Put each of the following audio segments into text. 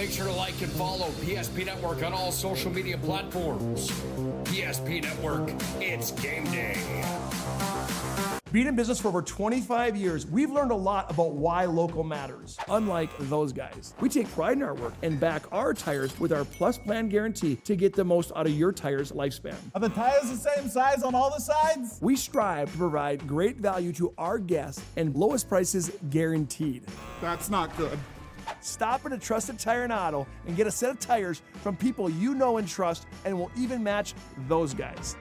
make sure to like and follow PSP Network on all social media platforms. PSP Network, it's game day. Being in business for over 25 years, we've learned a lot about why local matters. Unlike those guys, we take pride in our work and back our tires with our Plus Plan guarantee to get the most out of your tire's lifespan. Are the tires the same size on all the sides? We strive to provide great value to our guests and lowest prices guaranteed. That's not good. Stop at a trusted tire and auto and get a set of tires from people you know and trust, and will even match those guys.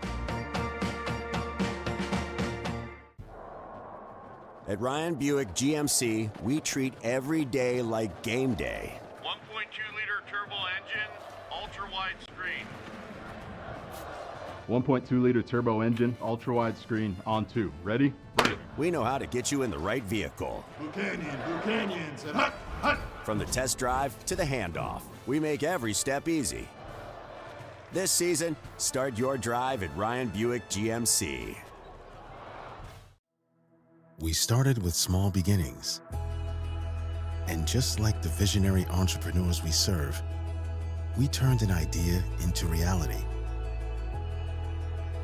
At Ryan Buick GMC, we treat every day like game day. 1.2-liter turbo engine, ultra-wide screen. 1.2-liter turbo engine, ultra-wide screen, on 2. Ready? Ready. We know how to get you in the right vehicle. Buchanan, said hut, hut. From the test drive to the handoff, we make every step easy. This season, start your drive at Ryan Buick GMC. We started with small beginnings. And just like the visionary entrepreneurs we serve, we turned an idea into reality.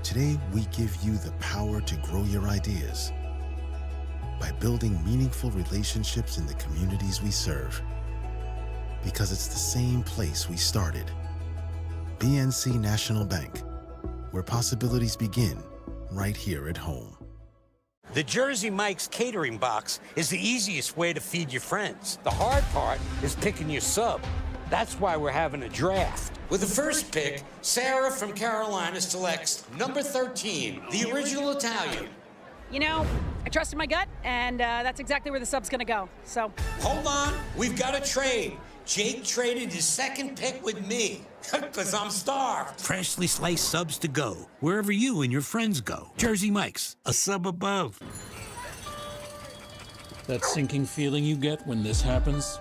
Today, we give you the power to grow your ideas by building meaningful relationships in the communities we serve. Because it's the same place we started. BNC National Bank, where possibilities begin right here at home. The Jersey Mike's catering box is the easiest way to feed your friends. The hard part is picking your sub. That's why we're having a draft. With the first pick, Sarah from Carolina selects number 13, the original Italian. You know, I trusted my gut, and that's exactly where the sub's gonna go, so. Hold on, we've got a trade. Jake traded his second pick with me, because I'm starved. Freshly sliced subs to go, wherever you and your friends go. Jersey Mike's, a sub above. That sinking feeling you get when this happens?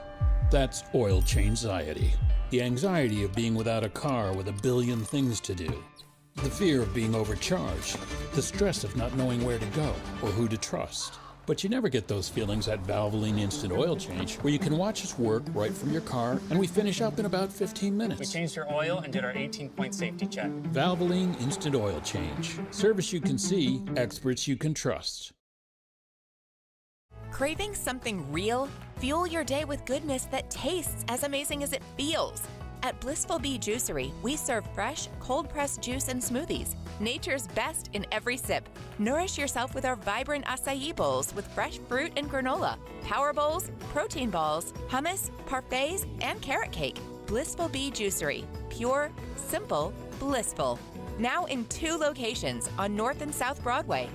That's oil change-anxiety. The anxiety of being without a car with a billion things to do. The fear of being overcharged. The stress of not knowing where to go or who to trust. But you never get those feelings at Valvoline Instant Oil Change, where you can watch us work right from your car, and we finish up in about 15 minutes. We changed your oil and did our 18-point safety check. Valvoline Instant Oil Change. Service you can see, experts you can trust. Craving something real? Fuel your day with goodness that tastes as amazing as it feels. At Blissful Bee Juicery, we serve fresh, cold-pressed juice and smoothies. Nature's best in every sip. Nourish yourself with our vibrant acai bowls with fresh fruit and granola, power bowls, protein balls, hummus, parfaits, and carrot cake. Blissful Bee Juicery. Pure, simple, blissful. Now in 2 locations on North and South Broadway.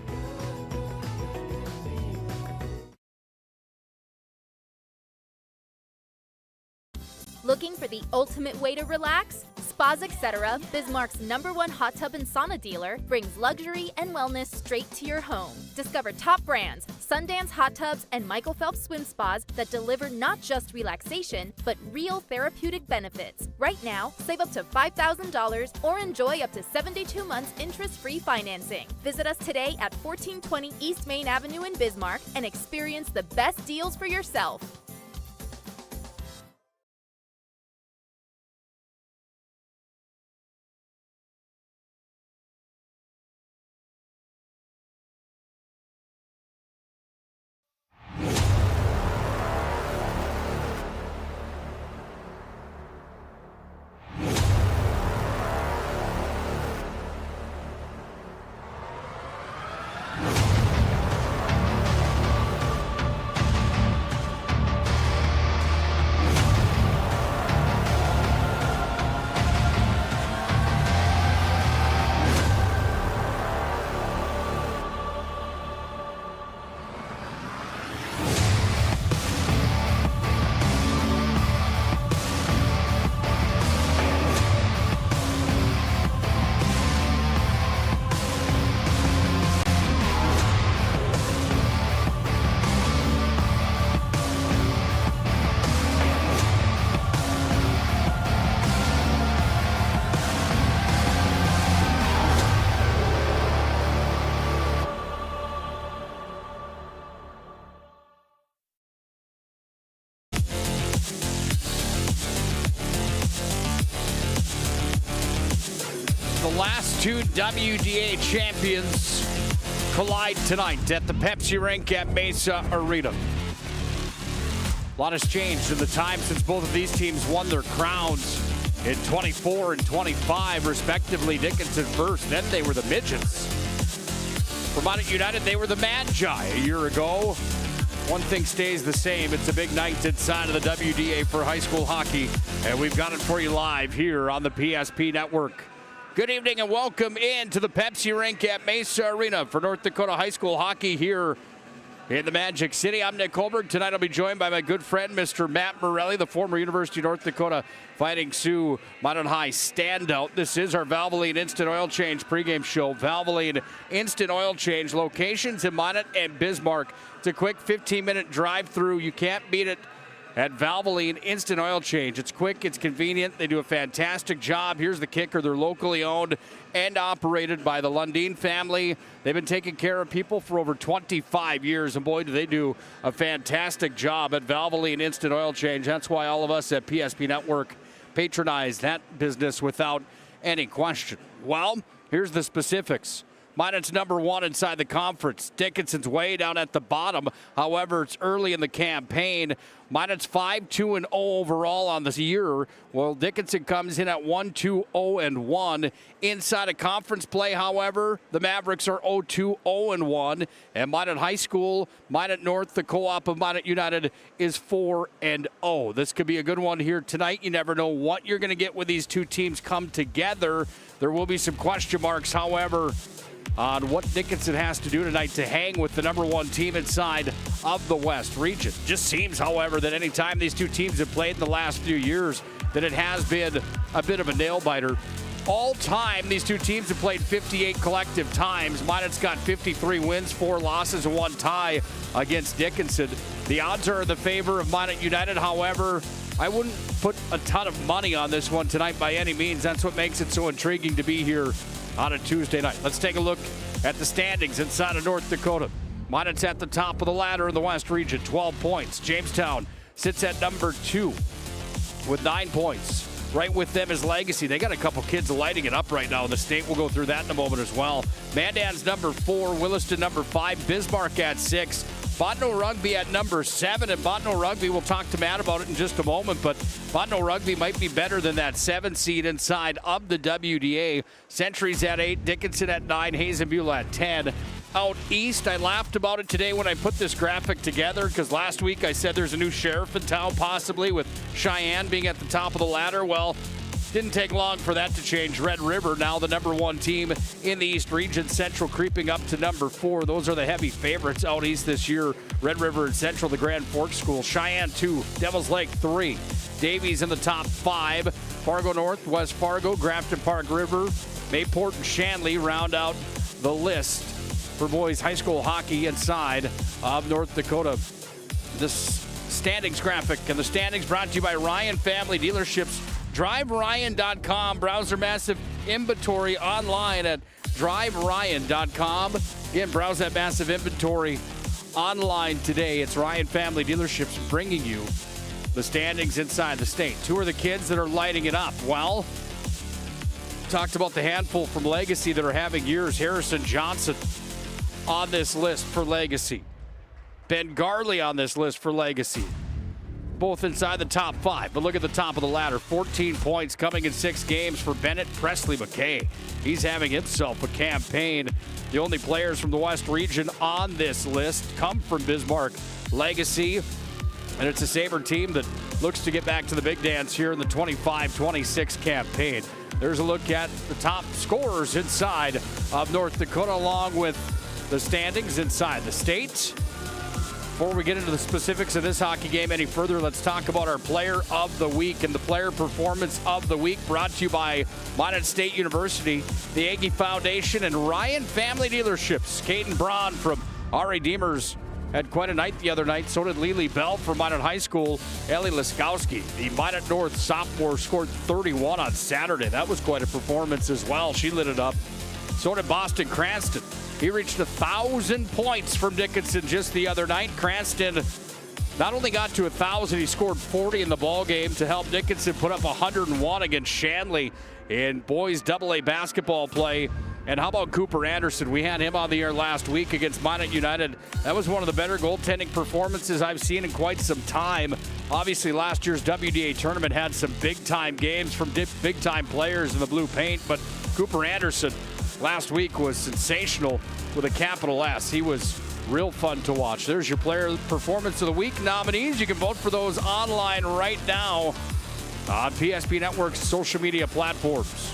Looking for the ultimate way to relax? Spas Etc., Bismarck's #1 hot tub and sauna dealer, brings luxury and wellness straight to your home. Discover top brands, Sundance hot tubs, and Michael Phelps swim spas that deliver not just relaxation, but real therapeutic benefits. Right now, save up to $5,000 or enjoy up to 72 months interest-free financing. Visit us today at 1420 East Main Avenue in Bismarck and experience the best deals for yourself. The last two WDA champions collide tonight at the Pepsi Rink at Mesa Arena. A lot has changed in the time since both of these teams won their crowns in 24 and 25, respectively. Dickinson first, then they were the Midgets. For Minot United, they were the Magi a year ago. One thing stays the same. It's a big night inside of the WDA for high school hockey, and we've got it for you live here on the PSP Network. Good evening and welcome into the Pepsi Rink at Mesa Arena for North Dakota high school hockey here in the Magic City. I'm Nick Holberg. Tonight I'll be joined by my good friend, Mr. Matt Morelli, the former University of North Dakota Fighting Sioux Minot High standout. This is our Valvoline Instant Oil Change pregame show. Valvoline Instant Oil Change, locations in Minot and Bismarck. It's a quick 15-minute drive-through. You can't beat it at Valvoline Instant Oil Change. It's quick, it's convenient. They do a fantastic job. Here's the kicker. They're locally owned and operated by the Lundin family. They've been taking care of people for over 25 years, and boy, do they do a fantastic job at Valvoline Instant Oil Change. That's why all of us at PSP Network patronize that business without any question. Well, here's the specifics. Minot's number one inside the conference. Dickinson's way down at the bottom. However, it's early in the campaign. Minot's 5-2-0 overall on this year. Well, Dickinson comes in at 1-2-0-1. Inside of conference play, however, the Mavericks are 0-2-0-1. And Minot High School, Minot North, the co-op of Minot United, is 4-0. This could be a good one here tonight. You never know what you're going to get when these two teams come together. There will be some question marks, however, on what Dickinson has to do tonight to hang with the number one team inside of the West region. Just seems, however, that any time these two teams have played in the last few years, that it has been a bit of a nail-biter. All time, these two teams have played 58 collective times. Minot's got 53 wins, 4 losses, and 1 tie against Dickinson. The odds are in the favor of Minot United. However, I wouldn't put a ton of money on this one tonight by any means. That's what makes it so intriguing to be here on a Tuesday night. Let's take a look at the standings inside of North Dakota. Minot's at the top of the ladder in the West region, 12 points. Jamestown sits at number 2 with 9 points. Right with them is Legacy. They got a couple kids lighting it up right now in the state. We'll go through that in a moment as well. Mandan's number 4, Williston number 5, Bismarck at 6. Botno Rugby at number 7, and Botno Rugby, we'll talk to Matt about it in just a moment, but Botno Rugby might be better than that 7 seed inside of the WDA. Century's at 8, Dickinson at 9, Hazenbeulah at 10. Out east, I laughed about it today when I put this graphic together because last week I said there's a new sheriff in town possibly with Cheyenne being at the top of the ladder. Well, didn't take long for that to change. Red River, now the number 1 team in the East region. Central creeping up to number 4. Those are the heavy favorites out east this year. Red River and Central, the Grand Forks School. Cheyenne 2, Devils Lake 3. Davies in the top 5. Fargo North, West Fargo, Grafton Park River, Mayport and Shanley round out the list for boys high school hockey inside of North Dakota. This standings graphic and the standings brought to you by Ryan Family Dealerships. DriveRyan.com. Browse their massive inventory online at DriveRyan.com. Again, browse that massive inventory online today. It's Ryan Family Dealerships bringing you the standings inside the state. 2 are the kids that are lighting it up. Well, talked about the handful from Legacy that are having years. Harrison Johnson on this list for Legacy. Ben Garley on this list for Legacy. Both inside the top 5, but look at the top of the ladder. 14 points coming in 6 games for Bennett Presley McKay. He's having himself a campaign. The only players from the West region on this list come from Bismarck Legacy, and it's a Sabre team that looks to get back to the big dance here in the 25-26 campaign. There's a look at the top scorers inside of North Dakota, along with the standings inside the state. Before we get into the specifics of this hockey game any further, let's talk about our player of the week and the player performance of the week brought to you by Minot State University, the Aggie Foundation, and Ryan Family Dealerships. Caden Braun from R.A. Deemers had quite a night the other night. So did Lily Bell from Minot High School. Ellie Laskowski, the Minot North sophomore, scored 31 on Saturday. That was quite a performance as well. She lit it up. So did Boston Cranston. He reached 1,000 points from Dickinson just the other night. Cranston Not only got to 1,000, he scored 40 in the ball game to help Dickinson put up 101 against Shanley in boys AA basketball play. And how about Cooper Anderson? We had him on the air last week against Minot United. That was one of the better goaltending performances I've seen in quite some time. Obviously, last year's WDA tournament had some big-time games from big-time players in the blue paint, but Cooper Anderson last week was sensational with a capital S. He was real fun to watch. There's your Player Performance of the Week nominees. You can vote for those online right now on PSP Network's social media platforms.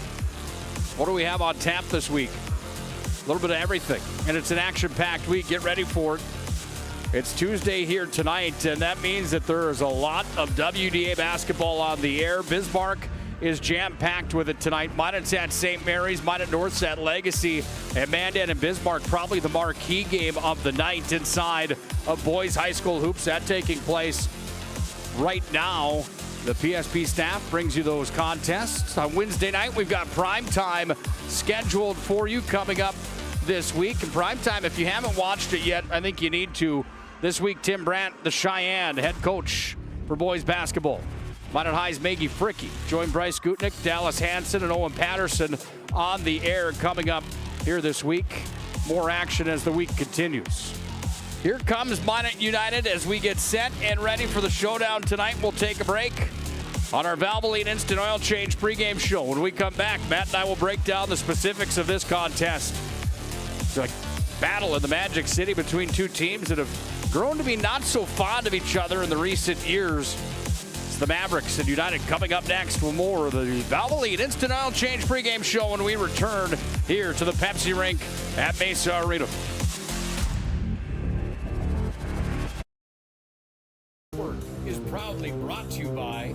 What do we have on tap this week? A little bit of everything, and it's an action-packed week. Get ready for it. It's Tuesday here tonight, and that means that there is a lot of WDA basketball on the air. Bismarck is jam-packed with it tonight. Minot's at St. Mary's, Minot North's at Legacy, and Mandan and Bismarck probably the marquee game of the night inside of boys high school hoops. That taking place right now. The PSP staff brings you those contests. On Wednesday night, we've got primetime scheduled for you coming up this week. And primetime, if you haven't watched it yet, I think you need to. This week, Tim Brandt, the Cheyenne head coach for boys basketball. Minot High's Maggie Fricky. Join Bryce Gutnick, Dallas Hansen, and Owen Patterson on the air coming up here this week. More action as the week continues. Here comes Minot United as we get set and ready for the showdown tonight. We'll take a break on our Valvoline Instant Oil Change pregame show. When we come back, Matt and I will break down the specifics of this contest. It's a battle in the Magic City between two teams that have grown to be not so fond of each other in the recent years. It's the Mavericks and United coming up next with more of the Valvoline Instant Oil Change pregame show when we return here to the Pepsi Rink at Mesa Arena. Is proudly brought to you by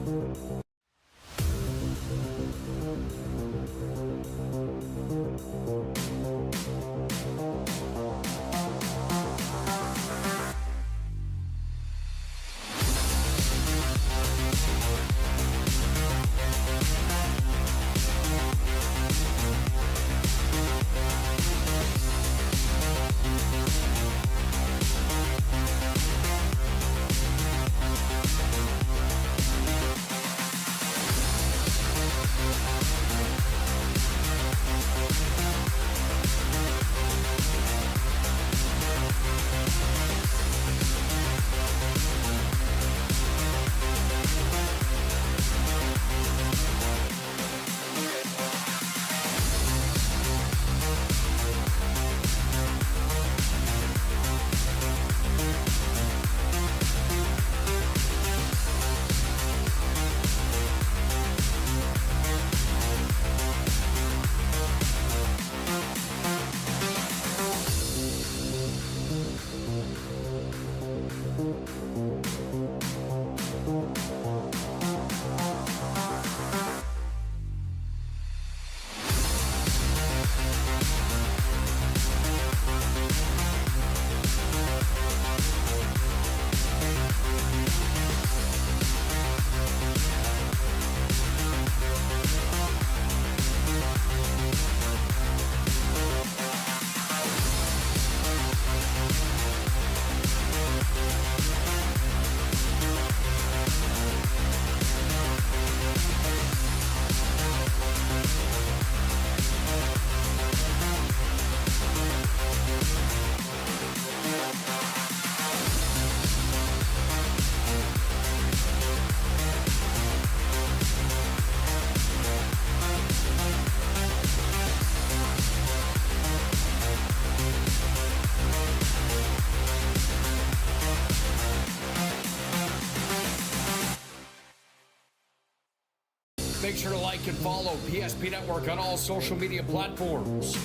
Make sure to like and follow PSP Network on all social media platforms.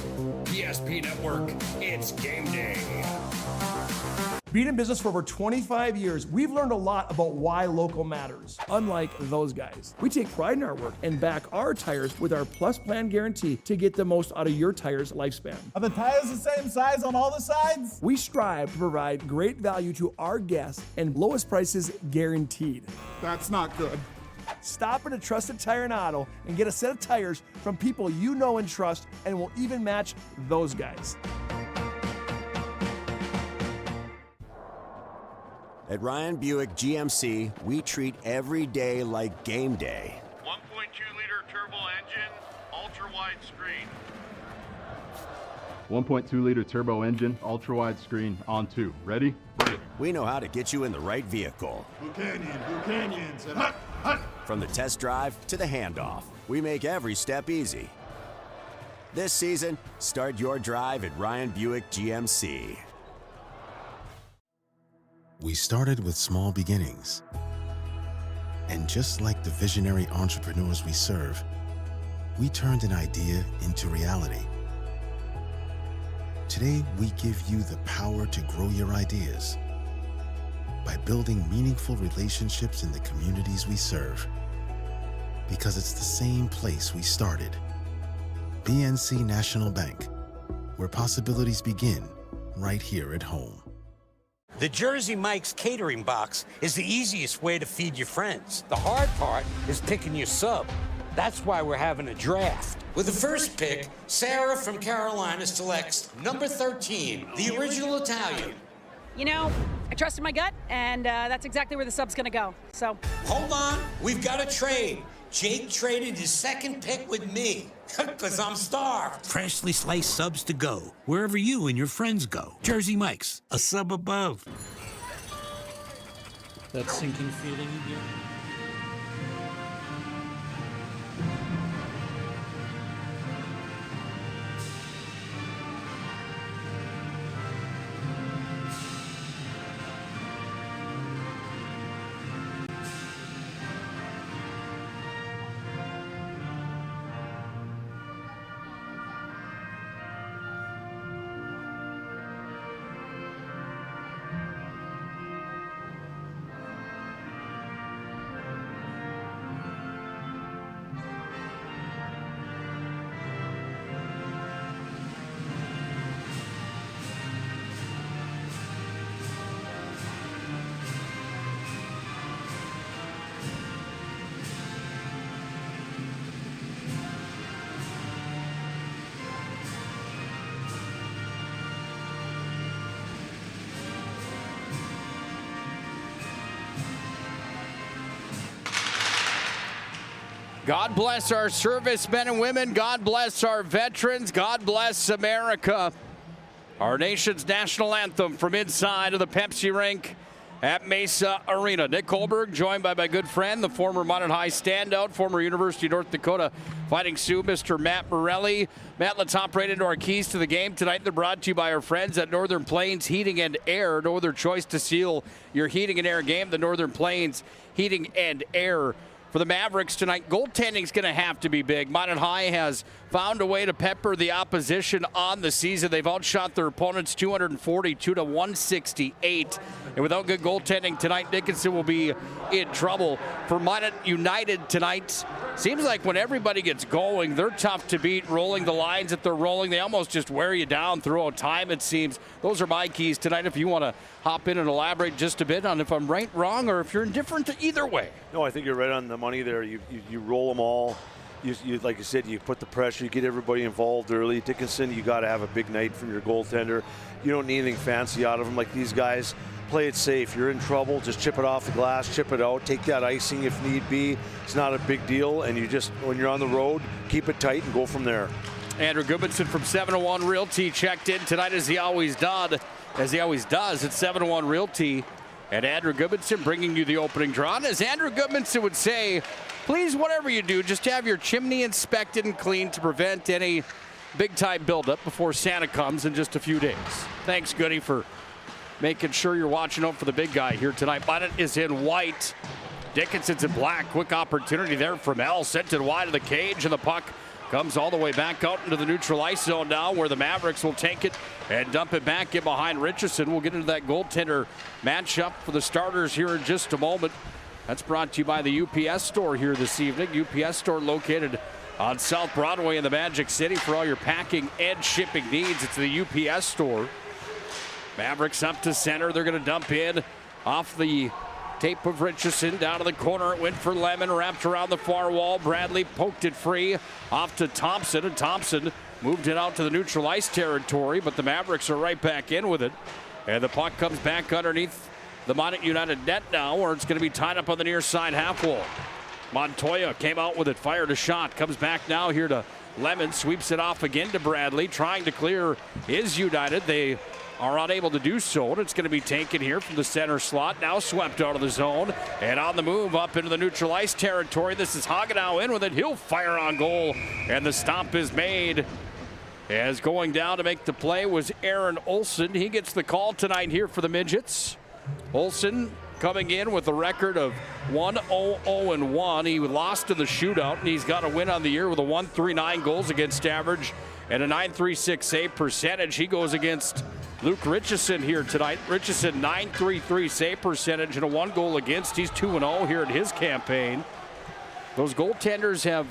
PSP Network, it's game day. Being in business for over 25 years, we've learned a lot about why local matters. Unlike those guys, we take pride in our work and back our tires with our Plus Plan guarantee to get the most out of your tire's lifespan. Are the tires the same size on all the sides? We strive to provide great value to our guests and lowest prices guaranteed. That's not good. Stop at a trusted tire and auto and get a set of tires from people you know and trust, and will even match those guys. At Ryan Buick GMC, we treat every day like game day. 1.2-liter turbo engine, ultra-wide screen. 1.2-liter turbo engine, ultra-wide screen, on 2. Ready? Break. We know how to get you in the right vehicle. Blue Canyons, and hut, hut. From the test drive to the handoff, we make every step easy. This season, start your drive at Ryan Buick GMC. We started with small beginnings. And just like the visionary entrepreneurs we serve, we turned an idea into reality. Today, we give you the power to grow your ideas by building meaningful relationships in the communities we serve. Because it's the same place we started. BNC National Bank, where possibilities begin right here at home. The Jersey Mike's catering box is the easiest way to feed your friends. The hard part is picking your sub. That's why we're having a draft. With the first pick, Sarah from Carolina selects number 13, the original Italian. You know, I trusted my gut, and that's exactly where the sub's going to go. So Hold on, we've got a trade. Jake traded his second pick with me, because I'm starved. Freshly sliced subs to go, wherever you and your friends go. Jersey Mike's, a sub above. That sinking feeling you get? God bless our servicemen and women. God bless our veterans. God bless America. Our nation's national anthem from inside of the Pepsi rink at Mesa Arena. Nick Holberg, joined by my good friend, the former Minot High standout, former University of North Dakota Fighting Sioux, Mr. Matt Morelli. Matt, let's hop right into our keys to the game tonight. They're brought to you by our friends at Northern Plains Heating and Air. No other choice to seal your heating and air game than Northern Plains Heating and Air. For the Mavericks tonight, goaltending's going to have to be big. Minot High has found a way to pepper the opposition on the season. They've outshot their opponents 242 to 168. And without good goaltending tonight, Dickinson will be in trouble. For Minot United tonight, seems like when everybody gets going, they're tough to beat. Rolling the lines that they're rolling, they almost just wear you down throughout time, it seems. Those are my keys tonight. If you want to hop in and elaborate just a bit on if I'm right, wrong, or if you're indifferent to either way. No, I think you're right on the money there. You roll them all. You like you said, you put the pressure, you get everybody involved early. Dickinson, you got to have a big night from your goaltender. You don't need anything fancy out of them like these guys. Play it safe. You're in trouble, just chip it off the glass, chip it out, take that icing if need be. It's not a big deal, and you just, when you're on the road, keep it tight and go from there. Andrew Goodmanson from 701 Realty checked in tonight as he always does at 701 Realty. And Andrew Goodmanson bringing you the opening draw. And as Andrew Goodmanson would say, please, whatever you do, just have your chimney inspected and cleaned to prevent any big-time buildup before Santa comes in just a few days. Thanks, Goody, for making sure you're watching out for the big guy here tonight. Minot is in white. Dickinson's in black. Quick opportunity there from L. Sent it wide of the cage, and the puck comes all the way back out into the neutral ice zone now, where the Mavericks will take it and dump it back in behind Richardson. We'll get into that goaltender matchup for the starters here in just a moment. That's brought to you by the UPS store here this evening. UPS store located on South Broadway in the Magic City for all your packing and shipping needs. It's the UPS store. Mavericks up to center. They're going to dump in off the tape of Richardson. Down to the corner. It went for Lemon. Wrapped around the far wall. Bradley poked it free. Off to Thompson. And Thompson moved it out to the neutral ice territory. But the Mavericks are right back in with it. And the puck comes back underneath the Minot United net now, or it's going to be tied up on the near side half wall. Montoya came out with it, fired a shot, comes back now here to Lemon, sweeps it off again to Bradley, trying to clear is United. They are unable to do so, and it's going to be taken here from the center slot, now swept out of the zone, and on the move up into the neutral ice territory. This is Hagenow in with it. He'll fire on goal, and the stop is made. As going down to make the play was Aaron Olson. He gets the call tonight here for the Midgets. Olson coming in with a record of 1-0-0-1. He lost in the shootout, and he's got a win on the year with a 1.39 goals against average and a 9.36 save percentage. He goes against Luke Richardson here tonight. Richardson 9.33 save percentage and a 1 goal against. He's 2-0 here in his campaign. Those goaltenders have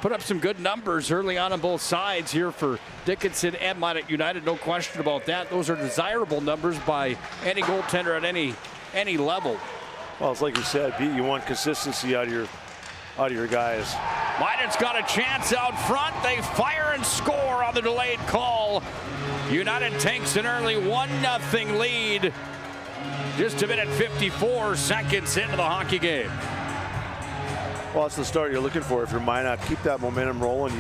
put up some good numbers early on both sides here for Dickinson and Minot United. No question about that. Those are desirable numbers by any goaltender at any level. Well, it's like you said, Pete, you want consistency out of your guys. Minot's got a chance out front. They fire and score on the delayed call. United takes an early 1-0 lead. Just a minute 54 seconds into the hockey game. Well, it's the start you're looking for if you're Minot. Keep that momentum rolling.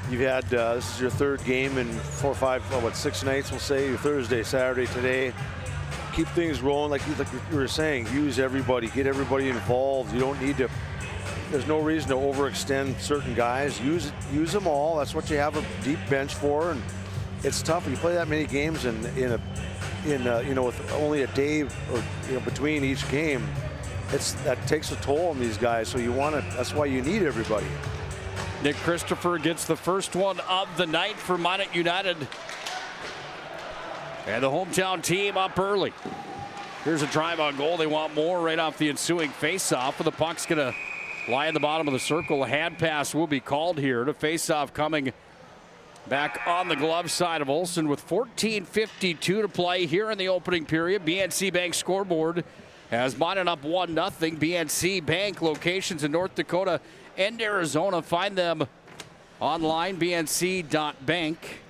You've had this is your third game in 4 or 5, 6 nights, we'll say. Your Thursday, Saturday, today. Keep things rolling like you were saying. Use everybody, get everybody involved. You don't need to. There's no reason to overextend certain guys. Use them all. That's what you have a deep bench for. And it's tough when you play that many games with only a day or between each game. That takes a toll on these guys, so you want to. That's why you need everybody. Nick Christopher gets the first one of the night for Minot United, and the hometown team up early. Here's a drive on goal. They want more right off the ensuing face-off, and the puck's going to lie in the bottom of the circle. A hand pass will be called here. To face-off coming back on the glove side of Olson with 14:52 to play here in the opening period. BNC Bank scoreboard has Minot up 1-0. BNC Bank locations in North Dakota and Arizona. Find them online, bnc.bank.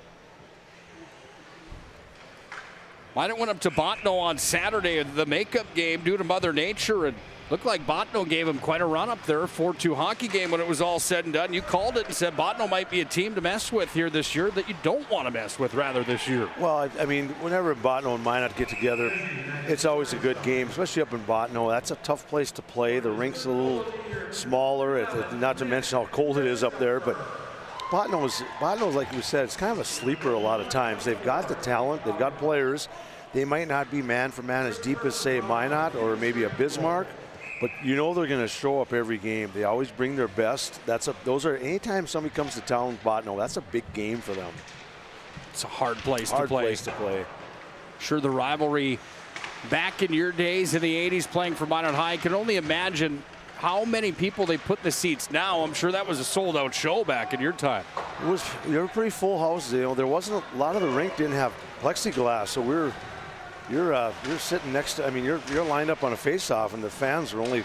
Minot went up to Botno on Saturday in the makeup game due to Mother Nature, and looked like Botno gave him quite a run up there. 4-2 hockey game when it was all said and done. You called it and said Botno might be a team to mess with here this year that you don't want to mess with rather this year. Well, I mean, whenever Botno and Minot get together, it's always a good game, especially up in Botno. That's a tough place to play. The rink's a little smaller, not to mention how cold it is up there. But Botno's, like we said, it's kind of a sleeper a lot of times. They've got the talent. They've got players. They might not be man for man as deep as, say, Minot or maybe a Bismarck. But you know they're going to show up every game. They always bring their best. Anytime somebody comes to town, Botno, that's a big game for them. It's a hard place to play. Sure, the rivalry back in your days in the 80s playing for Minot High, I can only imagine how many people they put in the seats now. I'm sure that was a sold-out show back in your time. They were pretty full houses. There wasn't a lot of the rink didn't have plexiglass, so you're sitting next to. I mean, you're lined up on a face-off, and the fans are only.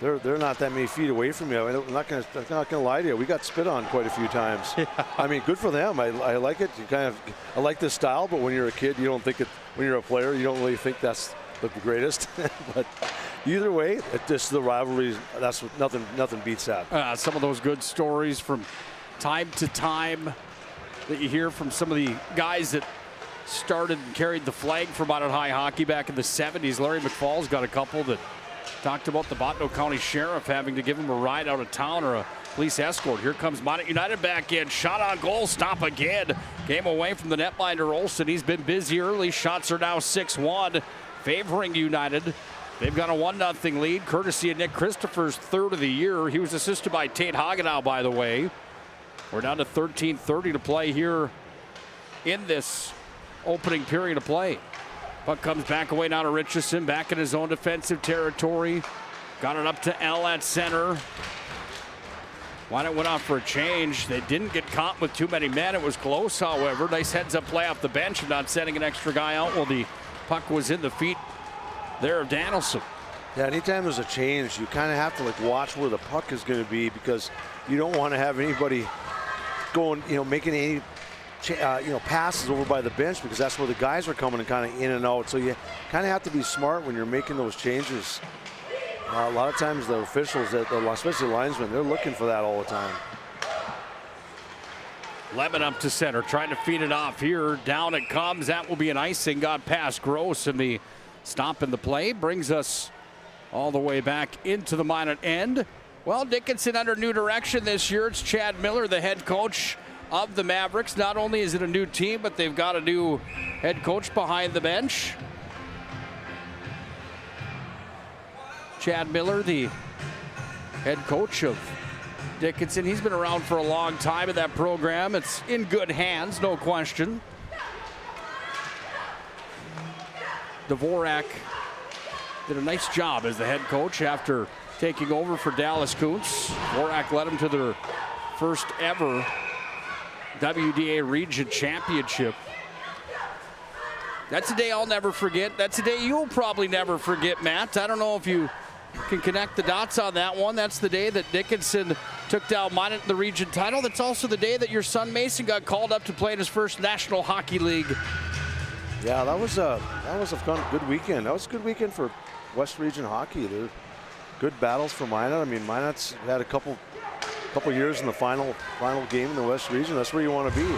They're not that many feet away from you. I'm not gonna lie to you. We got spit on quite a few times. Yeah. I mean, good for them. I like it. I like this style, but when you're a kid, you don't think it. When you're a player, you don't really think that's the greatest. But either way, just the rivalries. That's what, nothing beats that. Some of those good stories from time to time that you hear from some of the guys that started and carried the flag for Minot High hockey back in the 70s. Larry McFall's got a couple that talked about the Botno County Sheriff having to give him a ride out of town or a police escort. Here comes Minot United back in. Shot on goal. Stop again. Game away from the netminder Olson. He's been busy early. Shots are now 6-1 favoring United. They've got a 1-0 lead courtesy of Nick Christopher's third of the year. He was assisted by Tate Hagenow, by the way. We're down to 13:30 to play here in this opening period of play. Puck comes back away now to Richardson, back in his own defensive territory. Got it up to L at center. Minot went off for a change. They didn't get caught with too many men. It was close, however. Nice heads-up play off the bench and not sending an extra guy out while the puck was in the feet there of Danielson. Yeah, anytime there's a change, you kind of have to watch where the puck is going to be because you don't want to have anybody going, making any passes over by the bench because that's where the guys are coming and kind of in and out. So you kind of have to be smart when you're making those changes. A lot of times the officials, especially the linesmen, they're looking for that all the time. Lemon up to center, trying to feed it off here. Down it comes. That will be an icing. Got past Gross, and the stop in the play brings us all the way back into the Minot end. Well, Dickinson under new direction this year. It's Chad Miller, the head coach of the Mavericks. Not only is it a new team, but they've got a new head coach behind the bench. Chad Miller, the head coach of Dickinson. He's been around for a long time in that program. It's in good hands, no question. Dvorak did a nice job as the head coach after taking over for Dallas Kuntz. Dvorak led them to their first ever WDA Region Championship. That's a day I'll never forget. That's a day you'll probably never forget, Matt. I don't know if you can connect the dots on that one. That's the day that Dickinson took down Minot in the region title. That's also the day that your son Mason got called up to play in his first National Hockey League. Yeah, that was a good weekend. That was a good weekend for West Region hockey. They're good battles for Minot. I mean, Minot's had a couple years in the final game in the West Region. That's where you want to be.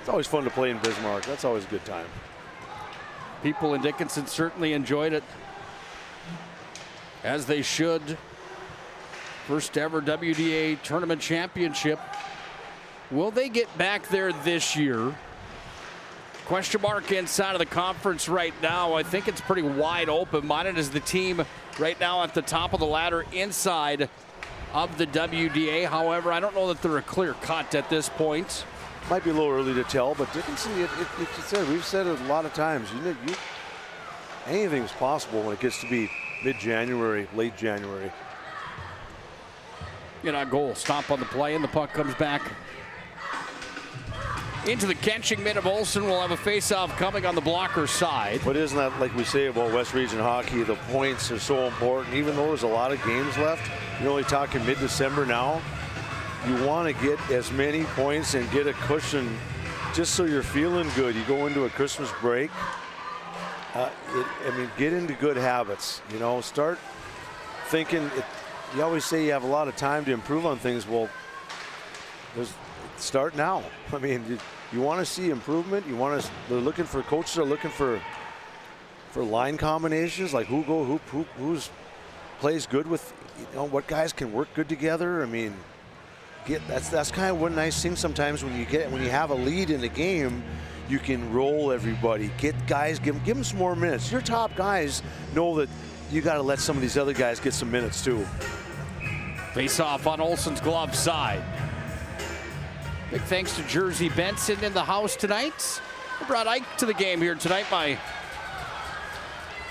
It's always fun to play in Bismarck. That's always a good time. People in Dickinson certainly enjoyed it, as they should. First ever WDA tournament championship. Will they get back there this year? Question mark inside of the conference right now. I think it's pretty wide open. Minot is the team right now at the top of the ladder inside of the WDA. However, I don't know that they're a clear cut at this point. Might be a little early to tell, but Dickinson, we've said it a lot of times. Anything's possible when it gets to be mid-January, late January. On goal, stop on the play, and the puck comes back into the catching mitt of Olsen. Will have a face-off coming on the blocker side. But isn't that like we say about West Region hockey? The points are so important. Even though there's a lot of games left, you're only talking mid-December now. You want to get as many points and get a cushion just so you're feeling good. You go into a Christmas break. Get into good habits. Start thinking. You always say you have a lot of time to improve on things. Well, start now. I mean, you want to see improvement. They're looking for coaches are looking for line combinations, like who plays good with, what guys can work good together. I mean, that's kind of one nice thing sometimes when you have a lead in the game. You can roll everybody, get guys, give them some more minutes. Your top guys know that you got to let some of these other guys get some minutes too. Face off on Olsen's glove side. Big thanks to Jersey Benson in the house tonight. We brought Ike to the game here tonight, my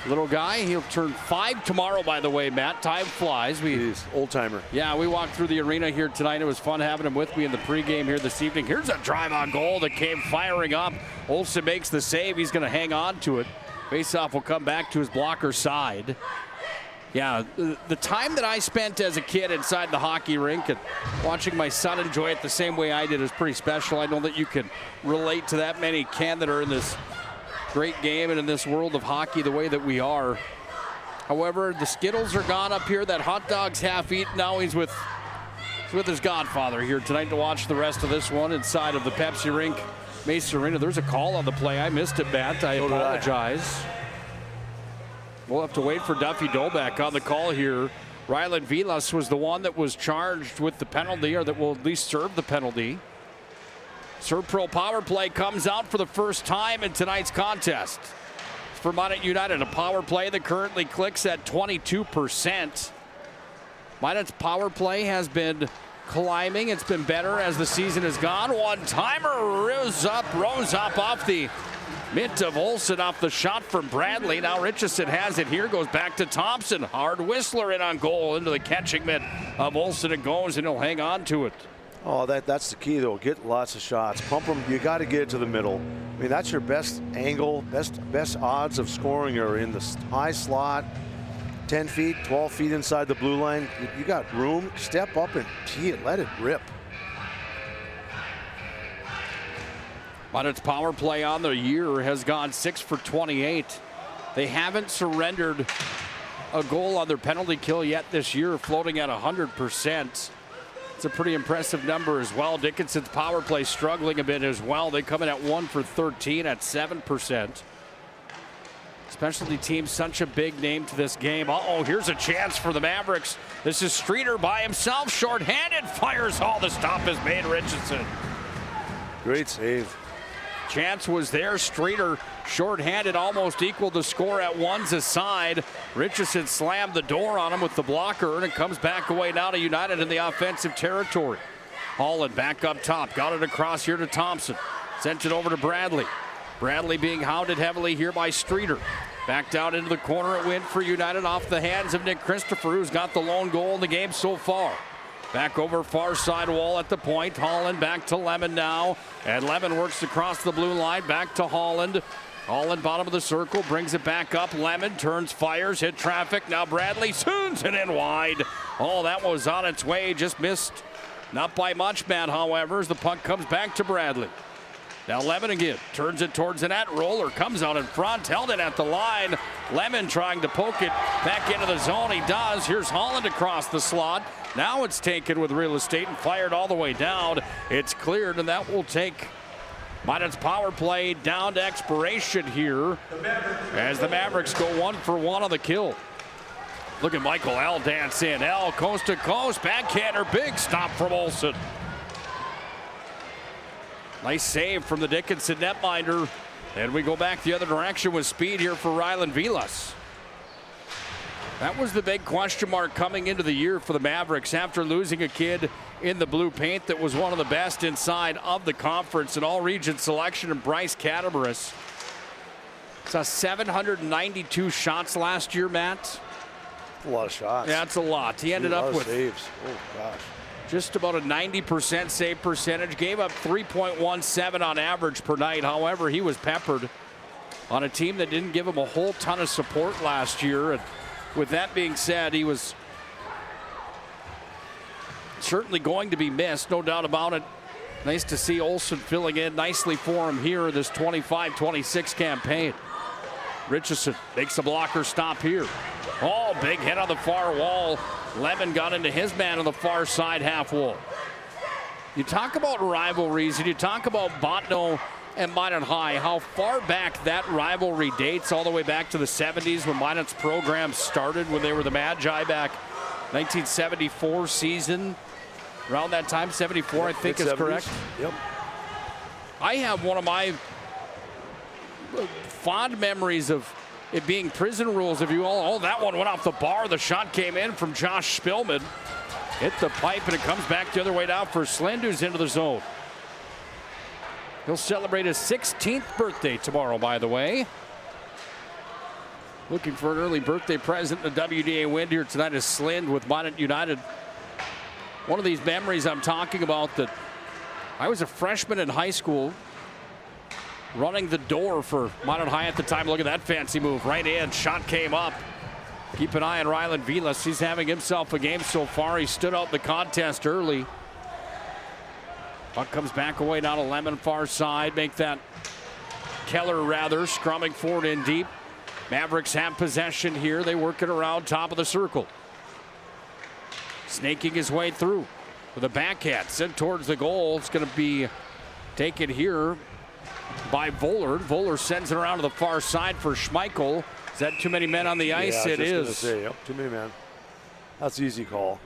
little guy. He'll turn 5 tomorrow, by the way, Matt. Time flies. He's old timer. Yeah, we walked through the arena here tonight. It was fun having him with me in the pregame here this evening. Here's a drive on goal that came firing up. Olsen makes the save. He's going to hang on to it. Faceoff will come back to his blocker side. Yeah, the time that I spent as a kid inside the hockey rink and watching my son enjoy it the same way I did is pretty special. I know that you can relate to that many Ken that are in this great game and in this world of hockey the way that we are. However, the Skittles are gone up here. That hot dog's half eaten. Now he's with his godfather here tonight to watch the rest of this one inside of the Pepsi Rink Mesa Arena. There's a call on the play. I missed it, Matt. I apologize. We'll have to wait for Duffy Dolbeck on the call here. Rylan Vilas was the one that was charged with the penalty, or that will at least serve the penalty. Serpro power play comes out for the first time in tonight's contest. For Minot United, a power play that currently clicks at 22%. Minot's power play has been climbing. It's been better as the season has gone. One-timer rose up off the mitt of Olsen, off the shot from Bradley. Now Richardson has it here, goes back to Thompson. Hard Whistler in on goal into the catching mitt of Olsen. It goes, and he'll hang on to it. Oh, that's the key, though. Get lots of shots. Pump them. You got to get it to the middle. I mean, that's your best angle, best odds of scoring are in the high slot, 10 feet, 12 feet inside the blue line. You got room. Step up and tee it. Let it rip. Minot's power play on the year has gone 6 for 28. They haven't surrendered a goal on their penalty kill yet this year, floating at 100%. It's a pretty impressive number as well. Dickinson's power play struggling a bit as well. They come in at 1 for 13 at 7%. Specialty team, such a big name to this game. Uh-oh, here's a chance for the Mavericks. This is Streeter by himself, shorthanded, fires all. The stop is made, Richardson. Great save. Chance was there. Streeter, shorthanded, almost equaled the score at one's aside. Richardson slammed the door on him with the blocker, and it comes back away now to United in the offensive territory. Holland back up top, got it across here to Thompson. Sent it over to Bradley. Bradley being hounded heavily here by Streeter. Back down into the corner, it went for United off the hands of Nick Christopher, who's got the lone goal in the game so far. Back over far side wall at the point. Holland back to Lemon now. And Lemon works across the blue line. Back to Holland. Holland bottom of the circle. Brings it back up. Lemon turns, fires, hit traffic. Now Bradley soons it in wide. Oh, that was on its way. Just missed. Not by much, Matt, however, as the puck comes back to Bradley. Now Lemon again. Turns it towards the net. Roller comes out in front. Held it at the line. Lemon trying to poke it back into the zone. He does. Here's Holland across the slot. Now it's taken with real estate and fired all the way down. It's cleared, and that will take Minot's power play down to expiration here as the Mavericks go 1 for 1 on the kill. Look at Michael L. dance in. L coast to coast. Backhander. Big stop from Olsen. Nice save from the Dickinson netminder. And we go back the other direction with speed here for Rylan Vilas. That was the big question mark coming into the year for the Mavericks after losing a kid in the blue paint that was one of the best inside of the conference, an all-region selection in Bryce Catabaris. Saw 792 shots last year, Matt. A lot of shots. Yeah, that's a lot. He ended up with saves. Oh, gosh. Just about a 90% save percentage. Gave up 3.17 on average per night. However, he was peppered on a team that didn't give him a whole ton of support last year. And with that being said, he was certainly going to be missed, no doubt about it. Nice to see Olsen filling in nicely for him here this 25-26 campaign. Richardson makes a blocker stop here. Oh, big hit on the far wall. Lemon got into his man on the far side half wall. You talk about rivalries and you talk about Botno and Minot High, how far back that rivalry dates, all the way back to the 70s when Minot's program started, when they were the Magi back 1974 season. Around that time, 74, I think is correct. Yep. I have one of my fond memories of it being prison rules, if you all. Oh, that one went off the bar. The shot came in from Josh Spillman. Hit the pipe, and it comes back the other way down for Slind, who's into the zone. He'll celebrate his 16th birthday tomorrow, by the way. Looking for an early birthday present in the WDA win here tonight is Slind with Minot United. One of these memories I'm talking about, that I was a freshman in high school running the door for Minot High at the time. Look at that fancy move. Right in. Shot came up. Keep an eye on Rylan Vilas. He's having himself a game so far. He stood out the contest early. Puck comes back away down to Lemon far side. Make that Keller rather. Scrumming forward in deep. Mavericks have possession here. They work it around top of the circle. Snaking his way through with a backhand sent towards the goal. It's going to be taken here by Vollard. Vollard sends it around to the far side for Schmeichel. Is that too many men on the ice? Yeah, it is. Say, yep, too many men. That's an easy call.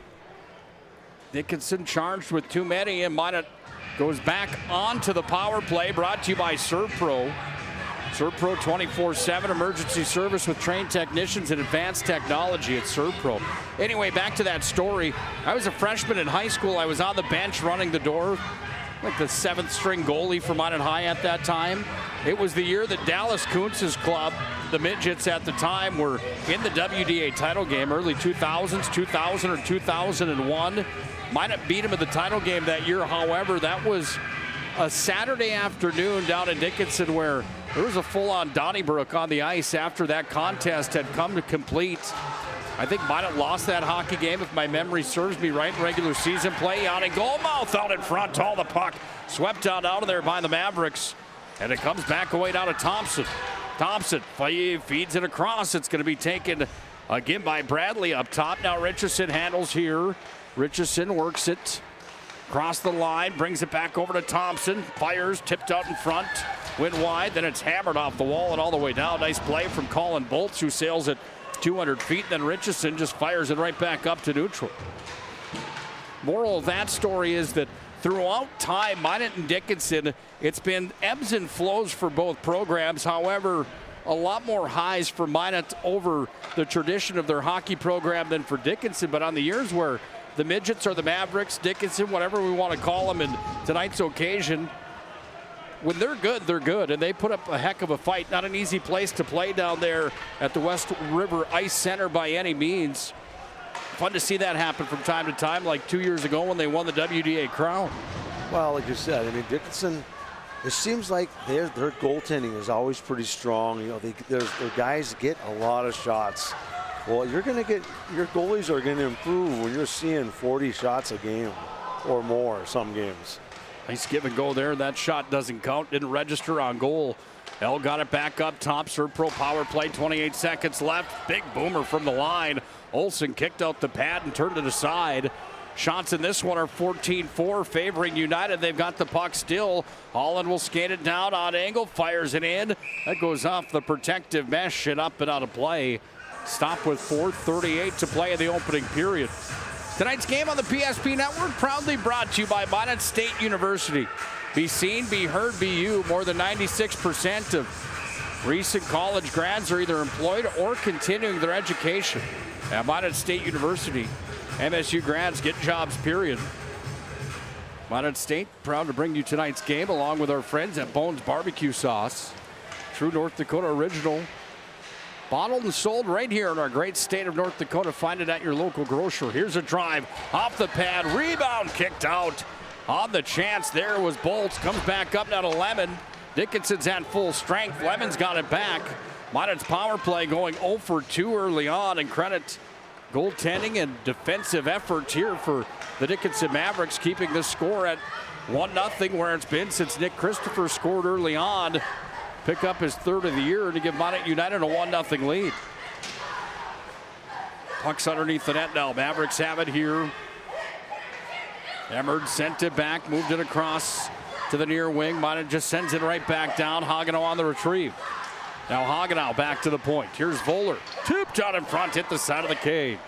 Dickinson charged with too many, and Minot goes back onto the power play, brought to you by ServPro. ServPro 24/7 emergency service with trained technicians and advanced technology at ServPro. Anyway, back to that story. I was a freshman in high school. I was on the bench running the door, like the 7th string goalie for Minot High at that time. It was the year that Dallas Kuntz's club, the Midgets at the time, were in the WDA title game, early 2000s, 2000 or 2001. Minot beat him in the title game that year. However, that was a Saturday afternoon down in Dickinson where there was a full-on Donnybrook on the ice after that contest had come to complete. I think Minot lost that hockey game, if my memory serves me right, in regular season play. On in goal mouth out in front. All the puck swept out of there by the Mavericks. And it comes back away down to Thompson. Thompson feeds it across. It's going to be taken again by Bradley up top. Now Richardson handles here. Richardson works it across the line, brings it back over to Thompson. Fires, tipped out in front, went wide. Then it's hammered off the wall and all the way down. Nice play from Colin Bolts, who sails it 200 feet. Then Richardson just fires it right back up to neutral. Moral of that story is that throughout time, Minot and Dickinson, it's been ebbs and flows for both programs. However, a lot more highs for Minot over the tradition of their hockey program than for Dickinson. But on the years where the Midgets or the Mavericks, Dickinson, whatever we want to call them in tonight's occasion, when they're good, and they put up a heck of a fight. Not an easy place to play down there at the West River Ice Center by any means. Fun to see that happen from time to time, like 2 years ago when they won the WDA crown. Well, like you said, I mean, Dickinson, it seems like their goaltending is always pretty strong. You know, their guys get a lot of shots. Well, your goalies are going to improve when you're seeing 40 shots a game or more some games. Nice give and go there. That shot doesn't count, didn't register on goal. L got it back up top. Serve Pro power play, 28 seconds left. Big boomer from the line. Olsen kicked out the pad and turned it aside. Shots in this one are 14-4 favoring United. They've got the puck still. Holland will skate it down on angle, fires it in. That goes off the protective mesh and up and out of play. Stop with 4:38 to play in the opening period. Tonight's game on the PSP Network proudly brought to you by Minot State University. Be seen, be heard, be you. More than 96% of recent college grads are either employed or continuing their education at Minot State University. MSU grads get jobs, period. Minot State proud to bring you tonight's game along with our friends at Bones Barbecue Sauce. True North Dakota original. Bottled and sold right here in our great state of North Dakota. Find it at your local grocer. Here's a drive off the pad. Rebound kicked out. On the chance there was Bolts. Comes back up now to Lemon. Dickinson's at full strength. Lemon's got it back. Minot's power play going 0 for 2 early on. And credit goaltending and defensive efforts here for the Dickinson Mavericks, keeping this score at 1-0 where it's been since Nick Christopher scored early on. Pick up his third of the year to give Minot United a 1-0 lead. Puck's underneath the net now. Mavericks have it here. Emmerd sent it back, moved it across to the near wing. Minot just sends it right back down. Hagenow on the retrieve. Now Hagenow back to the point. Here's Voller. Tipped out in front, hit the side of the cage.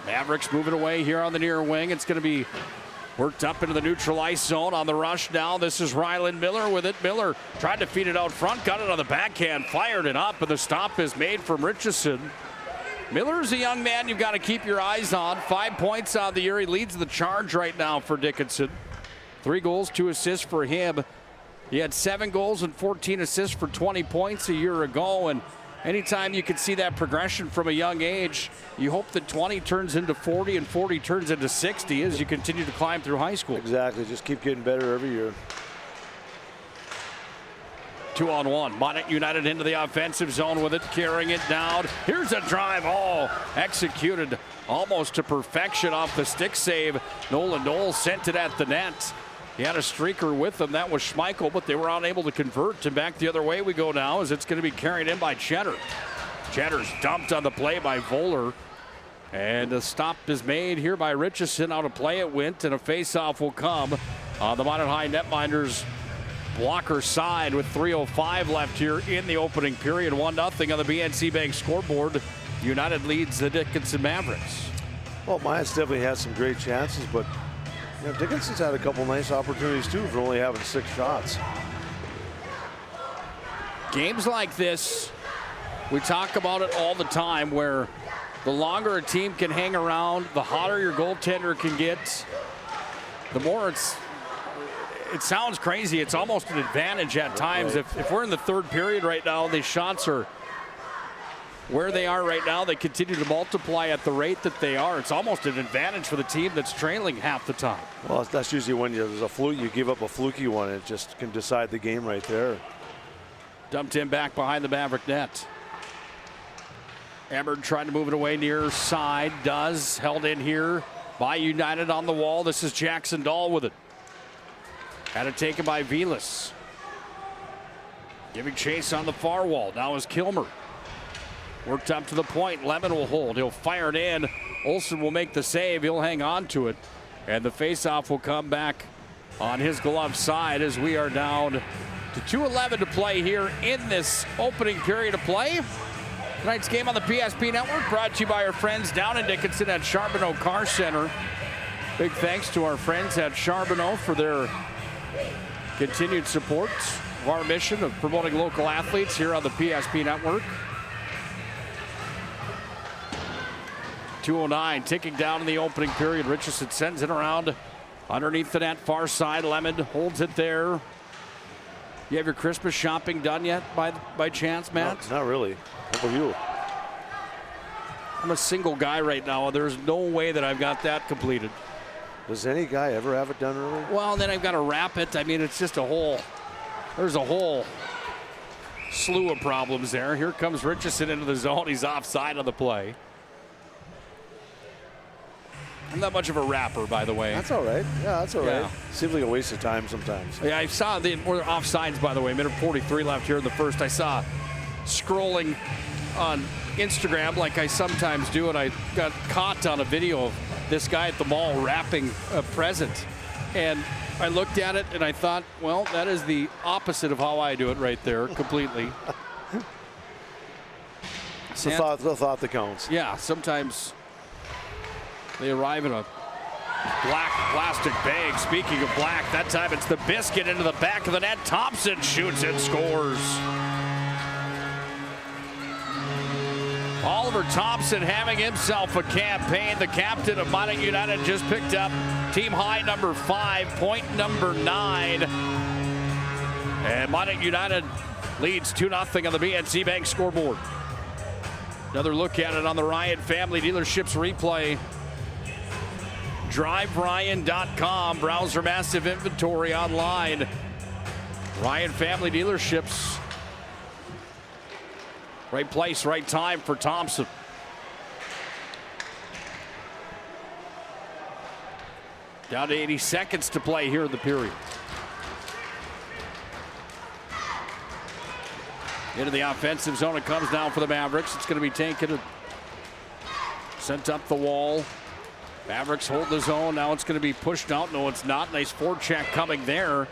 Mavericks moving away here on the near wing. It's going to be worked up into the neutral ice zone on the rush now. This is Ryland Miller with it. Miller tried to feed it out front, got it on the backhand, fired it up, and the stop is made from Richardson. Miller's a young man you've got to keep your eyes on. 5 points on the year. He leads the charge right now for Dickinson. 3 goals, 2 assists for him. He had 7 goals and 14 assists for 20 points a year ago. And anytime you can see that progression from a young age, you hope that 20 turns into 40 and 40 turns into 60 as you continue to climb through high school. Exactly. Just keep getting better every year. 2-on-1. Minot United into the offensive zone with it, carrying it down. Here's a drive, all executed almost to perfection off the stick save. Nolan Knoll sent it at the net. He had a streaker with him. That was Schmeichel, but they were unable to convert. And back the other way we go now as it's going to be carried in by Cheddar. Cheddar's dumped on the play by Voller. And a stop is made here by Richardson. Out of play it went, and a face-off will come on the Minot High netminders' blocker side with 3:05 left here in the opening period. 1-0 on the BNC Bank scoreboard. United leads the Dickinson Mavericks. Well, Minot's definitely had some great chances, but you know, Dickinson's had a couple nice opportunities too for only having 6 shots. Games like this, we talk about it all the time, where the longer a team can hang around, the hotter your goaltender can get, the more it sounds crazy. It's almost an advantage at times. Right. If we're in the third period right now, these shots are where they are right now. They continue to multiply at the rate that they are. It's almost an advantage for the team that's trailing half the time. Well, that's usually when there's a fluke. You give up a fluky one, it just can decide the game right there. Dumped in back behind the Maverick net. Emmerd trying to move it away near side. Does. Held in here by United on the wall. This is Jackson Dahl with it. Had it taken by Velas. Giving chase on the far wall. Now is Kilmer. Worked up to the point. Lemon will hold. He'll fire it in. Olsen will make the save. He'll hang on to it. And the faceoff will come back on his glove side as we are down to 2:11 to play here in this opening period of play. Tonight's game on the PSP Network brought to you by our friends down in Dickinson at Charbonneau Car Center. Big thanks to our friends at Charbonneau for their continued support of our mission of promoting local athletes here on the PSP Network. 2:09 ticking down in the opening period. Richardson sends it around underneath the net, far side. Lemon holds it there. You have your Christmas shopping done yet by chance, Matt? Not really. How about you? I'm a single guy right now. There's no way that I've got that completed. Does any guy ever have it done early? Well, then I've got to wrap it. I mean, it's just there's a whole slew of problems there. Here comes Richardson into the zone. He's offside on the play. I'm not much of a rapper, by the way. That's all right. Yeah, that's all right. Yeah. Seems like a waste of time sometimes. Yeah, I saw the offsides, by the way. Minute 43 left here in the first. I saw scrolling on Instagram like I sometimes do, and I got caught on a video of this guy at the mall wrapping a present. And I looked at it and I thought, well, that is the opposite of how I do it right there, completely. It's the thought that counts. Yeah, sometimes they arrive in a black plastic bag. Speaking of black, that time it's the biscuit into the back of the net. Thompson shoots and scores. Oliver Thompson having himself a campaign. The captain of Minot United just picked up team high number 5, point number 9. And Minot United leads 2-0 on the BNC Bank scoreboard. Another look at it on the Ryan Family Dealerships replay. DriveRyan.com. Browse our massive inventory online. Ryan Family Dealerships. Right place, right time for Thompson. Down to 80 seconds to play here in the period. Into the offensive zone it comes down for the Mavericks. It's going to be taken and sent up the wall. Mavericks hold the zone. Now it's going to be pushed out. No, it's not. Nice forecheck coming there.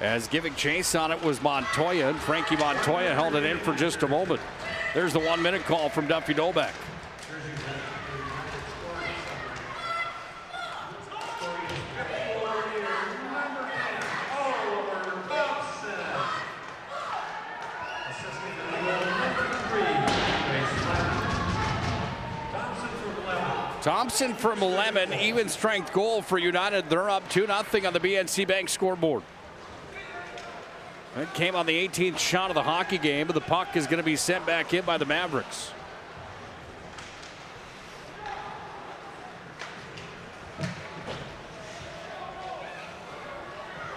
As giving chase on it was Montoya. And Frankie Montoya held it in for just a moment. There's the 1-minute call from Duffy Dolbeck. Thompson from Lemon, even strength goal for United. They're up 2-0 on the BNC Bank scoreboard. That came on the 18th shot of the hockey game, but the puck is going to be sent back in by the Mavericks.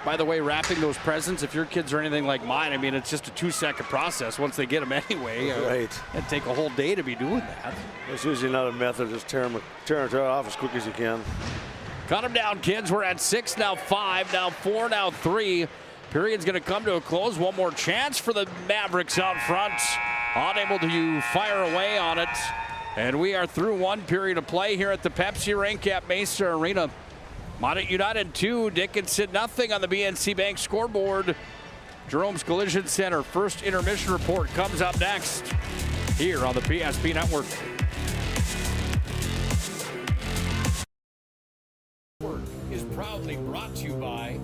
By the way, wrapping those presents, if your kids are anything like mine, I mean, it's just a 2-second process once they get them anyway. Right. It'd take a whole day to be doing that. It's usually not a method. Just tear it off as quick as you can. Cut them down, kids. We're at 6, now 5, now 4, now 3. Period's going to come to a close. One more chance for the Mavericks out front. Unable to fire away on it. And we are through one period of play here at the Pepsi rink at Mesa Arena. Minot United 2, Dickinson 0 on the BNC Bank scoreboard. Jerome's Collision Center first intermission report comes up next here on the PSP Network. Is proudly brought to you by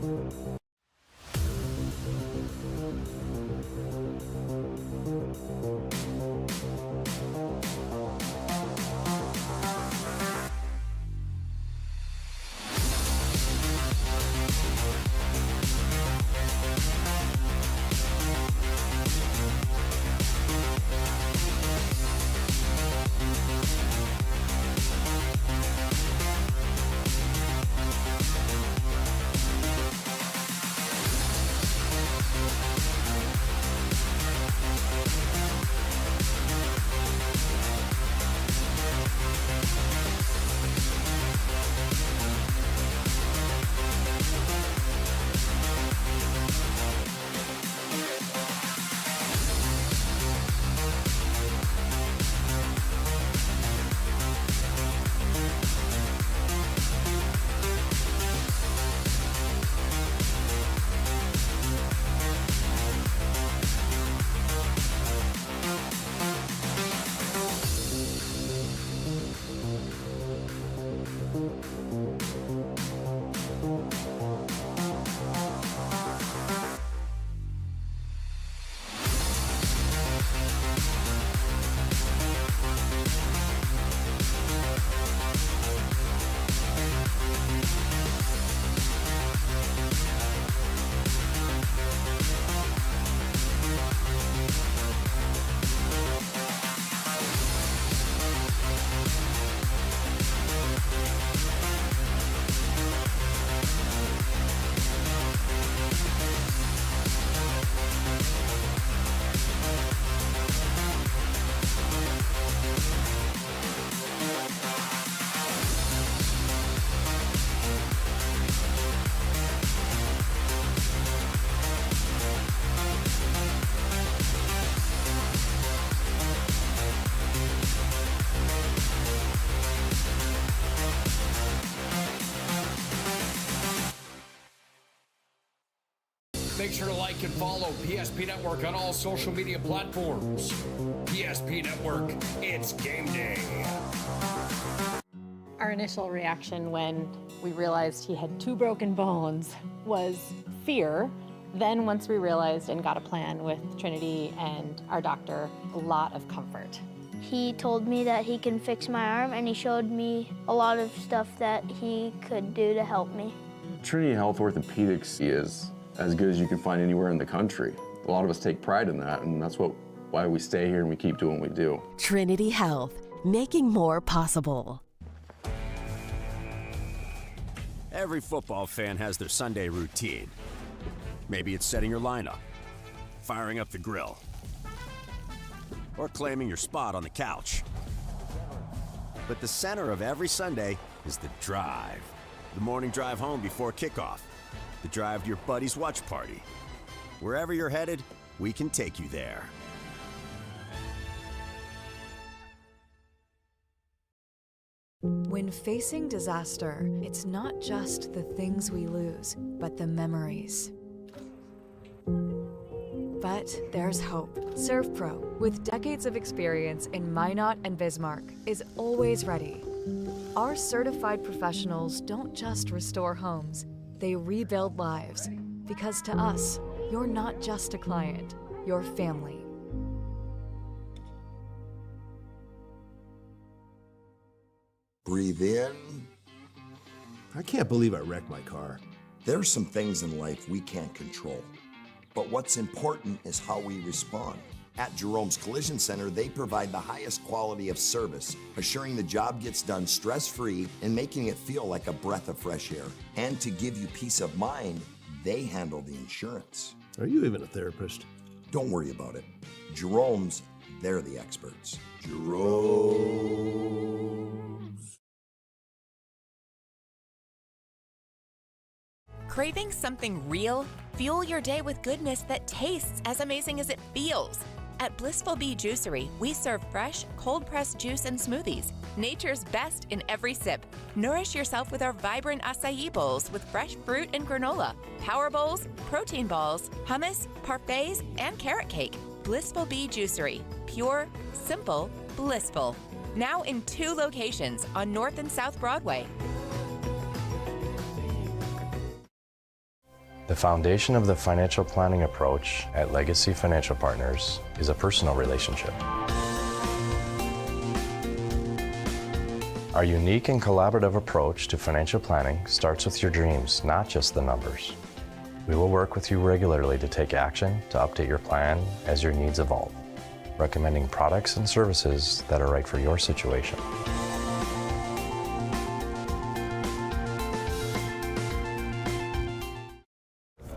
Make sure to like and follow PSP Network on all social media platforms. PSP Network, it's game day. Our initial reaction when we realized he had 2 broken bones was fear. Then once we realized and got a plan with Trinity and our doctor, a lot of comfort. He told me that he can fix my arm, and he showed me a lot of stuff that he could do to help me. Trinity Health Orthopedics is as good as you can find anywhere in the country. A lot of us take pride in that, and that's why we stay here and we keep doing what we do. Trinity Health, making more possible. Every football fan has their Sunday routine. Maybe it's setting your lineup, firing up the grill, or claiming your spot on the couch. But the center of every Sunday is the drive. The morning drive home before kickoff. The drive to your buddy's watch party. Wherever you're headed, we can take you there. When facing disaster, it's not just the things we lose, but the memories. But there's hope. ServPro, with decades of experience in Minot and Bismarck, is always ready. Our certified professionals don't just restore homes, they rebuild lives. Because to us, you're not just a client, you're family. Breathe in. I can't believe I wrecked my car. There's some things in life we can't control. But what's important is how we respond. At Jerome's Collision Center, they provide the highest quality of service, assuring the job gets done stress-free and making it feel like a breath of fresh air. And to give you peace of mind, they handle the insurance. Are you even a therapist? Don't worry about it. Jerome's, they're the experts. Jerome's. Craving something real? Fuel your day with goodness that tastes as amazing as it feels. At Blissful Bee Juicery, we serve fresh, cold-pressed juice and smoothies. Nature's best in every sip. Nourish yourself with our vibrant acai bowls with fresh fruit and granola, power bowls, protein balls, hummus, parfaits, and carrot cake. Blissful Bee Juicery. Pure, simple, blissful. Now in 2 locations on North and South Broadway. The foundation of the financial planning approach at Legacy Financial Partners is a personal relationship. Our unique and collaborative approach to financial planning starts with your dreams, not just the numbers. We will work with you regularly to take action to update your plan as your needs evolve, recommending products and services that are right for your situation.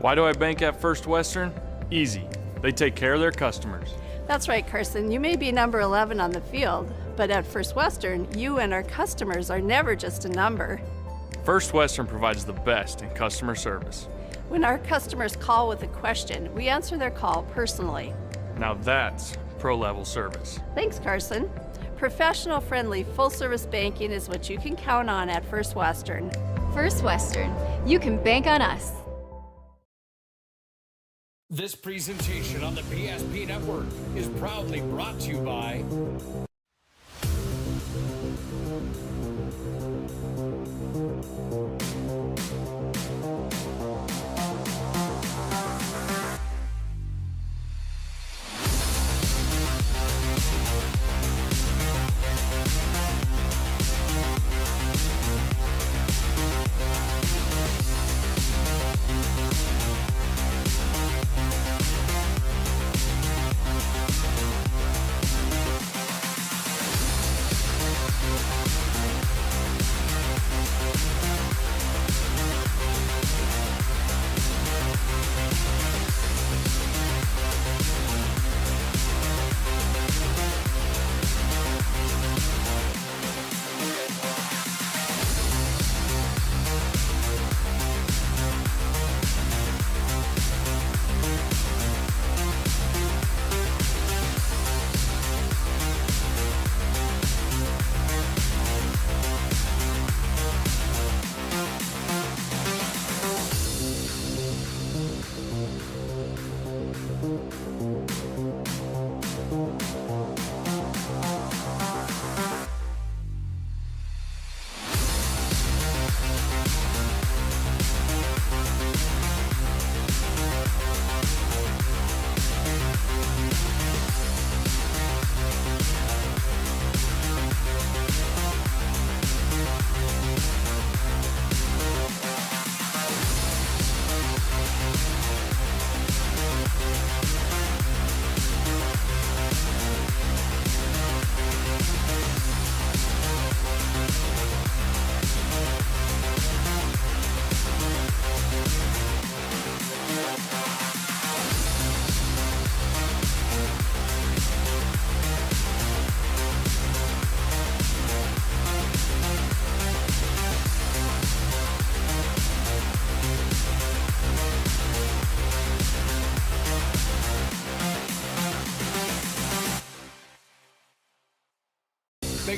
Why do I bank at First Western? Easy. They take care of their customers. That's right, Carson. You may be number 11 on the field, but at First Western, you and our customers are never just a number. First Western provides the best in customer service. When our customers call with a question, we answer their call personally. Now that's pro-level service. Thanks, Carson. Professional, friendly, full-service banking is what you can count on at First Western. First Western, you can bank on us. This presentation on the PSP Network is proudly brought to you by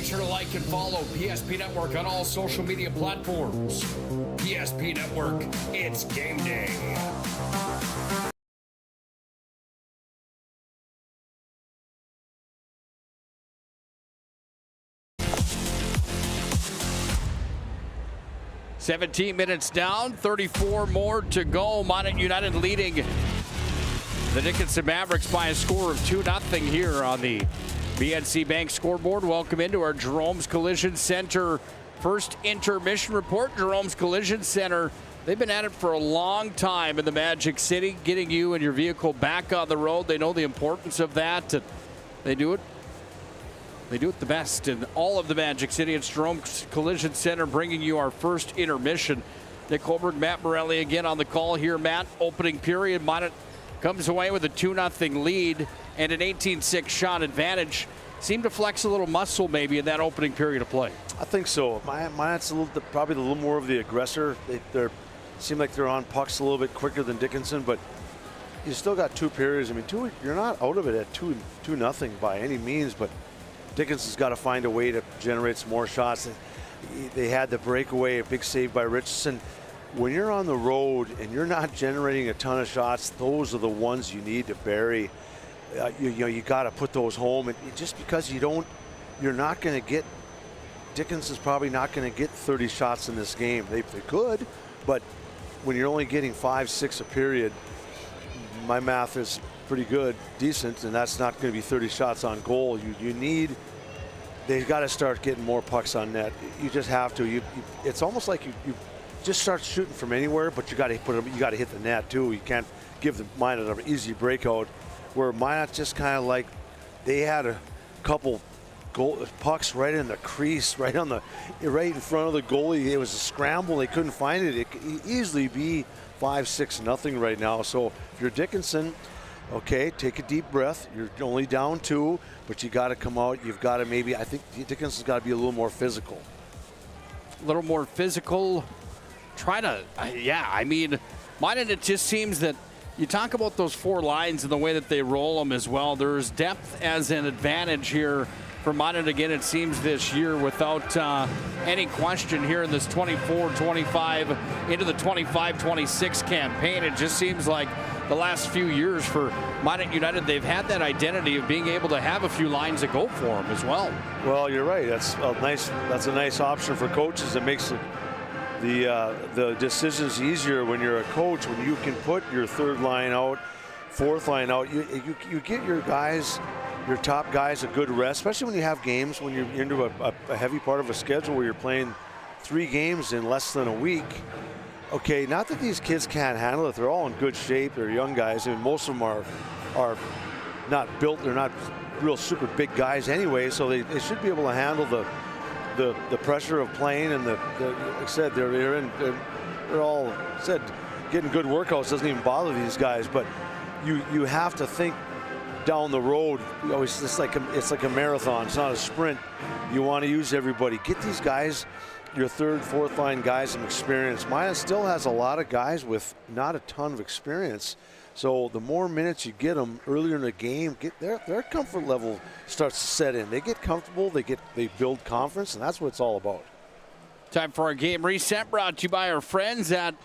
sure to like and follow PSP Network on all social media platforms. PSP Network, it's game day. "17 minutes down, 34 more to go. Minot United leading the Dickinson Mavericks by a score of 2-0 here on the BNC Bank scoreboard. Welcome into our Jerome's Collision Center first intermission report. Jerome's Collision Center, they've been at it for a long time in the Magic City, getting you and your vehicle back on the road. They know the importance of that, and they do it the best in all of the Magic City. It's Jerome's Collision Center bringing you our first intermission. Nick Holberg, Matt Morelli again on the call here. Matt, opening period, Minot comes away with a 2-0 lead and an 18-6 shot advantage. Seemed to flex a little muscle maybe in that opening period of play. I think so. Minot's probably a little more of the aggressor. They seem like they're on pucks a little bit quicker than Dickinson, but you still got 2 periods. I mean, you're not out of it at 2-0 by any means, but Dickinson's got to find a way to generate some more shots. They had the breakaway, a big save by Richardson. When you're on the road and you're not generating a ton of shots, those are the ones you need to bury. You got to put those home. And just because you're not going to get, Dickinson's probably not going to get 30 shots in this game. They could, but when you're only getting 5-6 a period, my math is pretty good, decent, and that's not going to be 30 shots on goal. They've got to start getting more pucks on net. You just have to. It's almost like you just start shooting from anywhere, but you got to hit the net too. You can't give the Minot an easy breakout. Where Minot just kind of like, they had a couple pucks right in the crease, right in front of the goalie. It was a scramble. They couldn't find it. It could easily be 5-6-0 right now. So if you're Dickinson, okay, take a deep breath. You're only down 2, but you got to come out. You've got to I think Dickinson's got to be a little more physical. A little more physical. Minot, it just seems that you talk about those 4 lines and the way that they roll them as well. There's depth as an advantage here for Minot again, it seems, this year without any question here in this 24-25 into the 25-26 campaign. It just seems like the last few years for Minot United, they've had that identity of being able to have a few lines that go for them as well. Well, you're right. That's a nice option for coaches. It makes the decisions easier when you're a coach, when you can put your 3rd line out, 4th line out. You get your guys, your top guys, a good rest, especially when you have games, when you're into a heavy part of a schedule where you're playing 3 games in less than a week. Okay, not that these kids can't handle it. They're all in good shape. They're young guys. I mean, most of them are not built. They're not real super big guys anyway, so they should be able to handle the pressure of playing. And like I said, they're all said getting good workouts doesn't even bother these guys. But you have to think down the road. It's like a marathon. It's not a sprint. You want to use everybody. Get these guys, your 3rd, 4th line guys, some experience. Minot still has a lot of guys with not a ton of experience. So the more minutes you get them earlier in the game, get their comfort level starts to set in. They get comfortable, they build confidence, and that's what it's all about. Time for our game reset, brought to you by our friends at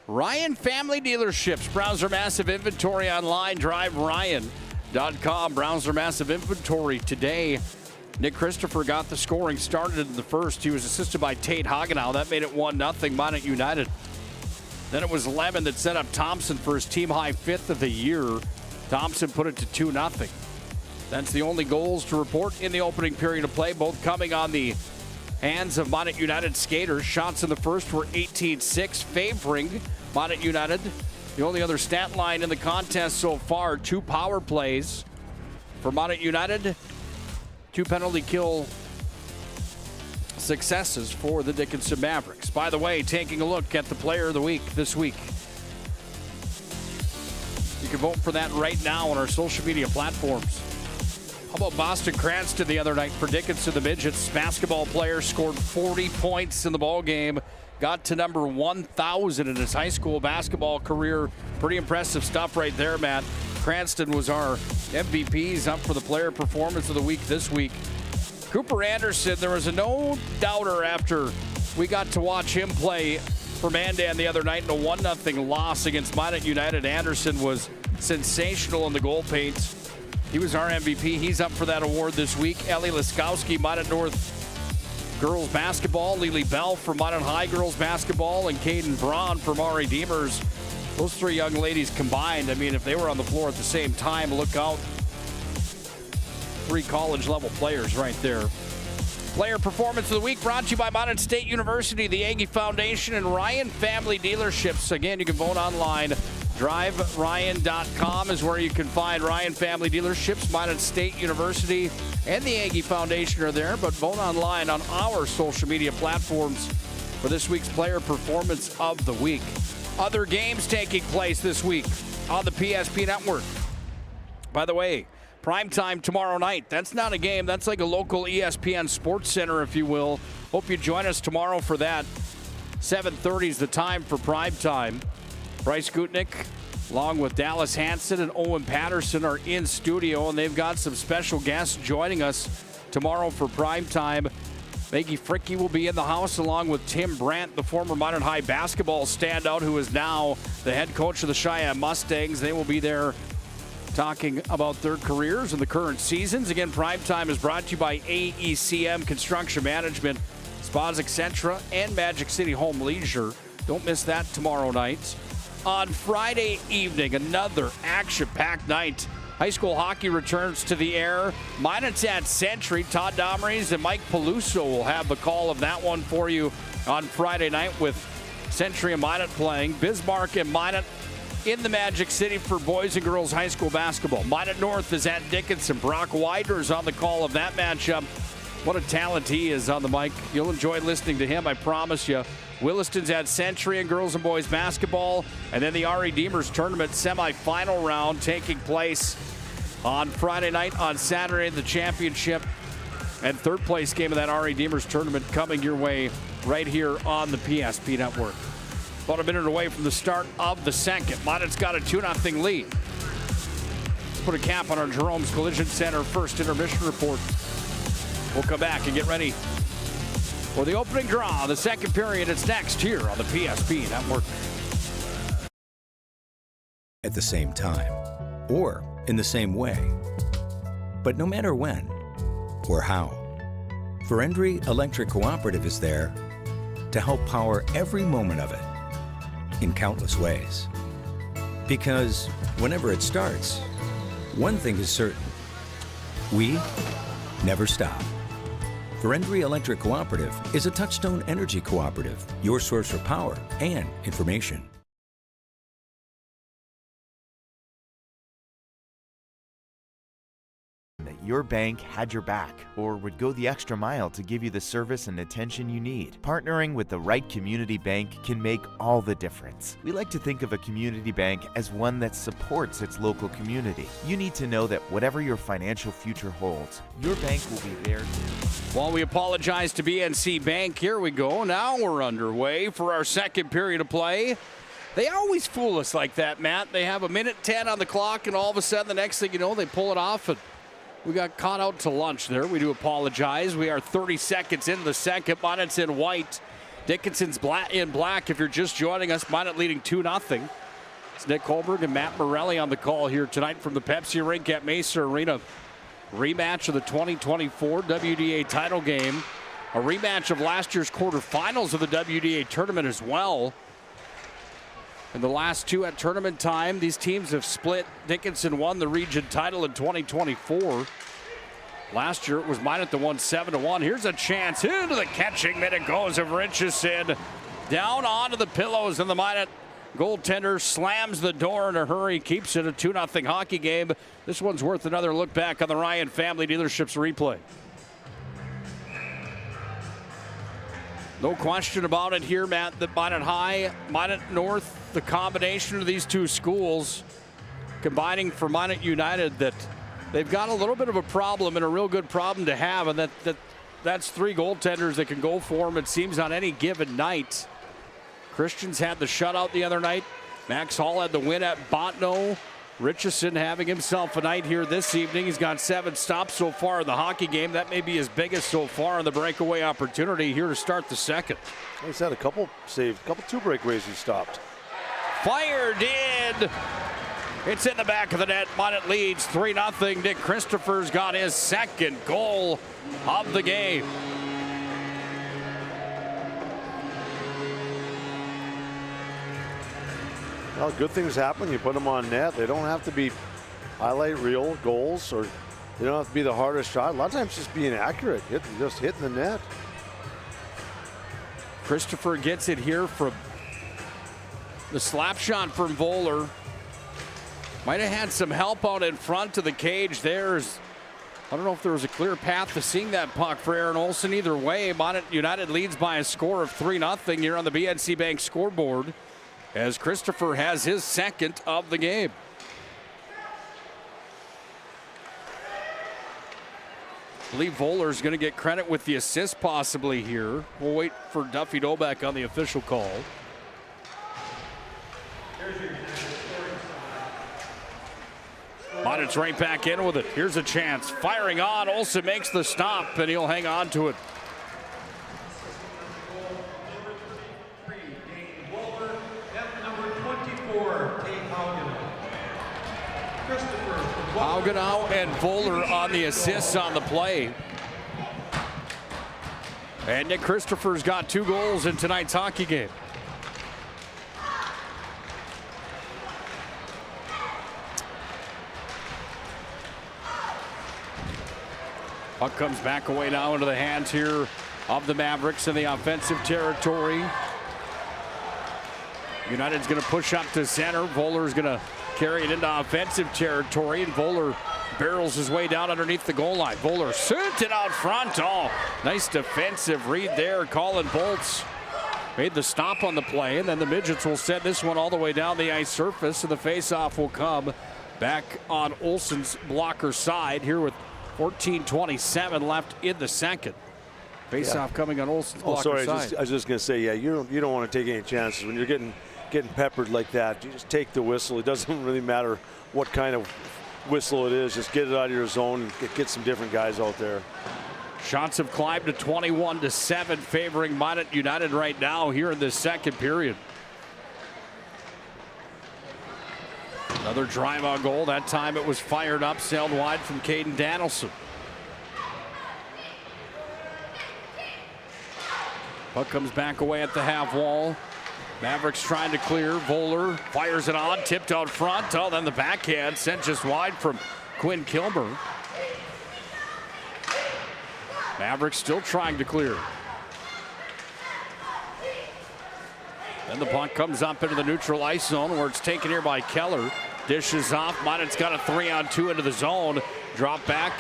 Ryan Family Dealerships. Browse their massive inventory online. Drive Ryan.com. Browse their massive inventory today. Nick Christopher got the scoring started in the first. He was assisted by Tate Hagenow. That made it 1-0 Minot United. Then it was Lemon that set up Thompson for his team-high 5th of the year. Thompson put it to 2-0. That's the only goals to report in the opening period of play, both coming on the hands of Minot United skaters. Shots in the first were 18-6, favoring Minot United. The only other stat line in the contest so far, 2 power plays for Minot United, 2 penalty kill successes for the Dickinson Mavericks. By the way, taking a look at the player of the week this week. You can vote for that right now on our social media platforms. How about Boston Cranston the other night for Dickinson? The Midgets basketball player scored 40 points in the ball game, got to number 1,000 in his high school basketball career. Pretty impressive stuff right there, Matt. Cranston was our MVP. He's up for the player performance of the week this week. Cooper Anderson, there was a no-doubter after we got to watch him play for Mandan the other night in a 1-0 loss against Minot United. Anderson was sensational in the goal paint. He was our MVP. He's up for that award this week. Ellie Laskowski, Minot North girls basketball. Lily Bell for Minot High girls basketball. And Caden Braun for Maury Deemers. Those three young ladies combined, I mean, if they were on the floor at the same time, look out. 3 college-level players right there. Player Performance of the Week brought to you by Minot State University, the Aggie Foundation, and Ryan Family Dealerships. Again, you can vote online. DriveRyan.com is where you can find Ryan Family Dealerships. Minot State University and the Aggie Foundation are there, but vote online on our social media platforms for this week's Player Performance of the Week. Other games taking place this week on the PSP Network. By the way, primetime tomorrow night. That's not a game. That's like a local ESPN Sports Center, if you will. Hope you join us tomorrow for that. 7:30 is the time for primetime. Bryce Gutnick, along with Dallas Hansen and Owen Patterson, are in studio, and they've got some special guests joining us tomorrow for primetime. Maggie Fricke will be in the house, along with Tim Brandt, the former Minot High basketball standout, who is now the head coach of the Cheyenne Mustangs. They will be there talking about their careers and the current seasons. Again, primetime is brought to you by AECM Construction Management, Spas Accentra, and Magic City Home Leisure. Don't miss that tomorrow night. On Friday evening, another action-packed night. High school hockey returns to the air. Minot's at Century. Todd Domrys and Mike Peluso will have the call of that one for you on Friday night, with Century and Minot playing. Bismarck and Minot in the Magic City for boys and girls high school basketball. Minot North is at Dickinson. Brock Wider is on the call of that matchup. What a talent he is on the mic. You'll enjoy listening to him, I promise you. Williston's at Century in girls and boys basketball. And then the RE Deemers tournament semifinal round taking place on Friday night. On Saturday, the championship and third place game of that RE Deemers tournament coming your way right here on the PSP Network. About a minute away from the start of the second. Minot's got a 2-0 lead. Let's put a cap on our Jerome's Collision Center first intermission report. We'll come back and get ready for the opening draw. The second period, it's next here on the PSP Network. At the same time, or in the same way. But no matter when or how, Verendry Electric Cooperative is there to help power every moment of it in countless ways. Because whenever it starts, one thing is certain: we never stop. Verendry Electric Cooperative is a Touchstone Energy Cooperative, your source for power and information. That your bank had your back or would go the extra mile to give you the service and attention you need. Partnering with the right community bank can make all the difference. We like to think of a community bank as one that supports its local community. You need to know that whatever your financial future holds, your bank will be there. While we apologize to BNC Bank, here we go. Now we're underway for our second period of play. They always fool us like that, Matt. They have a minute 10 on the clock, and all of a sudden, the next thing you know, they pull it off, and we got caught out to lunch there. We do apologize. We are 30 seconds into the second. Minot's in white. Dickinson's in black. If you're just joining us, Minot leading 2-0. It's Nick Holberg and Matt Morelli on the call here tonight from the Pepsi Rink at Mesa Arena. Rematch of the 2024 WDA title game. A rematch of last year's quarterfinals of the WDA tournament as well. In the last two at tournament time, these teams have split. Dickinson won the region title in 2024. Last year, it was Minot that won 7-1. Here's a chance into the catching mitt. It goes of Richardson. Down onto the pillows, and the Minot goaltender slams the door in a hurry, keeps it a 2-0 hockey game. This one's worth another look back on the Ryan Family Dealerships replay. No question about it here, Matt, that Minot High, Minot North, the combination of these two schools combining for Minot United, that they've got a little bit of a problem, and a real good problem to have, and that's three goaltenders that can go for them, it seems, on any given night. Christians had the shutout the other night. Max Hall had the win at Botno. Richardson having himself a night here this evening. He's got 7 stops so far in the hockey game. That may be his biggest so far in the breakaway opportunity here to start the second. He's had a couple saves, a couple 2 breakaways he stopped. Fired in. It's in the back of the net. Minot leads 3-0. Nick Christopher's got his second goal of the game. Well, good things happen. You put them on net. They don't have to be highlight reel goals, or they don't have to be the hardest shot. A lot of times just being accurate, just hitting the net. Christopher gets it here from the slap shot from Voller. Might have had some help out in front of the cage there. I don't know if there was a clear path to seeing that puck for Aaron Olsen. Either way, Minot United leads by a score of 3-0 here on the BNC Bank scoreboard, as Christopher has his second of the game. I believe Voller's going to get credit with the assist possibly here. We'll wait for Duffy Doback on the official call. Minot's right back in with it. Here's a chance. Firing on. Olsen makes the stop, and he'll hang on to it. Haugenau and Voller on the assists on the play. And Nick Christopher's got 2 goals in tonight's hockey game. Puck comes back away now into the hands here of the Mavericks in the offensive territory. United's going to push up to center. Voller's going to carry it into offensive territory, and Voller barrels his way down underneath the goal line. Voller sent it out front. Oh, nice defensive read there. Colin Bolts made the stop on the play, and then the Midgets will send this one all the way down the ice surface, and the faceoff will come back on Olsen's blocker side here with 14:27 left in the second. Faceoff coming on Olsen's blocker side. I was just going to say, yeah, you don't want to take any chances when you're getting peppered like that. You just take the whistle. It doesn't really matter what kind of whistle it is. Just get it out of your zone and get some different guys out there. Shots have climbed to 21-7, favoring Minot United right now here in this second period. Another drive-on goal. That time it was fired up, sailed wide from Caden Danielson. Puck comes back away at the half wall. Mavericks trying to clear. Voller fires it on, tipped out front. Oh, then the backhand sent just wide from Quinn Kilmer. Mavericks still trying to clear. Then the puck comes up into the neutral ice zone where it's taken here by Keller. Dishes off. Minot's got a 3-on-2 into the zone. Drop back.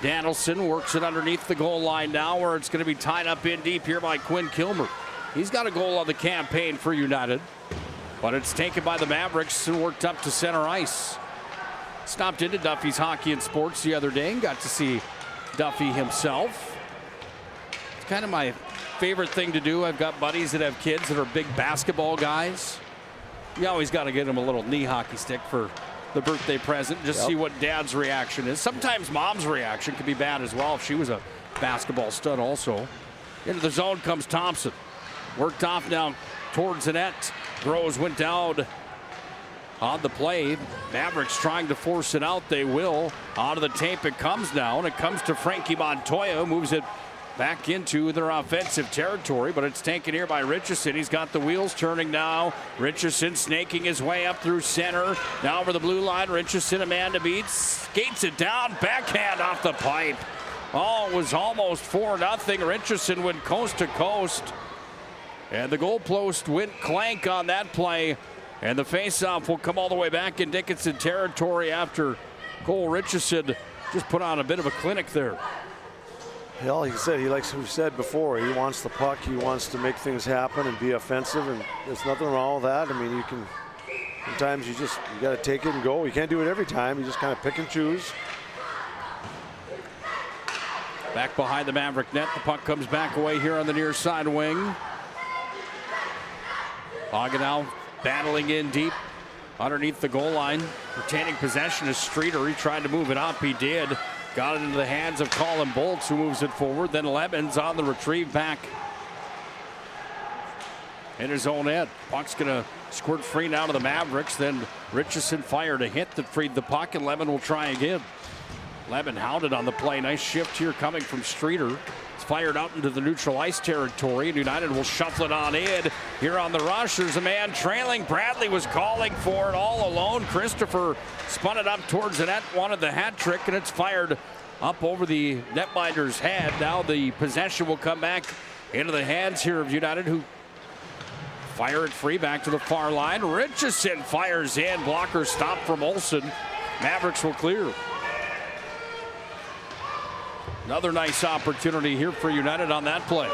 Danielson works it underneath the goal line now, where it's going to be tied up in deep here by Quinn Kilmer. He's got a goal on the campaign for United, but it's taken by the Mavericks and worked up to center ice. Stopped into Duffy's Hockey and Sports the other day and got to see Duffy himself. It's kind of my favorite thing to do. I've got buddies that have kids that are big basketball guys. You always got to get them a little knee hockey stick for the birthday present, just see what dad's reaction is. Sometimes mom's reaction could be bad as well if she was a basketball stud also. Into the zone comes Thompson. Worked off now towards the net. Groves went down on the play. Mavericks trying to force it out. They will. Out of the tape it comes now, and it comes to Frankie Montoya, moves it back into their offensive territory, but it's taken here by Richardson. He's got the wheels turning now. Richardson snaking his way up through center. Now over the blue line. Richardson, a man to beat. Skates it down. Backhand off the pipe. Oh, it was almost 4-0. Richardson went coast to coast. And the goalpost went clank on that play. And the faceoff will come all the way back in Dickinson territory after Cole Richardson just put on a bit of a clinic there. Yeah, like you said, he likes, we've said before, he wants the puck, he wants to make things happen and be offensive, and there's nothing wrong with that. I mean, you can, sometimes you got to take it and go. You can't do it every time. You just kind of pick and choose. Back behind the Maverick net, the puck comes back away here on the near side wing. Haugenau battling in deep. underneath the goal line. Retaining possession is Streeter. He tried to move it up. He did. Got it into the hands of Colin Bolts, who moves it forward. Then Lemons on the retrieve back in his own end. Puck's going to squirt free now to the Mavericks. Then Richardson fired a hit that freed the puck, and Lemon will try again. Lemon hounded on the play. Nice shift here coming from Streeter. It's fired out into the neutral ice territory, and United will shuffle it on in. Here on the rush, there's a man trailing. Bradley was calling for it all alone. Christopher spun it up towards the net, wanted the hat trick, and it's fired up over the netminder's head. Now the possession will come back into the hands here of United, who fire it free back to the far line. Richardson fires in. Blocker stop from Olsen. Mavericks will clear. Another nice opportunity here for United on that play.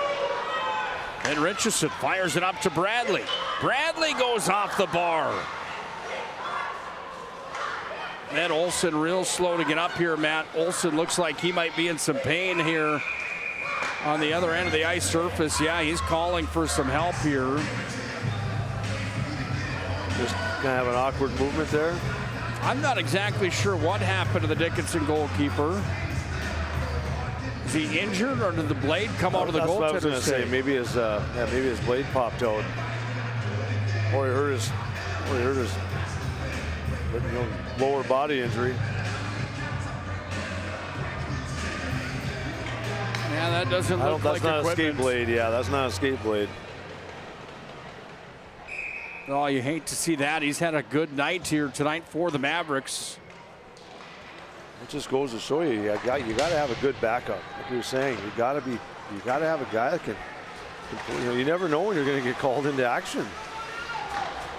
And Richardson fires it up to Bradley. Bradley goes off the bar. And Olsen real slow to get up here, Matt. Olsen looks like he might be in some pain here on the other end of the ice surface. Yeah, he's calling for some help here. Just gonna have an awkward movement there. I'm not exactly sure what happened to the Dickinson goalkeeper. Is he injured, or did the blade come out of the goaltender? That's what I was going to say. Maybe his blade popped out, or he hurt his lower body injury. Yeah, that doesn't look like equipment. That's not a skate blade. Yeah, that's not a skate blade. Oh, you hate to see that. He's had a good night here tonight for the Mavericks. It just goes to show you, you got to have a good backup. Like you were saying, you got to have a guy that can. You never know when you're going to get called into action.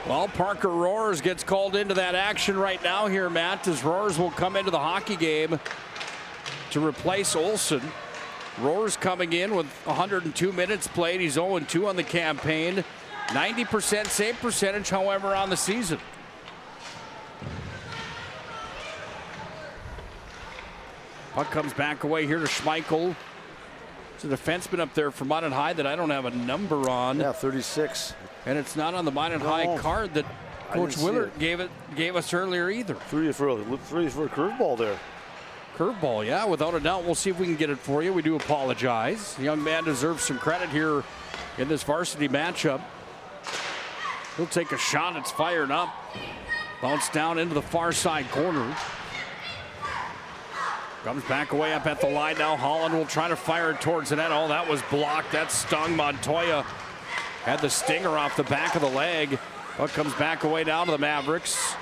Well, Parker Roars gets called into that action right now here, Matt, as Roars will come into the hockey game to replace Olsen. Roars coming in with 102 minutes played. He's 0-2 on the campaign. 90% save percentage, however, on the season. Puck comes back away here to Schmeichel. There's a defenseman up there for Minot High that I don't have a number on. Yeah, 36. And it's not on the Minot High card that Coach Willard gave us earlier either. Three for a curveball there. Curveball, yeah, without a doubt. We'll see if we can get it for you. We do apologize. The young man deserves some credit here in this varsity matchup. He'll take a shot. It's fired up. Bounced down into the far side corner. Comes back away up at the line now. Holland will try to fire it towards the net. Oh, that was blocked. That stung. Montoya had the stinger off the back of the leg. But comes back away down to the Mavericks.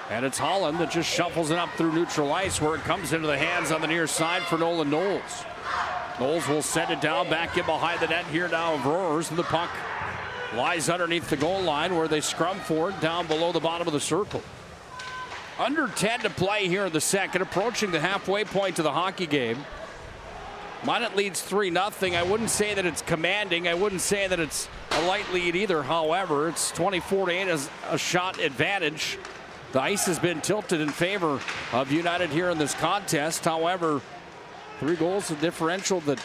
And it's Holland that just shuffles it up through neutral ice, where it comes into the hands on the near side for Nolan Knowles. Knowles will send it down back in behind the net here now of Roars. And the puck lies underneath the goal line, where they scrum for it down below the bottom of the circle. Under 10 to play here in the second, approaching the halfway point to the hockey game. Minot leads 3-0. I wouldn't say that it's commanding. I wouldn't say that it's a light lead either. However, it's 24-8 as a shot advantage. The ice has been tilted in favor of United here in this contest. However, 3 goals of differential that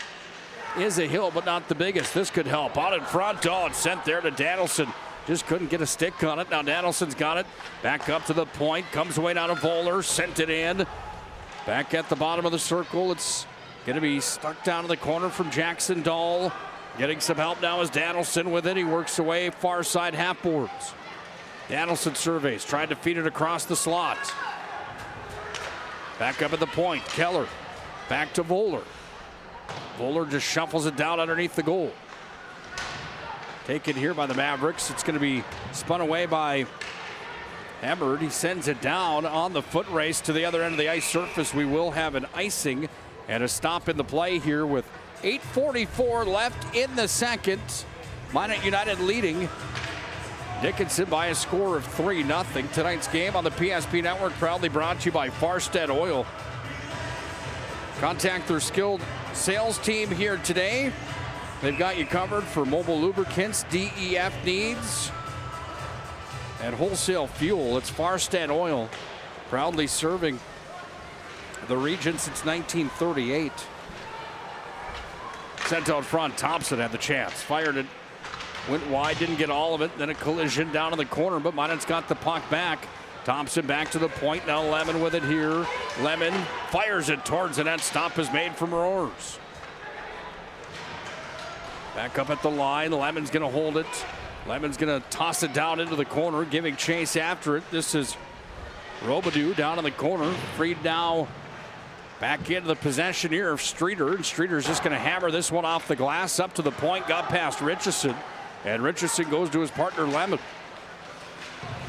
is a hill, but not the biggest. This could help. Out in front. Oh, it's sent there to Danielson. Just couldn't get a stick on it. Now Danielson's got it. Back up to the point. Comes away down to Voller. Sent it in. Back at the bottom of the circle. It's going to be stuck down in the corner from Jackson Dahl. Getting some help now is Danielson with it. He works away far side half boards. Danielson surveys. Tried to feed it across the slot. Back up at the point. Keller. Back to Voller. Voller just shuffles it down underneath the goal. Taken here by the Mavericks. It's going to be spun away by Hemmerd. He sends it down on the foot race to the other end of the ice surface. We will have an icing and a stop in the play here with 8:44 left in the second. Minot United leading Dickinson by a score of 3-0. Tonight's game on the PSP Network proudly brought to you by Farstead Oil. Contact their skilled sales team here today. They've got you covered for mobile lubricants, DEF needs, and wholesale fuel. It's Farstead Oil, proudly serving the region since 1938. Sent out front, Thompson had the chance. Fired it Went wide, didn't get all of it. Then a collision down in the corner, but Minot's got the puck back. Thompson back to the point. Now Lemon with it here. Lemon fires it towards the net. Stop is made from Roars. Back up at the line. Lemon's going to hold it. Lemon's going to toss it down into the corner, giving chase after it. This is Robidoux down in the corner. Freed now back into the possession here of Streeter. And Streeter's just going to hammer this one off the glass up to the point. Got past Richardson. And Richardson goes to his partner Lemon.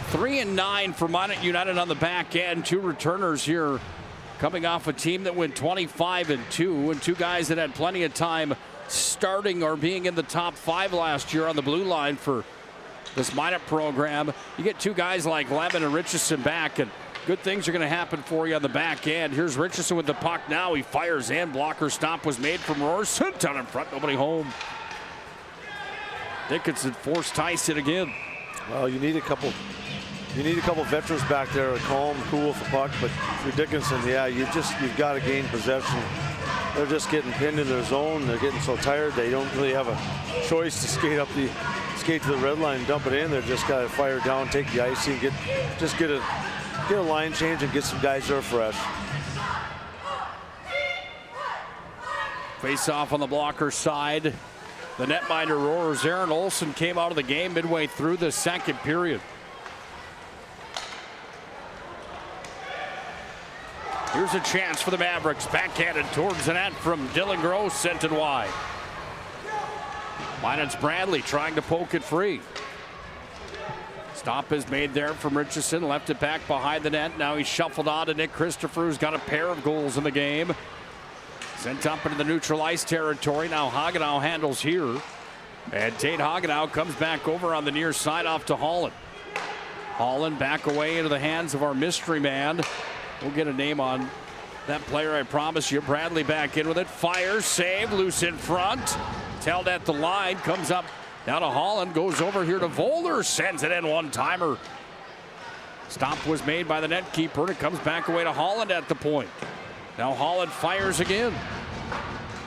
3-9 for Minot United on the back end. 2 returners here coming off a team that went 25-2. And 2 guys that had plenty of time starting or being in the top 5 last year on the blue line for this Minot program. You get 2 guys like Lemon and Richardson back, and good things are going to happen for you on the back end. Here's Richardson with the puck now. He fires in. Blocker stop was made from Roars. Sent down in front. Nobody home. Dickinson forced Tyson again. Well, you need a couple veterans back there, calm, cool with the puck. But for Dickinson, yeah, you've got to gain possession. They're just getting pinned in their zone. They're getting so tired they don't really have a choice to skate to the red line and dump it in. They're just got to fire down, take the icing, get a line change and get some guys there fresh. Face off on the blocker side. The netminder Roars. Aaron Olsen came out of the game midway through the second period. Here's a chance for the Mavericks. Backhanded towards the net from Dylan Gross, sent it wide. Minot's Bradley trying to poke it free. Stop is made there from Richardson. Left it back behind the net. Now he's shuffled on to Nick Christopher, who's got a pair of goals in the game. Sent up into the neutral ice territory. Now Hagenow handles here. And Tate Hagenow comes back over on the near side off to Holland. Holland back away into the hands of our mystery man. We'll get a name on that player, I promise you. Bradley back in with it. Fires, save, loose in front. Held at the line, comes up now to Holland, goes over here to Voller, sends it in one-timer. Stop was made by the net keeper, and it comes back away to Holland at the point. Now Holland fires again.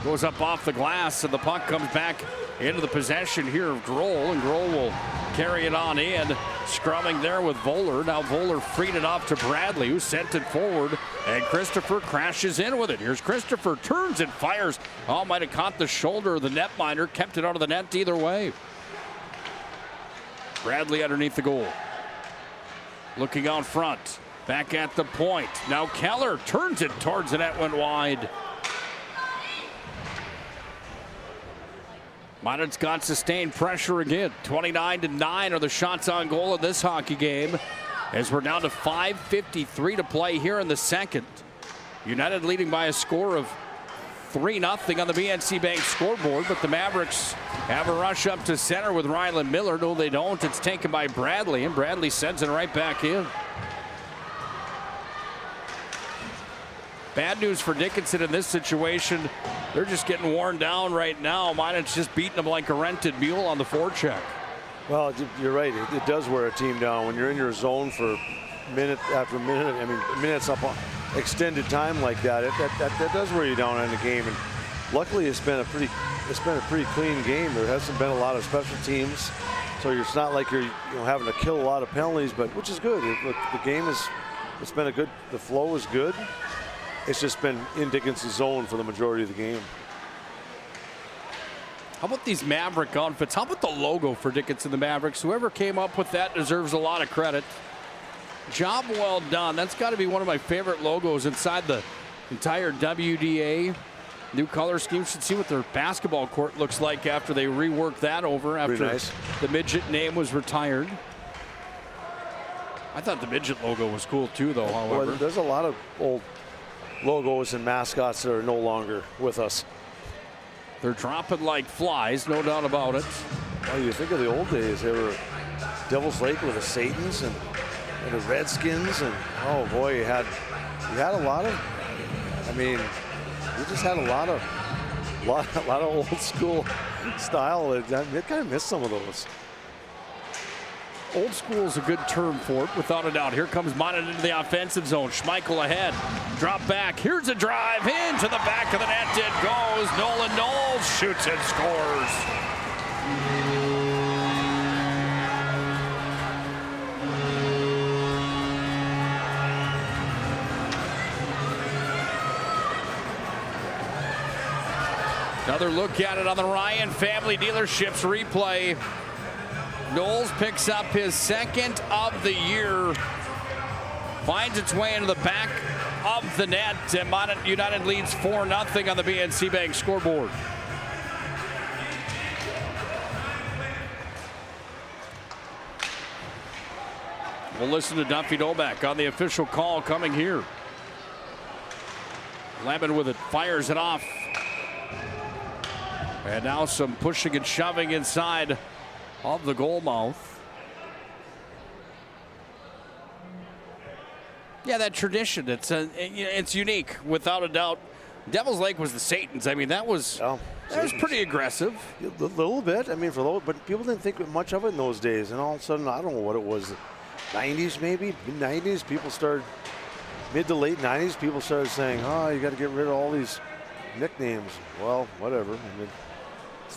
Goes up off the glass, and the puck comes back into the possession here of Grohl, and Grohl will carry it on in. Scrumming there with Voller. Now Voller freed it off to Bradley, who sent it forward, and Christopher crashes in with it. Here's Christopher, turns and fires. Oh, might have caught the shoulder of the netminder, kept it out of the net either way. Bradley underneath the goal. Looking out front, back at the point. Now Keller turns it towards the net, went wide. Minot's got sustained pressure again. 29-9 are the shots on goal in this hockey game, as we're down to 5:53 to play here in the second. United leading by a score of 3-0 on the BNC Bank scoreboard, but the Mavericks have a rush up to center with Ryland Miller. No, they don't. It's taken by Bradley, and Bradley sends it right back in. Bad news for Dickinson in this situation. They're just getting worn down right now. Minot's just beating them like a rented mule on the forecheck. Well, you're right. It does wear a team down when you're in your zone for minute after minute. I mean, minutes up on extended time like that. That does wear you down in the game. And luckily, it's been a pretty clean game. There hasn't been a lot of special teams, so it's not like you're having to kill a lot of penalties. But which is good. The game it's been a good. The flow is good. It's just been in Dickinson's zone for the majority of the game. How about these Maverick outfits? How about the logo for Dickinson the Mavericks? Whoever came up with that deserves a lot of credit. Job well done. That's got to be one of my favorite logos inside the entire WDA. New color scheme. Should see what their basketball court looks like after they rework that over after the midget name was retired. I thought the midget logo was cool too, though, however. Well, there's a lot of old logos and mascots that are no longer with us. They're dropping like flies, no doubt about it. Well, you think of the old days, they were Devil's Lake with the Satans and the Redskins, and oh boy, you had a lot of. I mean, you just had a lot of old school style. I kind of miss some of those. Old school is a good term for it, without a doubt. Here comes Minot into the offensive zone. Schmeichel ahead. Drop back. Here's a drive into the back of the net. It goes. Nolan Knowles shoots and scores. Another look at it on the Ryan Family Dealerships replay. Knowles picks up his second of the year. Finds its way into the back of the net. And Minot United leads 4-0 on the BNC Bank scoreboard. We'll listen to Duffy Doback on the official call coming here. Lemon with it, fires it off. And now some pushing and shoving inside of the goal mouth. Yeah, that tradition, it's unique, without a doubt. Devil's Lake was the Satans. I mean, that was pretty aggressive. A little bit. I mean, but people didn't think much of it in those days. And all of a sudden, I don't know what it was, 90s maybe, mid-90s, people started, mid to late 90s, people started saying, oh, you got to get rid of all these nicknames. Well, whatever. I mean,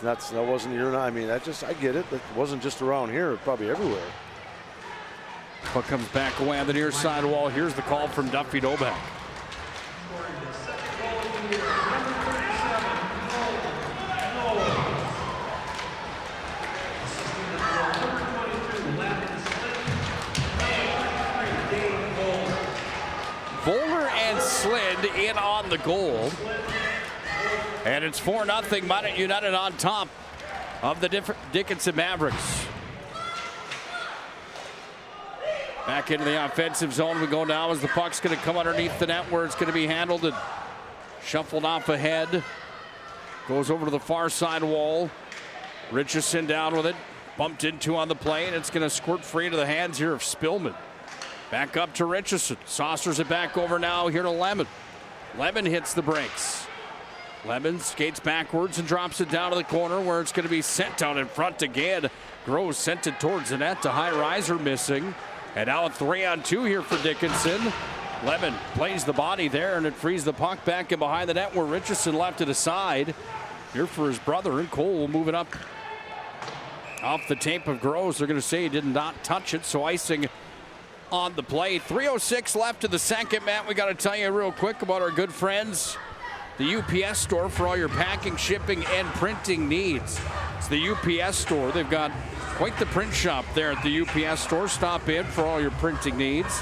that wasn't your, I mean, I get it. It wasn't just around here, it's probably everywhere. Puck comes back away on the near side wall. Here's the call from Duffy Doback. Voller and Slind in on the goal. And it's 4-0 Minot United on top of the Dickinson Mavericks. Back into the offensive zone we go now as the puck's going to come underneath the net where it's going to be handled and shuffled off ahead. Goes over to the far side wall. Richardson down with it. Bumped into on the play, and it's going to squirt free into the hands here of Spillman. Back up to Richardson. Saucers it back over now here to Lemon. Lemon hits the brakes. Lemon skates backwards and drops it down to the corner where it's going to be sent out in front again. Gross sent it towards the net to High Riser missing. And now a 3-on-2 here for Dickinson. Lemon plays the body there, and it frees the puck back in behind the net where Richardson left it aside. Here for his brother, and Cole will move it up off the tape of Gross. They're going to say he did not touch it, so icing on the play. 3:06 left in the second, Matt. We got to tell you real quick about our good friends, the UPS store, for all your packing, shipping, and printing needs. It's the UPS store. They've got quite the print shop there at the UPS store. Stop in for all your printing needs.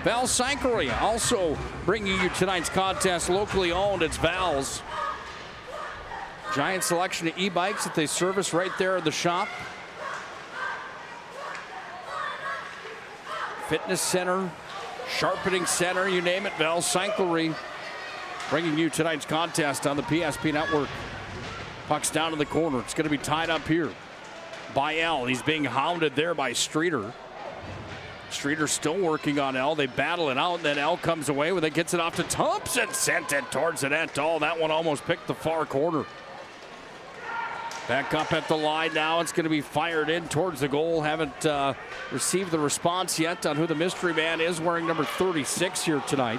Val Cyclery also bringing you tonight's contest, locally owned. It's Val's. Giant selection of e-bikes that they service right there in the shop. Fitness center, sharpening center, you name it, Val Cyclery bringing you tonight's contest on the PSP Network. Puck's down in the corner. It's going to be tied up here by L. He's being hounded there by Streeter. Streeter still working on L. They battle it out, and then L comes away with it, gets it off to Thompson, sent it towards the net. Oh, that one almost picked the far corner. Back up at the line now. It's going to be fired in towards the goal. Haven't received the response yet on who the mystery man is, wearing number 36 here tonight.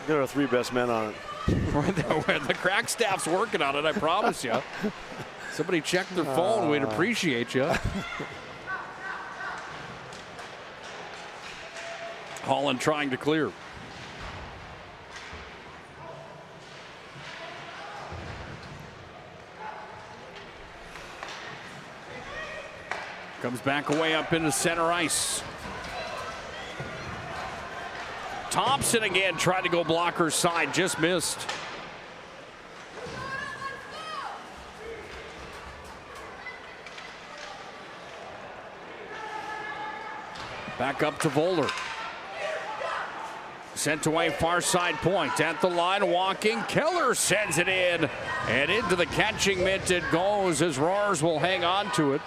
Got our three best men on it. The crack staff's working on it, I promise you. Somebody check their phone. We'd appreciate you. Holland trying to clear. Comes back away up into center ice. Thompson again tried to go blocker side, just missed. Back up to Voller. Sent away far side point at the line, walking. Keller sends it in, and into the catching mitt it goes as Roars will hang on to it.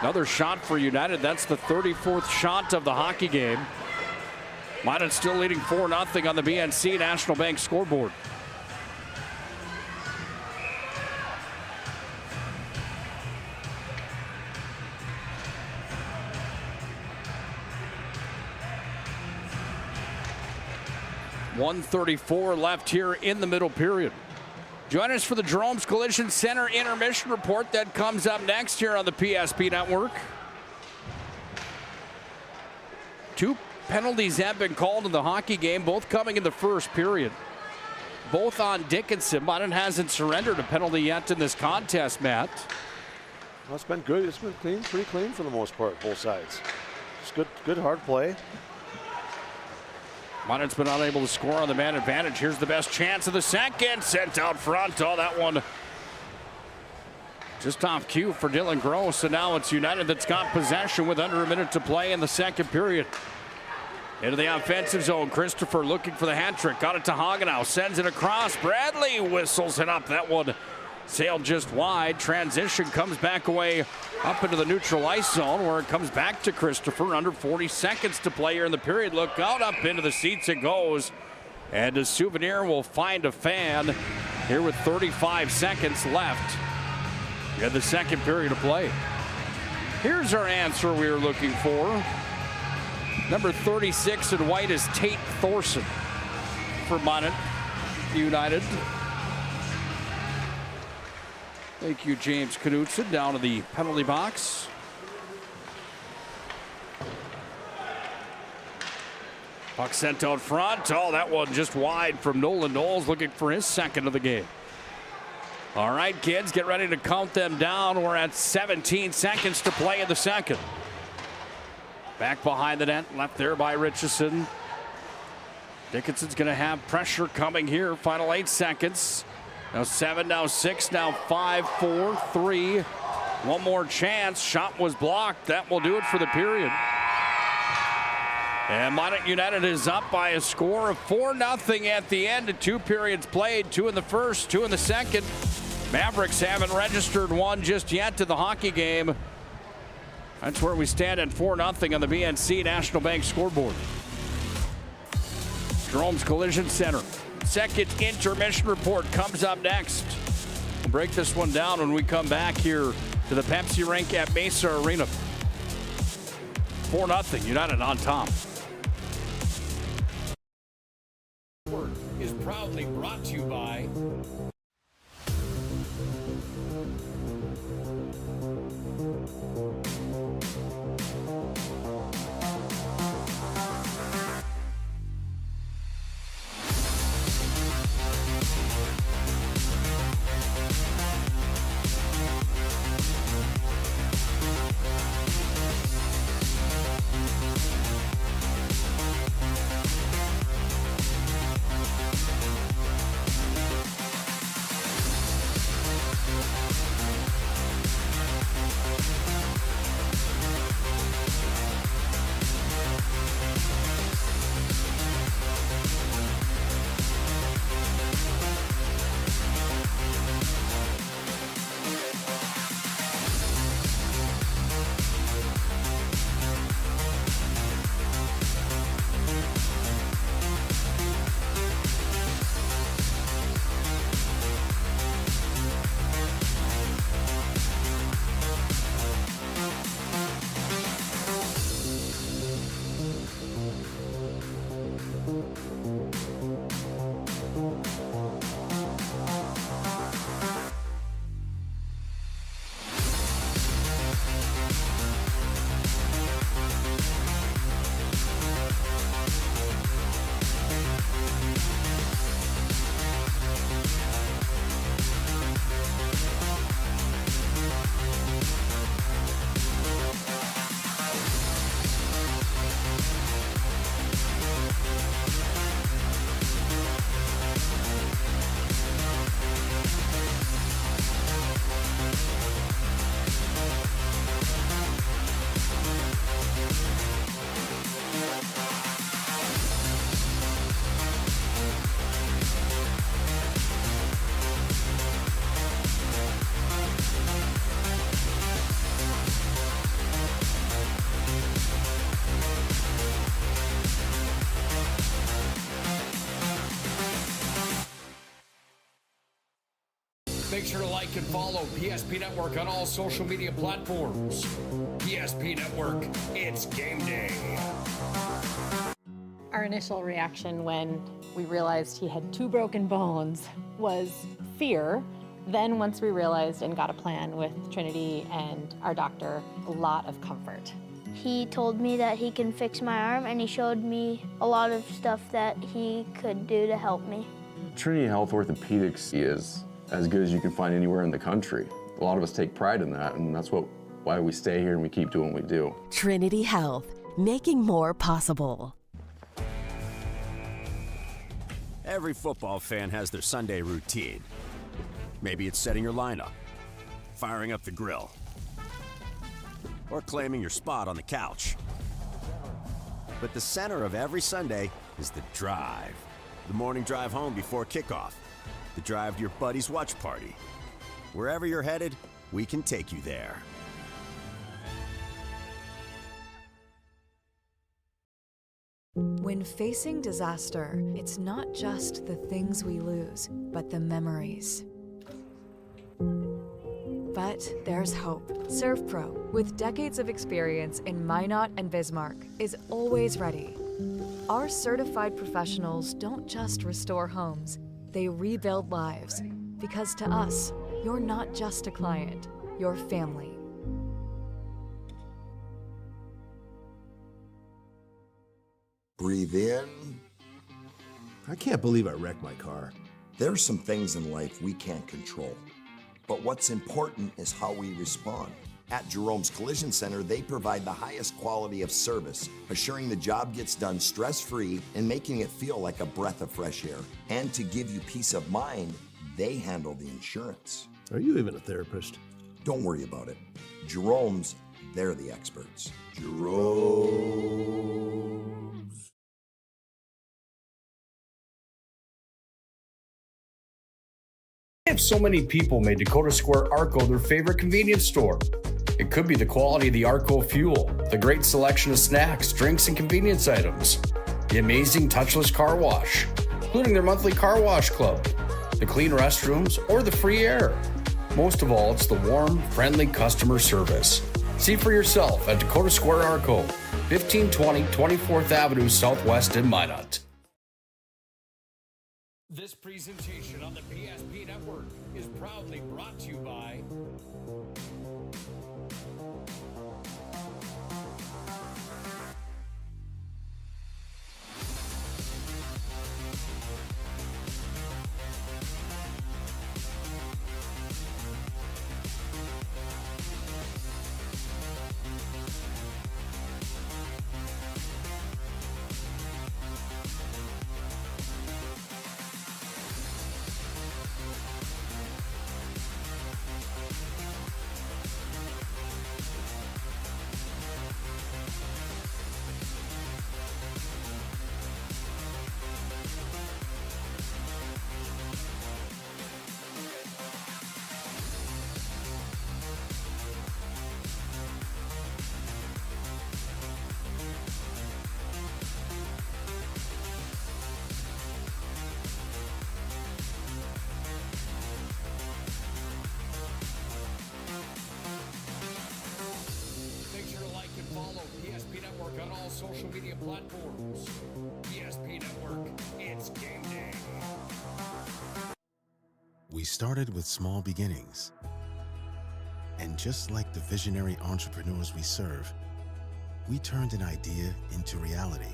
Another shot for United. That's the 34th shot of the hockey game. Minot still leading 4-0 on the BNC National Bank scoreboard. .134 left here in the middle period. Join us for the Jerome's Collision Center intermission report that comes up next here on the PSP Network. 2 penalties have been called in the hockey game, both coming in the first period. both on Dickinson. Minot hasn't surrendered a penalty yet in this contest, Matt. Well, it's been good. It's been clean, pretty clean for the most part, both sides. It's good hard play. Minot's been unable to score on the man advantage. Here's the best chance of the second. Sent out front. Oh, that one just off cue for Dylan Gross. And now it's United that's got possession with under a minute to play in the second period. Into the offensive zone. Christopher looking for the hat trick. Got it to Hagenau. Sends it across. Bradley whistles it up. That one sailed just wide. Transition comes back away up into the neutral ice zone where it comes back to Christopher. Under 40 seconds to play here in the period. Look out, up into the seats it goes. And a Souvenir will find a fan here with 35 seconds left in the second period of play. Here's our answer we were looking for. Number 36 in white is Tate Thorson for Minot United. Thank you, James Knutson, down to the penalty box. Puck sent out front. Oh, that one just wide from Nolan Knowles, looking for his second of the game. All right, kids, get ready to count them down. We're at 17 seconds to play in the second. Back behind the net, left there by Richardson. Dickinson's going to have pressure coming here. Final 8 seconds. Now 7, now 6, now 5, 4, 3. One more chance. Shot was blocked. That will do it for the period. And Minot United is up by a score of 4-0 at the end of 2 periods played. 2 in the first, 2 in the second. Mavericks haven't registered one just yet to the hockey game. That's where we stand at 4-0 on the BNC National Bank scoreboard. Jerome's Collision Center. Second intermission report comes up next. We'll break this one down when we come back here to the Pepsi rink at Mesa Arena. 4-0, United on top. Is proudly brought to you by Make sure to like and follow PSP Network on all social media platforms. PSP Network, it's game day. Our initial reaction when we realized he had 2 broken bones was fear. Then once we realized and got a plan with Trinity and our doctor, a lot of comfort. He told me that he can fix my arm, and he showed me a lot of stuff that he could do to help me. Trinity Health Orthopedics is as good as you can find anywhere in the country. A lot of us take pride in that, and that's why we stay here and we keep doing what we do. Trinity Health, making more possible. Every football fan has their Sunday routine. Maybe it's setting your lineup, firing up the grill, or claiming your spot on the couch. But the center of every Sunday is the drive. The morning drive home before kickoff. The drive to your buddy's watch party. Wherever you're headed, we can take you there. When facing disaster, it's not just the things we lose, but the memories. But there's hope. ServPro, with decades of experience in Minot and Bismarck, is always ready. Our certified professionals don't just restore homes, they rebuild lives. Because to us, you're not just a client, you're family. Breathe in. I can't believe I wrecked my car. There's some things in life we can't control. But what's important is how we respond. At Jerome's Collision Center, they provide the highest quality of service, assuring the job gets done stress-free and making it feel like a breath of fresh air. And to give you peace of mind, they handle the insurance. Are you even a therapist? Don't worry about it. Jerome's, they're the experts. Jerome's. If so many people made Dakota Square Arco their favorite convenience store. It could be the quality of the Arco fuel, the great selection of snacks, drinks, and convenience items, the amazing touchless car wash, including their monthly car wash club, the clean restrooms, or the free air. Most of all, it's the warm, friendly customer service. See for yourself at Dakota Square Arco, 1520 24th Avenue Southwest in Minot. This presentation on the PSP Network is proudly brought to you by on all social media platforms. PSP Network, it's game day. We started with small beginnings. And just like the visionary entrepreneurs we serve, we turned an idea into reality.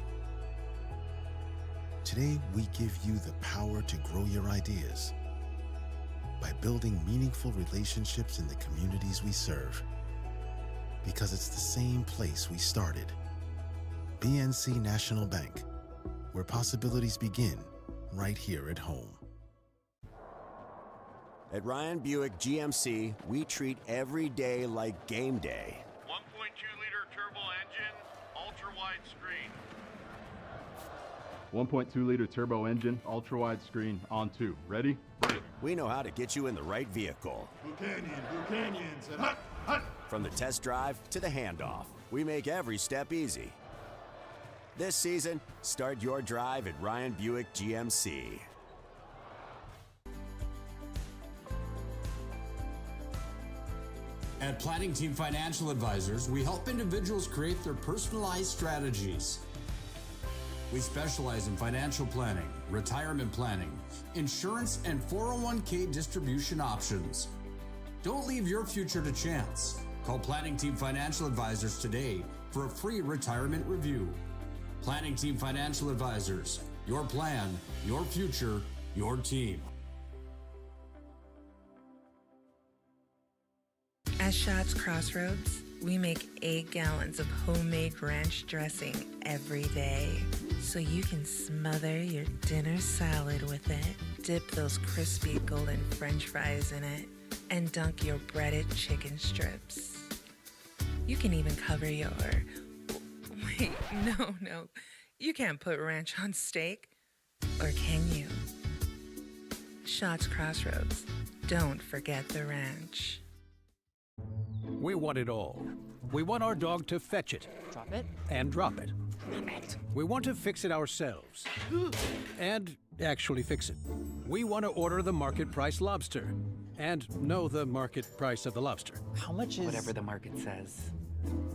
Today, we give you the power to grow your ideas by building meaningful relationships in the communities we serve. Because it's the same place we started. BNC National Bank, where possibilities begin right here at home. At Ryan Buick GMC, we treat every day like game day. 1.2-liter turbo engine, ultra-wide screen. 1.2-liter turbo engine, ultra-wide screen, on 2. Ready? We know how to get you in the right vehicle. Buchanans, and hut, hut. From the test drive to the handoff, we make every step easy. This season, start your drive at Ryan Buick GMC. At Planning Team Financial Advisors, we help individuals create their personalized strategies. We specialize in financial planning, retirement planning, insurance, and 401k distribution options. Don't leave your future to chance. Call Planning Team Financial Advisors today for a free retirement review. Planning Team Financial Advisors, your plan, your future, your team. At Shots Crossroads, we make 8 gallons of homemade ranch dressing every day, so you can smother your dinner salad with it, dip those crispy golden French fries in it, and dunk your breaded chicken strips. You can even cover your... Wait, no. You can't put ranch on steak. Or can you? Shots Crossroads. Don't forget the ranch. We want it all. We want our dog to fetch it. Drop it. And drop it. We want to fix it ourselves. And actually fix it. We want to order the market price lobster. And know the market price of the lobster. How much is... Whatever the market says.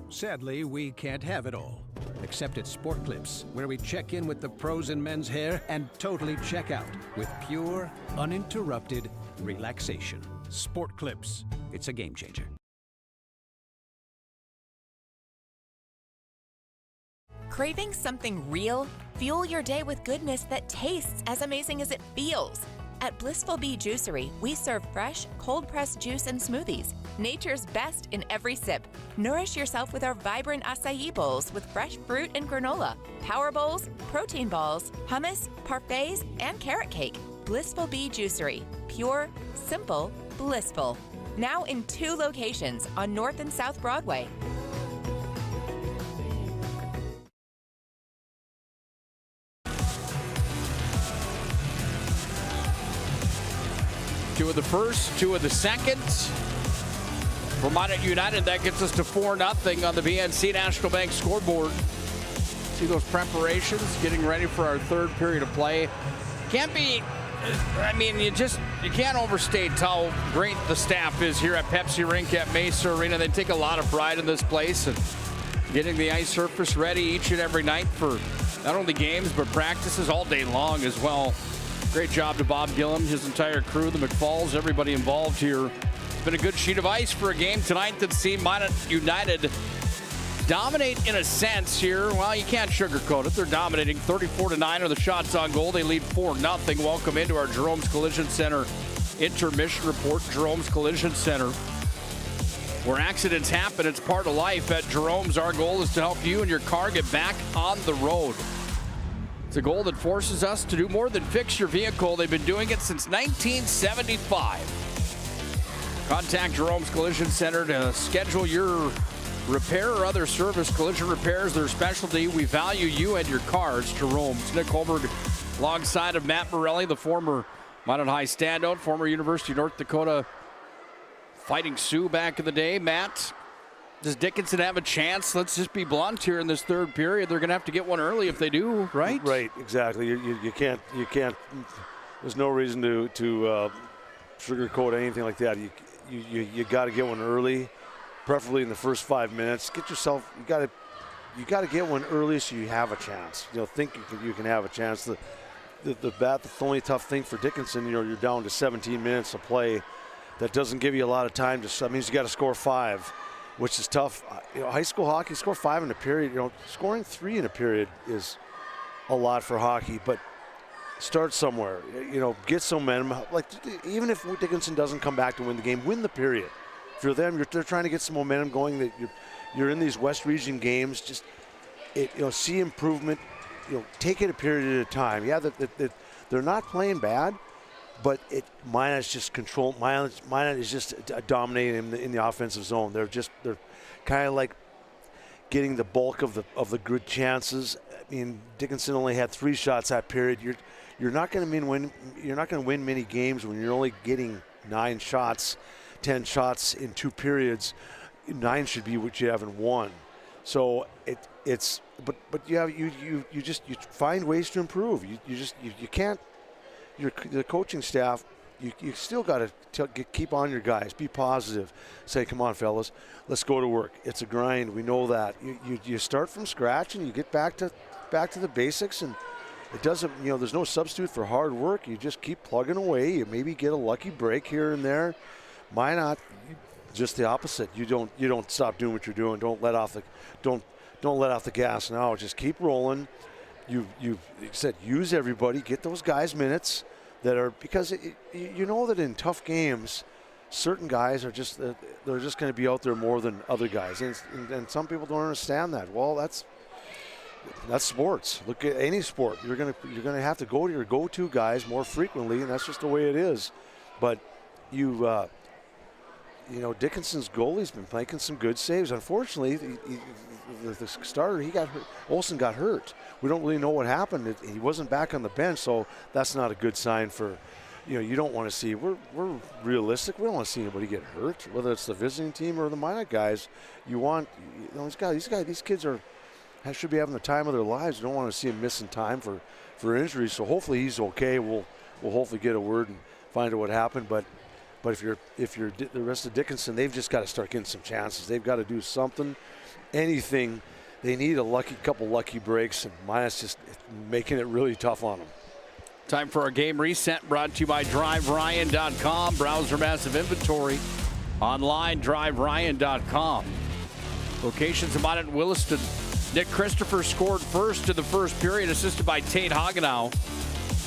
Sadly, we can't have it all. Except at Sport Clips, where we check in with the pros in men's hair and totally check out with pure, uninterrupted relaxation. Sport Clips. It's a game changer. Craving something real? Fuel your day with goodness that tastes as amazing as it feels. At Blissful Bee Juicery, we serve fresh, cold-pressed juice and smoothies. Nature's best in every sip. Nourish yourself with our vibrant acai bowls with fresh fruit and granola, power bowls, protein balls, hummus, parfaits, and carrot cake. Blissful Bee Juicery. Pure, simple, blissful. Now in 2 locations on North and South Broadway. Two of the first, 2 of the second. For Minot United, that gets us to 4-0 on the BNC National Bank scoreboard. See those preparations, getting ready for our 3rd period of play. Can't be, I mean, you can't overstate how great the staff is here at Pepsi Rink at Mesa Arena. They take a lot of pride in this place and getting the ice surface ready each and every night for not only games, but practices all day long as well. Great job to Bob Gillum, his entire crew, the McFalls, everybody involved here. It's been a good sheet of ice for a game tonight that's seen Minot United dominate in a sense here. Well, you can't sugarcoat it. They're dominating 34-9 are the shots on goal. They lead 4-0. Welcome into our Jerome's Collision Center intermission report. Jerome's Collision Center, where accidents happen. It's part of life. At Jerome's, our goal is to help you and your car get back on the road. It's a goal that forces us to do more than fix your vehicle. They've been doing it since 1975. Contact Jerome's Collision Center to schedule your repair or other service. Collision repairs, their specialty. We value you and your car. It's Jerome's. Nick Holberg alongside of Matt Morelli, the former Minot High standout, former University of North Dakota Fighting Sioux back in the day. Matt, does Dickinson have a chance? Let's just be blunt here in this 3rd period. They're going to have to get one early if they do, right? Right, exactly. You can't. There's no reason to sugarcoat anything like that. You got to get one early, preferably in the first 5 minutes. Get yourself. You got to get one early so you have a chance. Think you can have a chance. The only tough thing for Dickinson, you're down to 17 minutes of play. That doesn't give you a lot of time to. That means you got to score 5. Which is tough. High school hockey, score 5 in a period. Scoring 3 in a period is a lot for hockey, but start somewhere. Get some momentum. Like, even if Dickinson doesn't come back to win the game, win the period. If you're them, they're trying to get some momentum going. That you're in these West Region games. Just see improvement. Take it a period at a time. Yeah, they're not playing bad. But Minot is just control. Minot is just dominating in the offensive zone. They're kind of like getting the bulk of the good chances. I mean, Dickinson only had 3 shots that period. You're not going to win many games when you're only getting 9 shots, 10 shots in 2 periods. 9 should be what you have in 1. So but you find ways to improve. You can't. The coaching staff, you still got to keep on your guys. Be positive. Say, come on, fellas, let's go to work. It's a grind. We know that. You start from scratch and you get back to the basics. And it doesn't. There's no substitute for hard work. You just keep plugging away. You maybe get a lucky break here and there. Minot, just the opposite. You don't stop doing what you're doing. Don't let off the gas now. Just keep rolling. You said use everybody, get those guys minutes, that are, because you know that in tough games, certain guys are just they're just going to be out there more than other guys, and some people don't understand that. Well, that's sports. Look at any sport. You're gonna have to go to your go-to guys more frequently, and that's just the way it is. But you know, Dickinson's goalie's been making some good saves. Unfortunately, the starter, Olsen got hurt. We don't really know what happened. He wasn't back on the bench, so that's not a good sign for, you don't want to see. We're realistic. We don't want to see anybody get hurt, whether it's the visiting team or the Minot guys. You want, these kids should be having the time of their lives. You don't want to see them missing time for injuries. So hopefully he's okay. We'll hopefully get a word and find out what happened. But if you're the rest of Dickinson, they've just got to start getting some chances. They've got to do something, anything. They need a couple lucky breaks, and Minot's just making it really tough on them. Time for our game reset, brought to you by DriveRyan.com. Browse our massive inventory online, DriveRyan.com. Locations of Minot and Williston. Nick Christopher scored first in the first period, assisted by Tate Hagenau.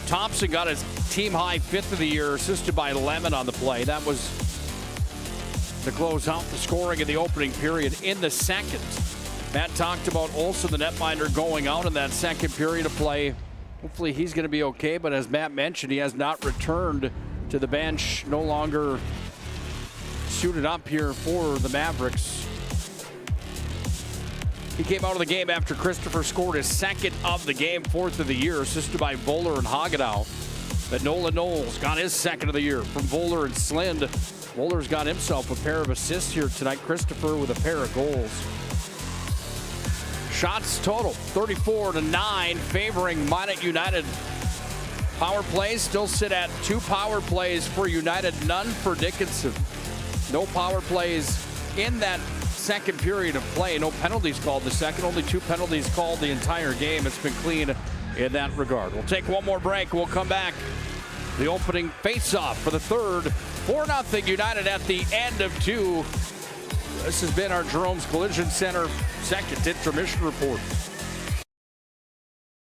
Thompson got his team-high 5th of the year, assisted by Lemon on the play. That was to close out the scoring in the opening period. In the second, Matt talked about Olsen, the netminder, going out in that second period of play. Hopefully he's going to be okay, but as Matt mentioned, he has not returned to the bench, no longer suited up here for the Mavericks. He came out of the game after Christopher scored his 2nd of the game, 4th of the year, assisted by Voller and Hagenau. But Nolan Knowles got his 2nd of the year from Voller and Slind. Voller's got himself a pair of assists here tonight. Christopher with a pair of goals. Shots total, 34-9, favoring Minot United. Power plays still sit at 2 power plays for United, none for Dickinson. No power plays in that second period of play. No penalties called the second, only 2 penalties called the entire game. It's been clean in that regard. We'll take one more break. We'll come back. The opening face-off for the third. 4-0 United at the end of 2. This has been our Jerome's Collision Center second intermission report.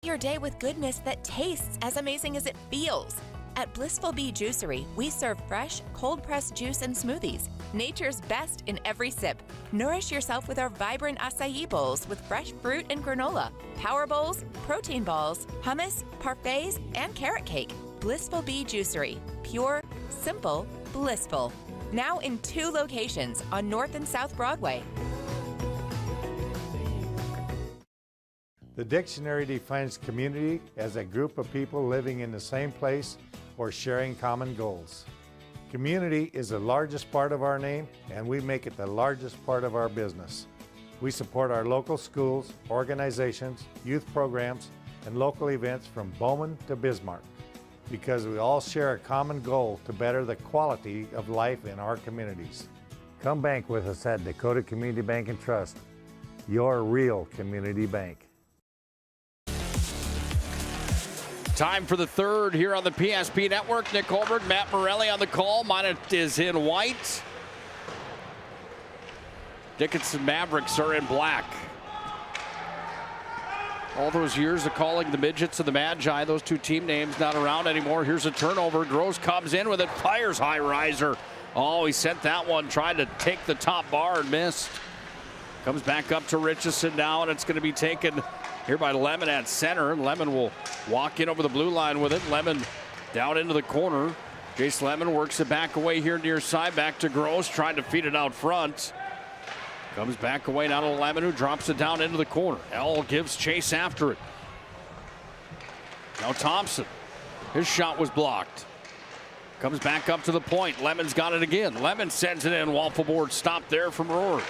Your day with goodness that tastes as amazing as it feels. At Blissful Bee Juicery, we serve fresh, cold-pressed juice and smoothies. Nature's best in every sip. Nourish yourself with our vibrant acai bowls with fresh fruit and granola, power bowls, protein balls, hummus, parfaits, and carrot cake. Blissful Bee Juicery. Pure, simple, blissful. Now in 2 locations on North and South Broadway. The dictionary defines community as a group of people living in the same place or sharing common goals. Community is the largest part of our name, and we make it the largest part of our business. We support our local schools, organizations, youth programs, and local events from Bowman to Bismarck, because we all share a common goal to better the quality of life in our communities. Come bank with us at Dakota Community Bank and Trust, your real community bank. Time for the third here on the PSP Network. Nick Holberg, Matt Morelli on the call. Minot is in white. Dickinson Mavericks are in black. All those years of calling the Midgets and the Magi, those 2 team names not around anymore. Here's a turnover. Gross comes in with it, fires high riser. Oh, he sent that one, tried to take the top bar and missed. Comes back up to Richardson now, and it's going to be taken here by Lemon at center. Lemon will walk in over the blue line with it. Lemon down into the corner. Jace Lemon works it back away here near side. Back to Gross, trying to feed it out front. Comes back away now to Lemon, who drops it down into the corner. L gives chase after it. Now Thompson. His shot was blocked. Comes back up to the point. Lemon's got it again. Lemon sends it in. Waffle board stopped there from Roars.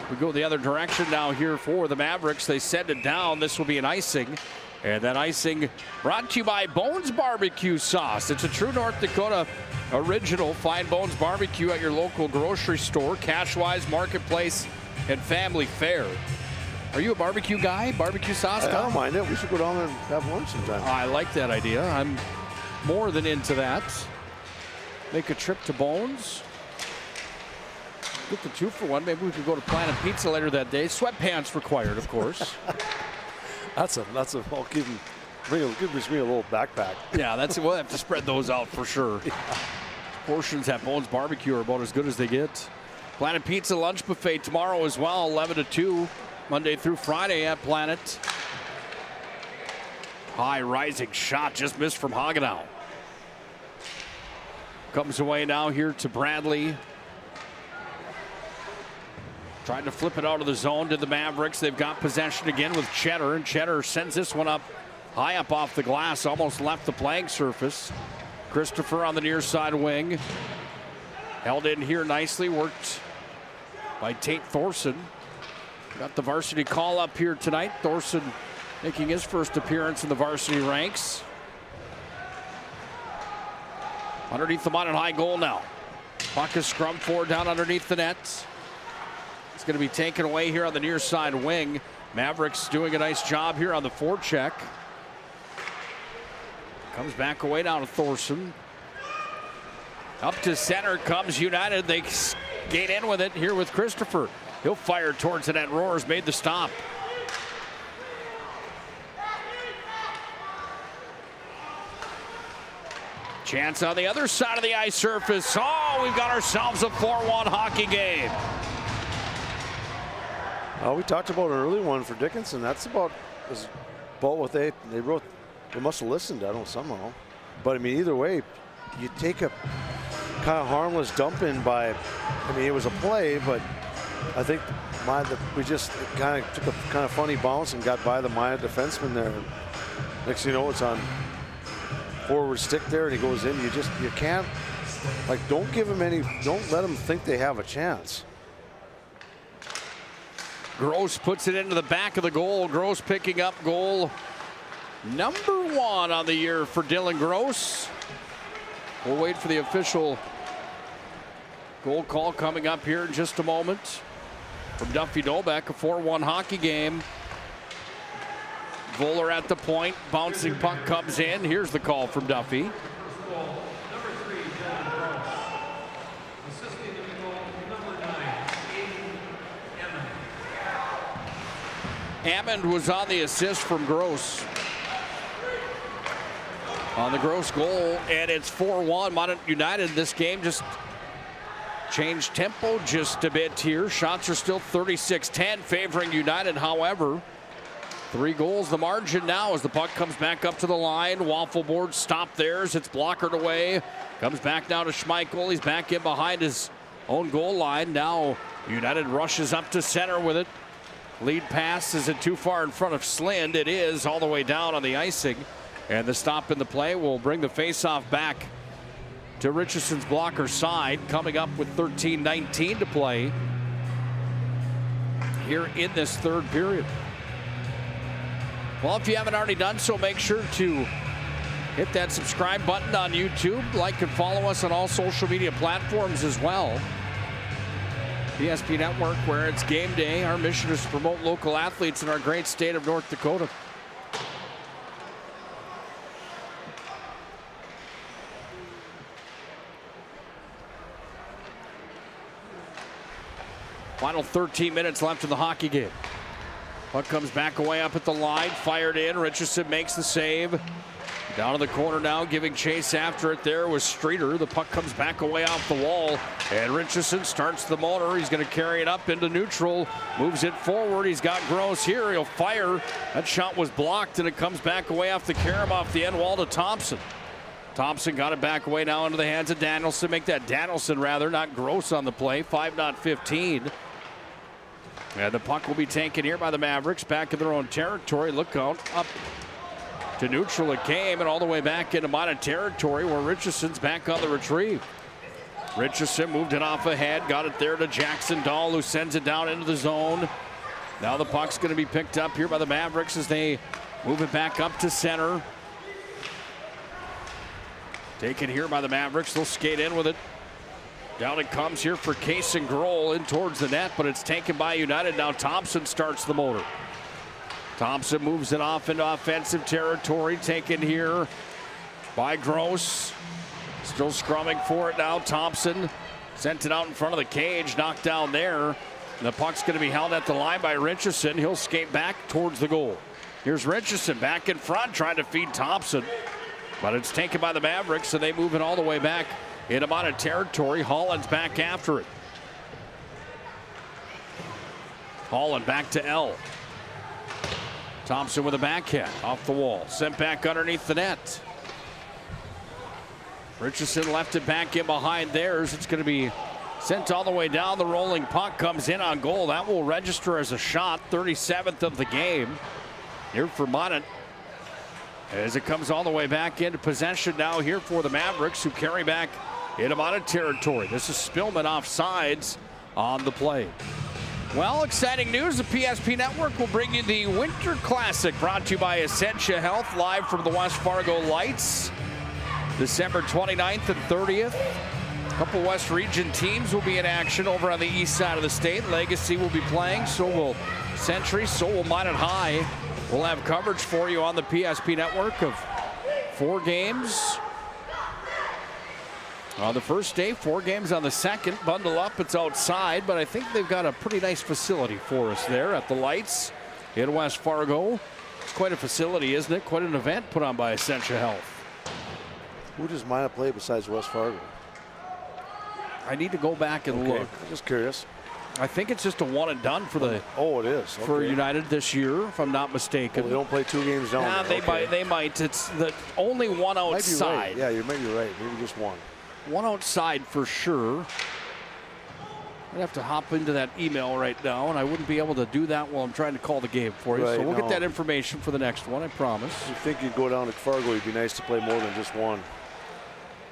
We go the other direction now here for the Mavericks. They send it down. This will be an icing. And that icing brought to you by Bones Barbecue Sauce. It's a true North Dakota original. Find Bones Barbecue at your local grocery store, Cashwise, Marketplace, and Family Fare. Are you a barbecue guy? Barbecue sauce guy? I don't mind it. We should go down there and have lunch sometime. I like that idea. I'm more than into that. Make a trip to Bones. Get the 2-for-1. Maybe we could go to Planet Pizza later that day. Sweatpants required, of course. That's a. I'll give him Give me a little backpack. Yeah, we'll have to spread those out for sure. Yeah. Portions at Bones Barbecue are about as good as they get. Planet Pizza lunch buffet tomorrow as well, 11 to 2, Monday through Friday at Planet. High rising shot, just missed from Hagenau. Comes away now here to Bradley. Trying to flip it out of the zone to the Mavericks. They've got possession again with Cheddar, and Cheddar sends this one up high up off the glass, almost left the playing surface. Christopher on the near side wing. Held in here nicely, worked by Tate Thorson. Got the varsity call up here tonight. Thorson making his first appearance in the varsity ranks. Underneath the Minot High goal now. Puck is scrummed forward down underneath the net. It's going to be taken away here on the near side wing. Mavericks doing a nice job here on the forecheck. Comes back away down to Thorson. Up to center comes United. They skate in with it here with Christopher. He'll fire towards the net. Roars made the stop. Chance on the other side of the ice surface. Oh, we've got ourselves a 4-1 hockey game. We talked about an early one for Dickinson. That's about what they wrote. They must have listened, I don't somehow. But I mean, either way, you take a kind of harmless dump in by, I mean, it was a play, but I think we just kind of took a kind of funny bounce and got by the Minot defenseman there. Next thing you know, it's on forward stick there, and he goes in. You can't, like, don't let them think they have a chance. Gross puts it into the back of the goal. Gross picking up goal number 1 on the year for Dylan Gross. We'll wait for the official goal call coming up here in just a moment. From Duffy Dolbeck, a 4-1 hockey game. Voller at the point, bouncing puck comes in. Here's the call from Duffy. Hammond was on the assist from Gross. On the Gross goal, and it's 4-1. Minot United, this game just changed tempo just a bit here. Shots are still 36-10 favoring United, however. 3 goals the margin now as the puck comes back up to the line. Waffle board stop theirs. It's blockered away. Comes back down to Schmeichel. He's back in behind his own goal line. Now United rushes up to center with it. Lead pass, is it too far in front of Slind? It is, all the way down on the icing. And the stop in the play will bring the faceoff back to Richardson's blocker side. Coming up with 13:19 to play here in this third period. Well, if you haven't already done so, make sure to hit that subscribe button on YouTube. Like and follow us on all social media platforms as well. PSP Network, where it's game day. Our mission is to promote local athletes in our great state of North Dakota. Final 13 minutes left in the hockey game. Puck comes back away up at the line, fired in. Richardson makes the save. Down in the corner now, giving chase after it there was Streeter. The puck comes back away off the wall, and Richardson starts the motor. He's going to carry it up into neutral, moves it forward. He's got Gross here. He'll fire. That shot was blocked, and it comes back away off the carom off the end wall to Thompson. Thompson got it back away now into the hands of Danielson. Make that Danielson rather, not Gross on the play. 5-15. And the puck will be taken here by the Mavericks back in their own territory. Look out, up to neutral it came, and all the way back into Minot territory where Richardson's back on the retrieve. Richardson moved it off ahead, got it there to Jackson Dahl, who sends it down into the zone. Now the puck's going to be picked up here by the Mavericks as they move it back up to center. Taken here by the Mavericks. They'll skate in with it. Down it comes here for Case and Grohl in towards the net, but it's taken by United. Now Thompson starts the motor. Thompson moves it off into offensive territory. Taken here by Gross. Still scrumming for it now. Thompson sent it out in front of the cage, knocked down there. And the puck's going to be held at the line by Richardson. He'll skate back towards the goal. Here's Richardson back in front trying to feed Thompson. But it's taken by the Mavericks, so they move it all the way back in amount of territory. Holland's back after it. Holland back to L. Thompson with a backhand off the wall. Sent back underneath the net. Richardson left it back in behind theirs. It's going to be sent all the way down. The rolling puck comes in on goal. That will register as a shot. 37th of the game. Here for Minot. As it comes all the way back into possession now here for the Mavericks, who carry back in amount of territory. This is Spillman offsides on the play. Well, exciting news. The PSP Network will bring you the Winter Classic, brought to you by Essentia Health, live from the West Fargo Lights. December 29th and 30th. A couple West Region teams will be in action over on the east side of the state. Legacy will be playing, so will Century, so will Minot High. We'll have coverage for you on the PSP Network of 4 games on the first day, 4 games on the second. Bundle up, it's outside, but I think they've got a pretty nice facility for us there at the Lights in West Fargo. It's quite a facility, isn't it? Quite an event put on by Essentia Health. Who does Minot play besides West Fargo? I need to go back and look. I'm just curious. I think it's just a one and done for the. Oh, it is for United this year, if I'm not mistaken. Well, they don't play 2 games down. Nah, they might. It's the only one outside. Right. Yeah, you might be right. Maybe just one. One outside for sure. I'd have to hop into that email right now, and I wouldn't be able to do that while I'm trying to call the game for you. Right, so we'll get that information for the next one, I promise. You think you'd go down to Fargo, it'd be nice to play more than just one.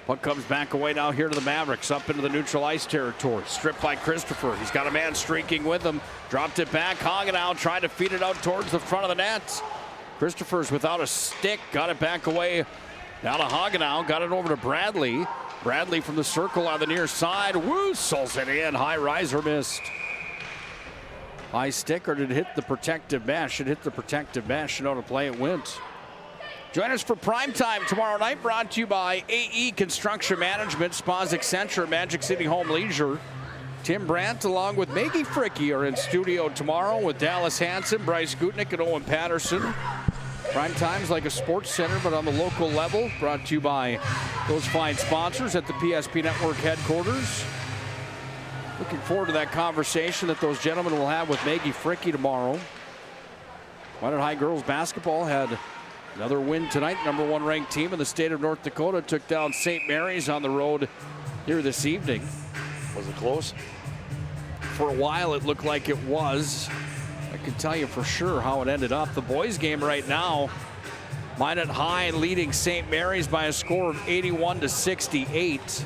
Puck comes back away now here to the Mavericks, up into the neutral ice territory. Stripped by Christopher. He's got a man streaking with him. Dropped it back. Hagenau trying to feed it out towards the front of the net. Christopher's without a stick. Got it back away. Now to Hagenau. Got it over to Bradley. Bradley from the circle on the near side. Woosles it in. High riser missed. High stick, or did it hit the protective mesh? It hit the protective mesh. You know, to play it went. Join us for primetime tomorrow night, brought to you by AE Construction Management, Spas Accenture, Magic City Home Leisure. Tim Brandt along with Maggie Fricke are in studio tomorrow with Dallas Hansen, Bryce Gutnick, and Owen Patterson. Primetime's like a sports center, but on the local level, brought to you by those fine sponsors at the PSP Network headquarters. Looking forward to that conversation that those gentlemen will have with Maggie Fricke tomorrow. Minot High girls basketball had another win tonight. Number 1 ranked team in the state of North Dakota took down St. Mary's on the road here this evening. Was it close? For a while it looked like it was. I can tell you for sure how it ended up. The boys game right now, Minot High leading St. Mary's by a score of 81-68.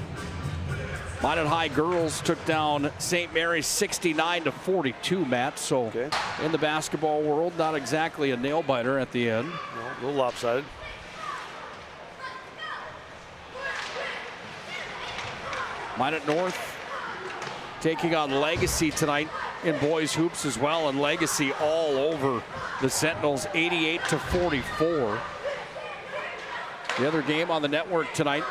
Minot High girls took down St. Mary's 69-42, Matt. So in the basketball world, not exactly a nail biter at the end. No, a little lopsided. Minot North taking on Legacy tonight in boys hoops as well, and Legacy all over the Sentinels 88-44. The other game on the network tonight,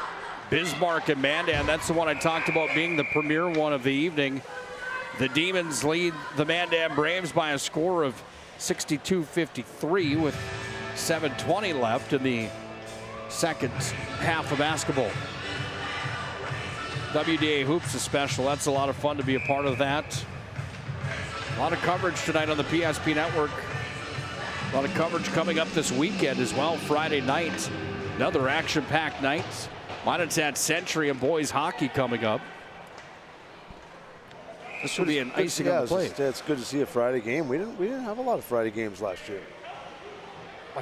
Bismarck and Mandan. That's the one I talked about being the premier one of the evening. The Demons lead the Mandan Braves by a score of 62-53 with 7:20 left in the second half of basketball. WDA Hoops is special. That's a lot of fun to be a part of that. A lot of coverage tonight on the PSP Network. A lot of coverage coming up this weekend as well. Friday night, another action-packed night. Minot's at Century and boys hockey coming up. This will be an icing on the plate. It's good to see a Friday game. We didn't have a lot of Friday games last year.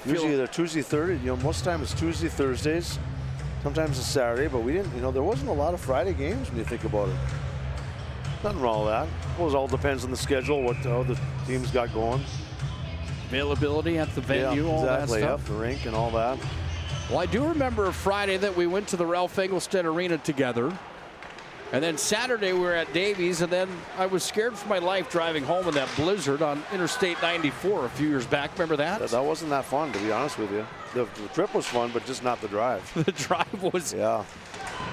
Usually they're Tuesday, Thursday. You know, most of the time it's Tuesday, Thursdays. Sometimes it's Saturday, but we didn't. You know, there wasn't a lot of Friday games when you think about it. Nothing wrong with that. Well, it all depends on the schedule, what the teams got going. Availability at the venue, all that stuff. The rink and all that. Well, I do remember a Friday that we went to the Ralph Engelstad Arena together. And then Saturday we were at Davies, and then I was scared for my life driving home in that blizzard on Interstate 94 a few years back. Remember that? That wasn't that fun, to be honest with you. The trip was fun, but just not the drive. The drive was. Yeah.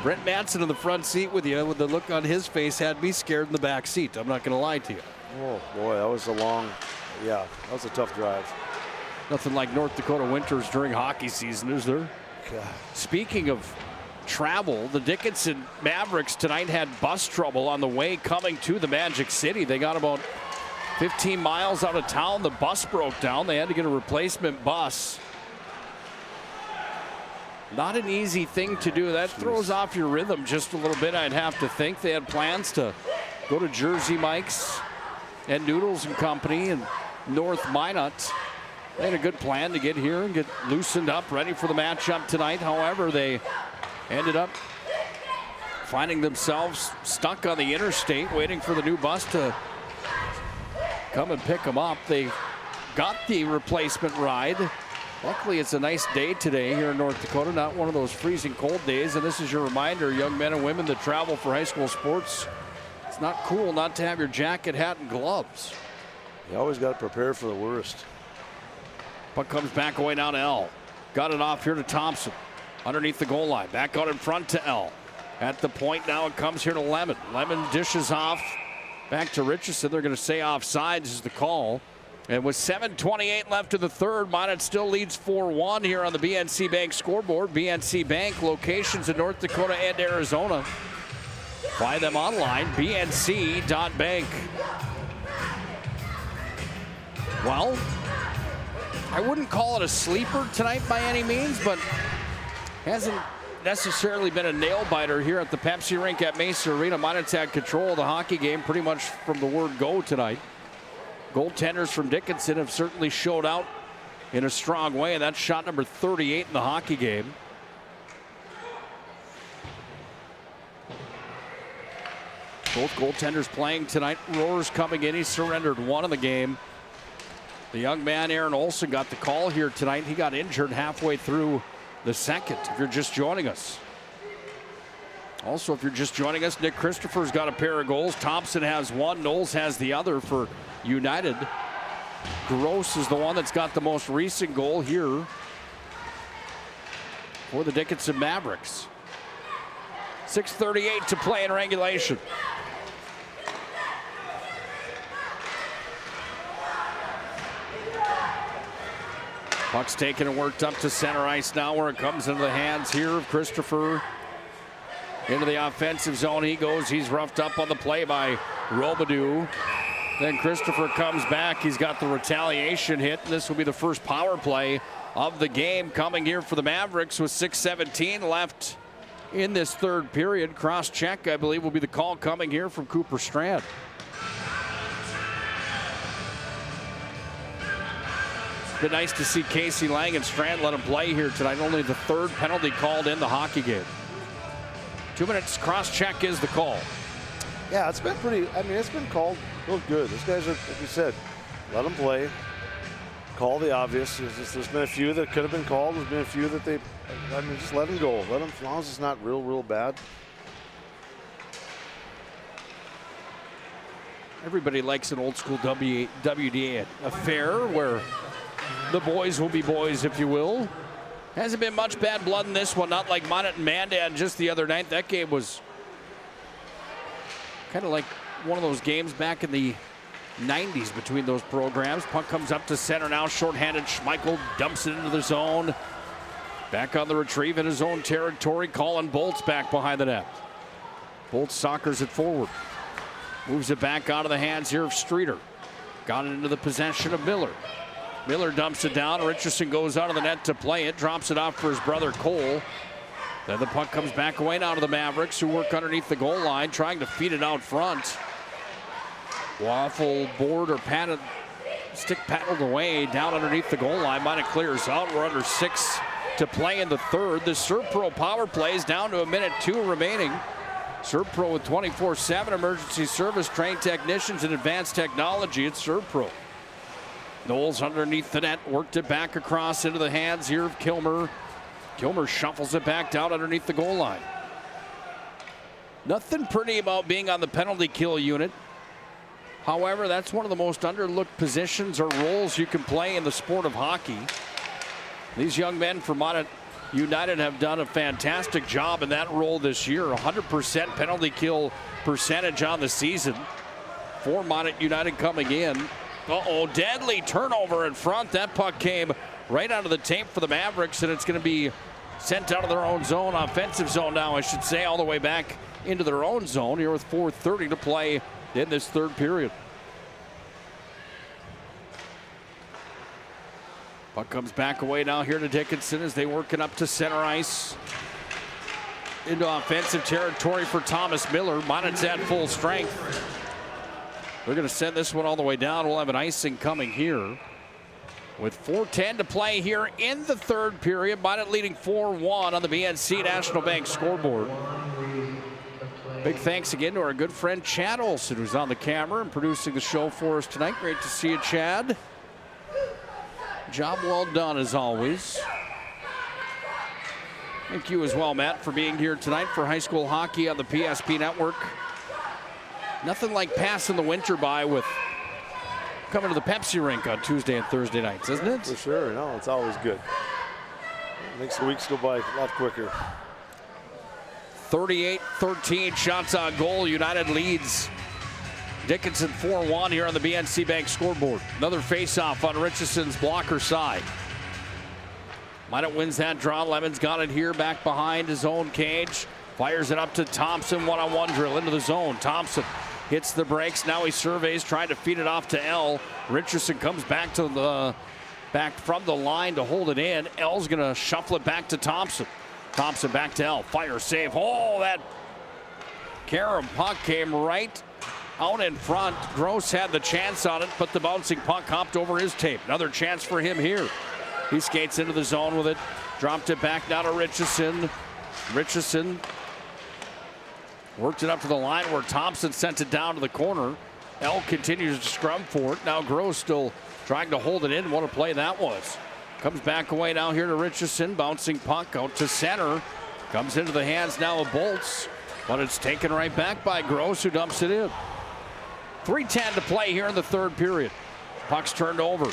Brent Madsen in the front seat with you, with the look on his face, had me scared in the back seat. I'm not going to lie to you. Oh, boy, that was a long, that was a tough drive. Nothing like North Dakota winters during hockey season, is there? God. Speaking of travel, the Dickinson Mavericks tonight had bus trouble on the way coming to the Magic City. They got about 15 miles out of town. The bus broke down. They had to get a replacement bus. Not an easy thing to do. That throws off your rhythm just a little bit, I'd have to think. They had plans to go to Jersey Mike's and Noodles and Company and North Minot. They had a good plan to get here and get loosened up, ready for the matchup tonight. However, they ended up finding themselves stuck on the interstate waiting for the new bus to come and pick them up. They got the replacement ride. Luckily, it's a nice day today here in North Dakota, not one of those freezing cold days. And this is your reminder, young men and women that travel for high school sports, it's not cool not to have your jacket, hat, and gloves. You always got to prepare for the worst. Puck comes back away down to L. Got it off here to Thompson. Underneath the goal line. Back out in front to L. At the point now it comes here to Lemon. Lemon dishes off back to Richardson. They're going to say offsides is the call. And with 7:28 left in the third, Minot still leads 4-1 here on the BNC Bank scoreboard. BNC Bank locations in North Dakota and Arizona. Find them online, bnc.bank. Well, I wouldn't call it a sleeper tonight by any means, but hasn't necessarily been a nail-biter here at the Pepsi Rink at Mesa Arena. Minot's had control of the hockey game pretty much from the word go tonight. Goaltenders from Dickinson have certainly showed out in a strong way, and that's shot number 38 in the hockey game. Both goaltenders playing tonight. Rohr's coming in. He surrendered one in the game. The young man, Aaron Olson, got the call here tonight. He got injured halfway through the second, if you're just joining us. Also, if you're just joining us, Nick Christopher's got a pair of goals. Thompson has one. Knowles has the other for United. Gross is the one that's got the most recent goal here for the Dickinson Mavericks. 6:38 to play in regulation. Puck's taken and worked up to center ice now, where it comes into the hands here of Christopher. Into the offensive zone he goes. He's roughed up on the play by Robidoux. Then Christopher comes back. He's got the retaliation hit. This will be the first power play of the game coming here for the Mavericks with 6:17 left in this third period. Cross check, I believe, will be the call coming here from Cooper Strand. It's been nice to see Casey Lang and Strand let him play here tonight. Only the third penalty called in the hockey game. 2 minutes, cross check is the call. Yeah, it's been pretty, I mean, it's been called real good. These guys are, like you said, let them play. Call the obvious. There's been a few that could have been called. There's been a few that they, I mean, just let them go. Let them, as long as it's not real bad. Everybody likes an old school WDA affair where the boys will be boys, if you will. Hasn't been much bad blood in this one, not like Minot and Mandan just the other night. That game was kind of like one of those games back in the 90s between those programs. Puck comes up to center now, shorthanded. Schmeichel dumps it into the zone. Back on the retrieve in his own territory. Colin Bolt's back behind the net. Bolt soccers it forward. Moves it back out of the hands here of Streeter. Got it into the possession of Miller. Miller dumps it down. Richardson goes out of the net to play it. Drops it off for his brother Cole. Then the puck comes back away now to the Mavericks, who work underneath the goal line, trying to feed it out front. Waffle board or padded, stick paddled away down underneath the goal line. Minot clears out. We're under 6 to play in the third. The Servpro power play is down to 1:02 remaining. Servpro with 24/7 emergency service, trained technicians and advanced technology. It's Servpro. Knowles underneath the net, worked it back across into the hands here of Kilmer. Kilmer shuffles it back down underneath the goal line. Nothing pretty about being on the penalty kill unit. However, that's one of the most underlooked positions or roles you can play in the sport of hockey. These young men from Minot United have done a fantastic job in that role this year. 100% penalty kill percentage on the season for Minot United coming in. Uh-oh, deadly turnover in front. That puck came right out of the tape for the Mavericks, and it's going to be sent out of their own zone, offensive zone now, I should say, all the way back into their own zone here with 4:30 to play in this third period. Puck comes back away now here to Dickinson as they work it up to center ice. Into offensive territory for Thomas Miller. Minot's at full strength. They're going to send this one all the way down. We'll have an icing coming here. With 4:10 to play here in the third period. Minot leading 4-1 on the BNC National Bank scoreboard. Big thanks again to our good friend Chad Olson, who's on the camera and producing the show for us tonight. Great to see you, Chad. Job well done as always. Thank you as well, Matt, for being here tonight for high school hockey on the PSP Network. Nothing like passing the winter by with coming to the Pepsi rink on Tuesday and Thursday nights, isn't it? For sure. No, it's always good. It makes the weeks go by a lot quicker. 38-13 shots on goal. United leads Dickinson 4-1 here on the BNC Bank scoreboard. Another face-off on Richardson's blocker side. Minot wins that draw. Lemon's got it here back behind his own cage. Fires it up to Thompson. One-on-one drill into the zone. Thompson hits the brakes. Now he surveys, trying to feed it off to L. Richardson comes back from the line to hold it in. L's going to shuffle it back to Thompson. Thompson back to L. Fire save. Oh, that carom puck came right out in front. Gross had the chance on it, but the bouncing puck hopped over his tape. Another chance for him here. He skates into the zone with it. Dropped it back now to Richardson. Richardson worked it up to the line where Thompson sent it down to the corner. L continues to scrum for it. Now Gross still trying to hold it in. What a play that was. Comes back away now here to Richardson. Bouncing puck out to center. Comes into the hands now of Bolts. But it's taken right back by Gross, who dumps it in. 3:10 to play here in the third period. Puck's turned over.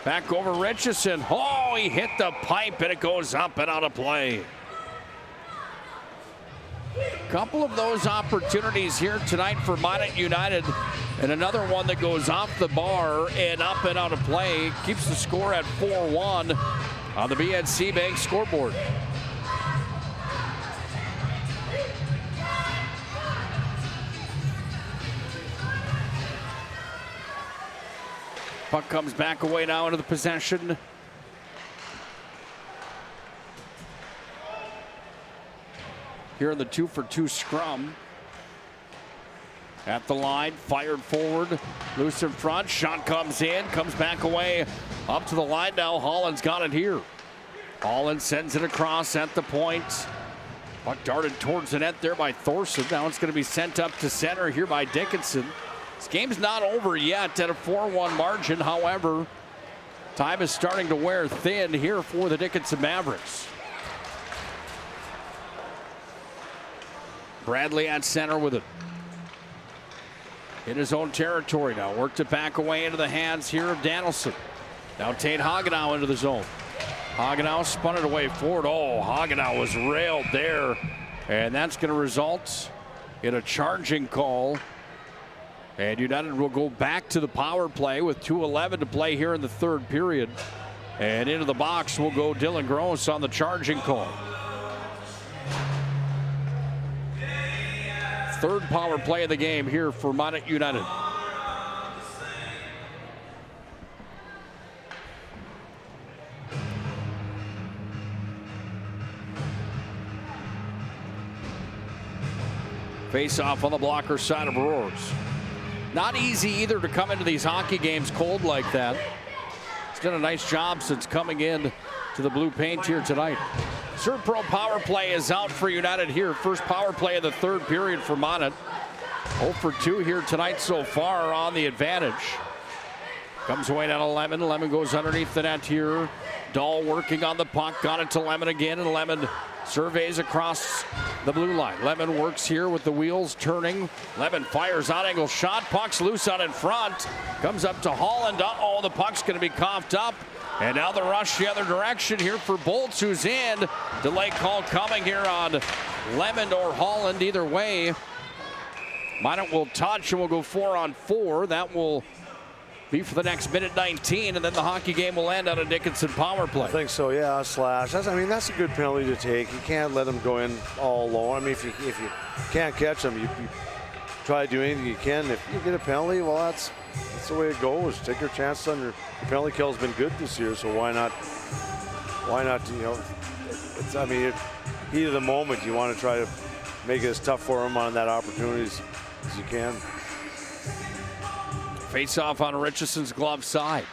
Back over Richardson. Oh, he hit the pipe and it goes up and out of play. Couple of those opportunities here tonight for Minot United, and another one that goes off the bar and up and out of play. Keeps the score at 4-1 on the BNC Bank scoreboard. Puck comes back away now into the possession. Here in the 2-for-2 scrum. At the line, fired forward, loose in front, shot comes in, comes back away, up to the line now. Holland's got it here. Holland sends it across at the point. Puck darted towards the net there by Thorson. Now it's going to be sent up to center here by Dickinson. This game's not over yet at a 4-1 margin. However, time is starting to wear thin here for the Dickinson Mavericks. Bradley at center with it. In his own territory now. Worked it back away into the hands here of Danielson. Now Tate Hagenau into the zone. Hagenau spun it away forward. Oh, Hagenau was railed there. And that's going to result in a charging call. And United will go back to the power play with 2:11 to play here in the third period. And into the box will go Dylan Gross on the charging call. Third power play of the game here for Minot United. Face off on the blocker side of Roars. Not easy either to come into these hockey games cold like that. He's done a nice job since coming in to the blue paint here tonight. Servpro power play is out for United here. First power play of the third period for Minot. 0 for 2 here tonight so far on the advantage. Comes away down to Lemon. Lemon goes underneath the net here. Dahl working on the puck. Got it to Lemon again, and Lemon surveys across the blue line. Lemon works here with the wheels turning. Lemon fires on angle shot. Puck's loose out in front. Comes up to Holland. Uh-oh, the puck's going to be coughed up. And now the rush the other direction here for Bolts, who's in. Delay call coming here on Lemon or Holland. Either way, Minot will touch and will go 4-on-4. That will be for the next minute 19, and then the hockey game will end on a Dickinson power play. I think so, yeah, slash. That's a good penalty to take. You can't let them go in all low. I mean, if you can't catch them, you try to do anything you can. If you get a penalty, well, that's the way it goes. Take your chances on your penalty kill's been good this year, so why not, heat of the moment, you want to try to make it as tough for them on that opportunity as you can. Face off on Richardson's glove side.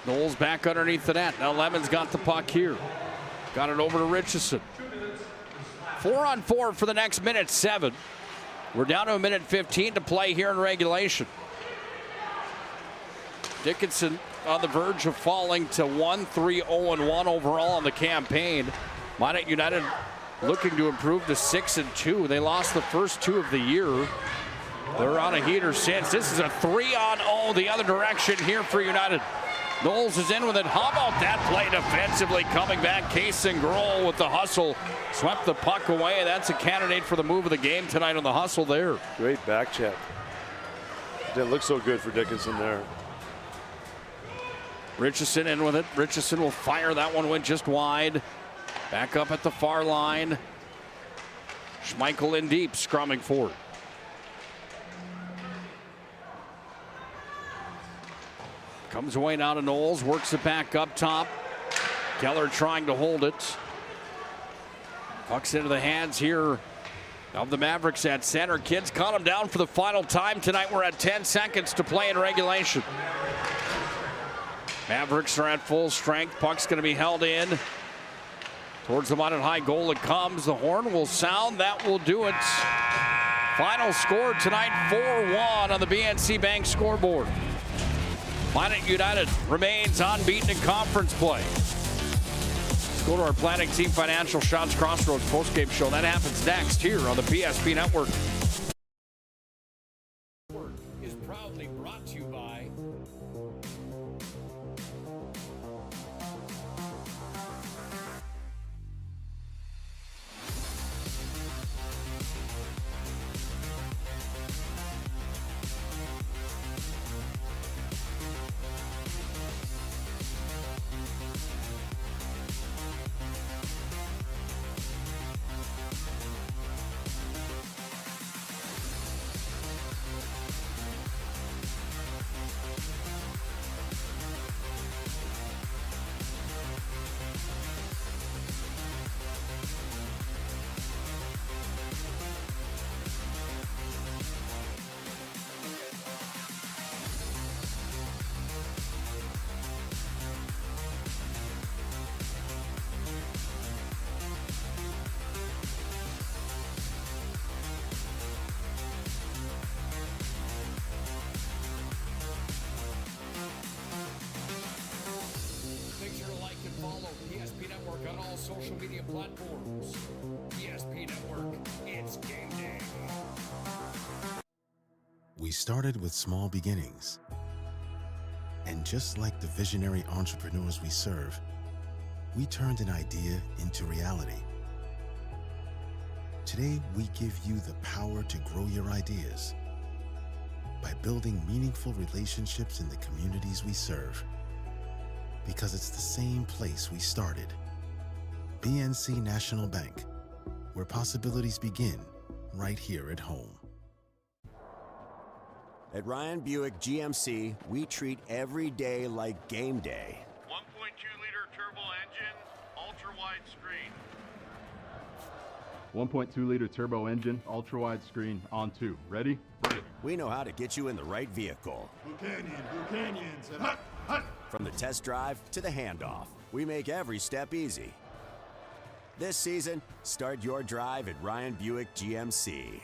Knowles back underneath the net. Now Lemon's got the puck here. Got it over to Richardson. 4-on-4 for the next minute 7. We're down to a minute 15 to play here in regulation. Dickinson on the verge of falling to 1-3-0-1 overall on the campaign. Minot United looking to improve to 6-2. They lost the first 2 of the year. They're on a heater since. This is a 3-on-0 the other direction here for United. Knowles is in with it. How about that play defensively coming back? Case and Grohl with the hustle. Swept the puck away. That's a candidate for the move of the game tonight on the hustle there. Great back check. Didn't look so good for Dickinson there. Richardson in with it. Richardson will fire. That one went just wide. Back up at the far line. Schmeichel in deep, scrumming forward. Comes away now to Knowles, works it back up top. Keller trying to hold it. Puck's into the hands here of the Mavericks at center. Kids caught him down for the final time tonight. We're at 10 seconds to play in regulation. Mavericks are at full strength. Puck's going to be held in. Towards the Minot high goal it comes. The horn will sound. That will do it. Final score tonight, 4-1 on the BNC Bank scoreboard. Minot United remains unbeaten in conference play. Let's go to our Planning Team Financial Shots Crossroads postgame show. That happens next here on the PSP Network. Is proudly brought to you by social media platforms. PSP Network, it's game day. We started with small beginnings. And just like the visionary entrepreneurs we serve, we turned an idea into reality. Today, we give you the power to grow your ideas by building meaningful relationships in the communities we serve. Because it's the same place we started. BNC National Bank, where possibilities begin right here at home. At Ryan Buick GMC, we treat every day like game day. 1.2-liter turbo engine, ultra-wide screen. 1.2-liter turbo engine, ultra-wide screen, on 2. Ready? We know how to get you in the right vehicle. Buchanans, and hut, hut. From the test drive to the handoff, we make every step easy. This season, start your drive at Ryan Buick GMC.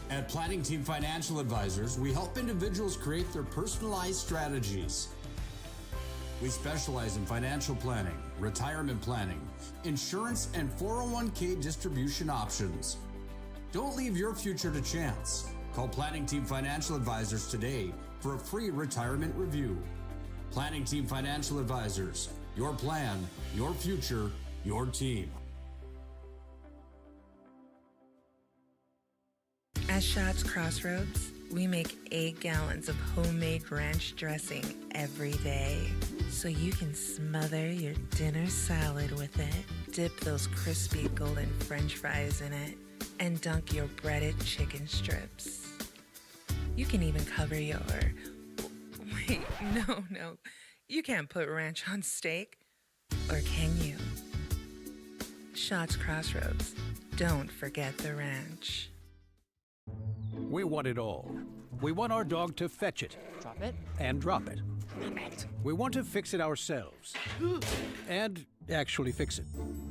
At Planning Team Financial Advisors, we help individuals create their personalized strategies. We specialize in financial planning, retirement planning, insurance, and 401k distribution options. Don't leave your future to chance. Call Planning Team Financial Advisors today for a free retirement review. Planning Team Financial Advisors, your plan, your future, your team. At Shots Crossroads, we make 8 gallons of homemade ranch dressing every day, so you can smother your dinner salad with it, dip those crispy golden French fries in it, and dunk your breaded chicken strips. You can even cover your... Wait, no. You can't put ranch on steak. Or can you? Shots Crossroads. Don't forget the ranch. We want it all. We want our dog to fetch it. Drop it. And drop it. We want to fix it ourselves. And actually fix it.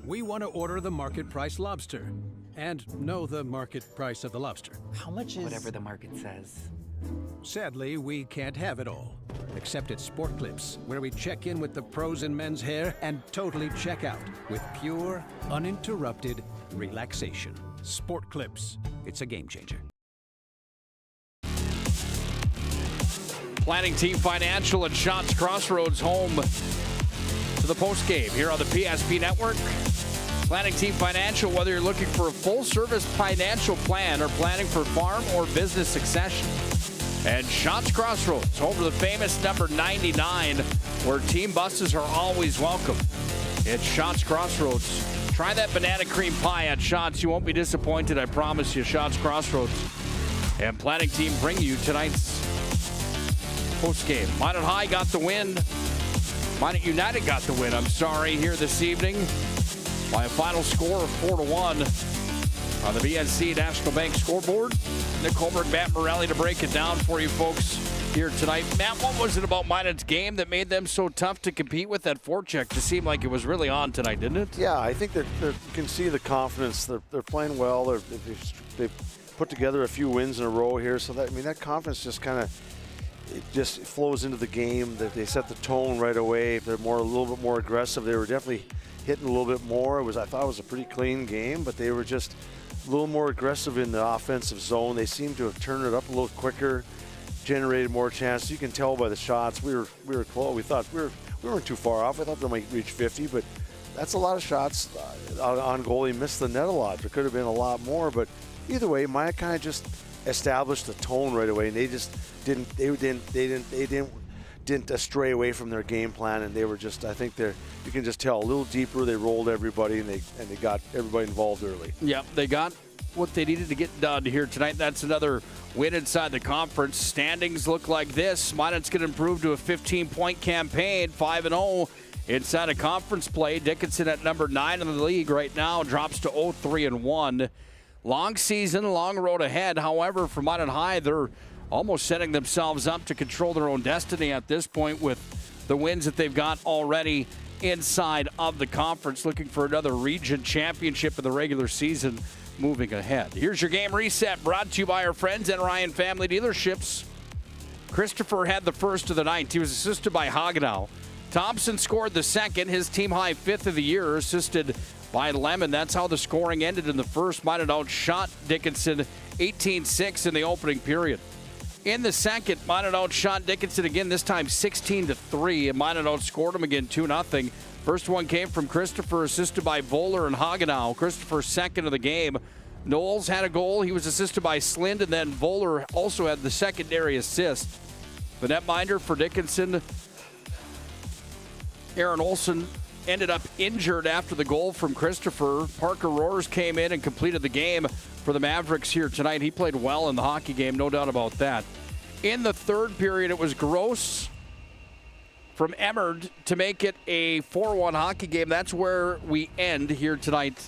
We want to order the market price lobster. And know the market price of the lobster. How much is... Whatever the market says. Sadly, we can't have it all. Except at Sport Clips, where we check in with the pros in men's hair and totally check out with pure, uninterrupted relaxation. Sport Clips. It's a game changer. Planning Team Financial and Shots Crossroads home to the postgame here on the PSP Network. Planning Team Financial, whether you're looking for a full-service financial plan or planning for farm or business succession. And Shots Crossroads, home to the famous number 99, where team buses are always welcome. It's Shots Crossroads. Try that banana cream pie at Shots. You won't be disappointed, I promise you. Shots Crossroads. And Planning Team bring you tonight's postgame. Minot High got the win. Minot United got the win, here this evening by a final score of 4-1 on the BNC National Bank scoreboard. Nick Holmberg, Matt Morelli to break it down for you folks here tonight. Matt, what was it about Minot's game that made them so tough to compete with that forecheck? It seemed like it was really on tonight, didn't it? Yeah, I think you can see the confidence. They're playing well. They've put together a few wins in a row here. So that confidence just kind of just flows into the game. That they set the tone right away. They're a little bit more aggressive. They were definitely hitting a little bit more. I thought it was a pretty clean game, but they were just a little more aggressive in the offensive zone. They seemed to have turned it up a little quicker, generated more chances. You can tell by the shots. We were close. We thought we weren't too far off. I thought they might reach 50, but that's a lot of shots on goal. He missed the net a lot. There could have been a lot more, but either way, Minot kind of just established the tone right away, and they just didn't stray away from their game plan, and they were just, I think you can just tell a little deeper. They rolled everybody, and they got everybody involved early. Yeah, they got what they needed to get done here tonight. That's another win inside the conference. Standings look like this. Minot's going to improve to a 15-point campaign, 5-0 inside of conference play. Dickinson at number 9 in the league right now drops to 0-3-1. Long season, long road ahead. However, for Minot High, they're almost setting themselves up to control their own destiny at this point with the wins that they've got already inside of the conference, looking for another region championship in the regular season moving ahead. Here's your game reset, brought to you by our friends at Ryan Family Dealerships. Christopher had the first of the night. He was assisted by Hagenau. Thompson scored the second, his team high 5th of the year, assisted by Lemon. That's how the scoring ended in the first. Minot outshot Dickinson 18-6 in the opening period. In the second, Minot outshot Dickinson again, this time 16-3, and Minot outscored him again 2-0. First one came from Christopher, assisted by Voller and Hagenau. Christopher's second of the game. Knowles had a goal. He was assisted by Slind, and then Voller also had the secondary assist. The netminder for Dickinson, Aaron Olson, ended up injured after the goal from Christopher. Parker Roars came in and completed the game for the Mavericks here tonight. He played well in the hockey game, no doubt about that. In the third period, it was Gross from Emmerd to make it a 4-1 hockey game. That's where we end here tonight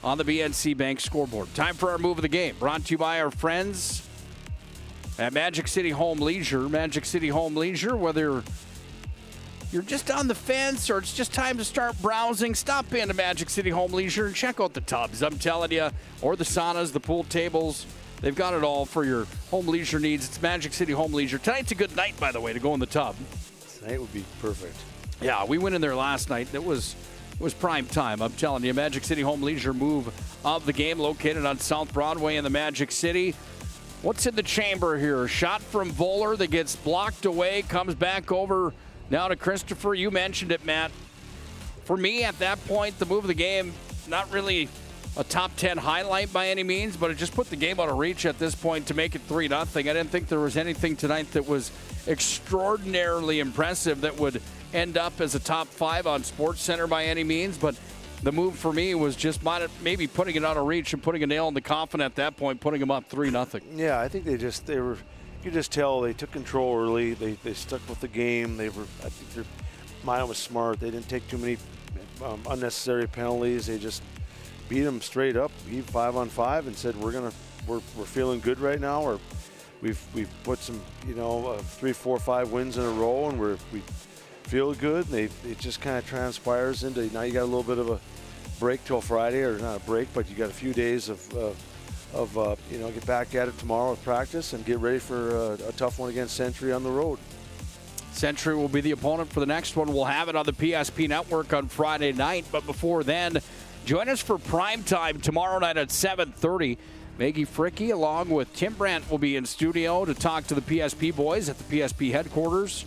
on the BNC Bank scoreboard. Time for our move of the game, brought to you by our friends at Magic City Home Leisure. Magic City Home Leisure, whether you're just on the fence or it's just time to start browsing, stop into Magic City Home Leisure and check out the tubs. I'm telling you, or the saunas, the pool tables. They've got it all for your home leisure needs. It's Magic City Home Leisure. Tonight's a good night, by the way, to go in the tub. Tonight would be perfect. Yeah, we went in there last night. It was prime time. I'm telling you, Magic City Home Leisure move of the game, located on South Broadway in the Magic City. What's in the chamber here? Shot from Voller that gets blocked away, comes back over now to Christopher. You mentioned it, Matt. For me, at that point, the move of the game, not really a top 10 highlight by any means, but it just put the game out of reach at this point to make it 3-0. I didn't think there was anything tonight that was extraordinarily impressive that would end up as a top 5 on SportsCenter by any means, but the move for me was just maybe putting it out of reach and putting a nail in the coffin at that point, putting them up 3-0. Yeah, I think they were. You just tell they took control early. They stuck with the game. I think Minot was smart. They didn't take too many unnecessary penalties. They just beat them straight up, beat 5-on-5, and said we're feeling good right now. Or we've put some 3, 4, 5 wins in a row, and we feel good. And it just kind of transpires into now you got a little bit of a break till Friday, or not a break, but you got a few days of get back at it tomorrow with practice and get ready for a tough one against Century on the road. Century will be the opponent for the next one. We'll have it on the PSP Network on Friday night. But before then, join us for prime time tomorrow night at 7:30. Maggie Fricke along with Tim Brandt will be in studio to talk to the PSP boys at the PSP headquarters.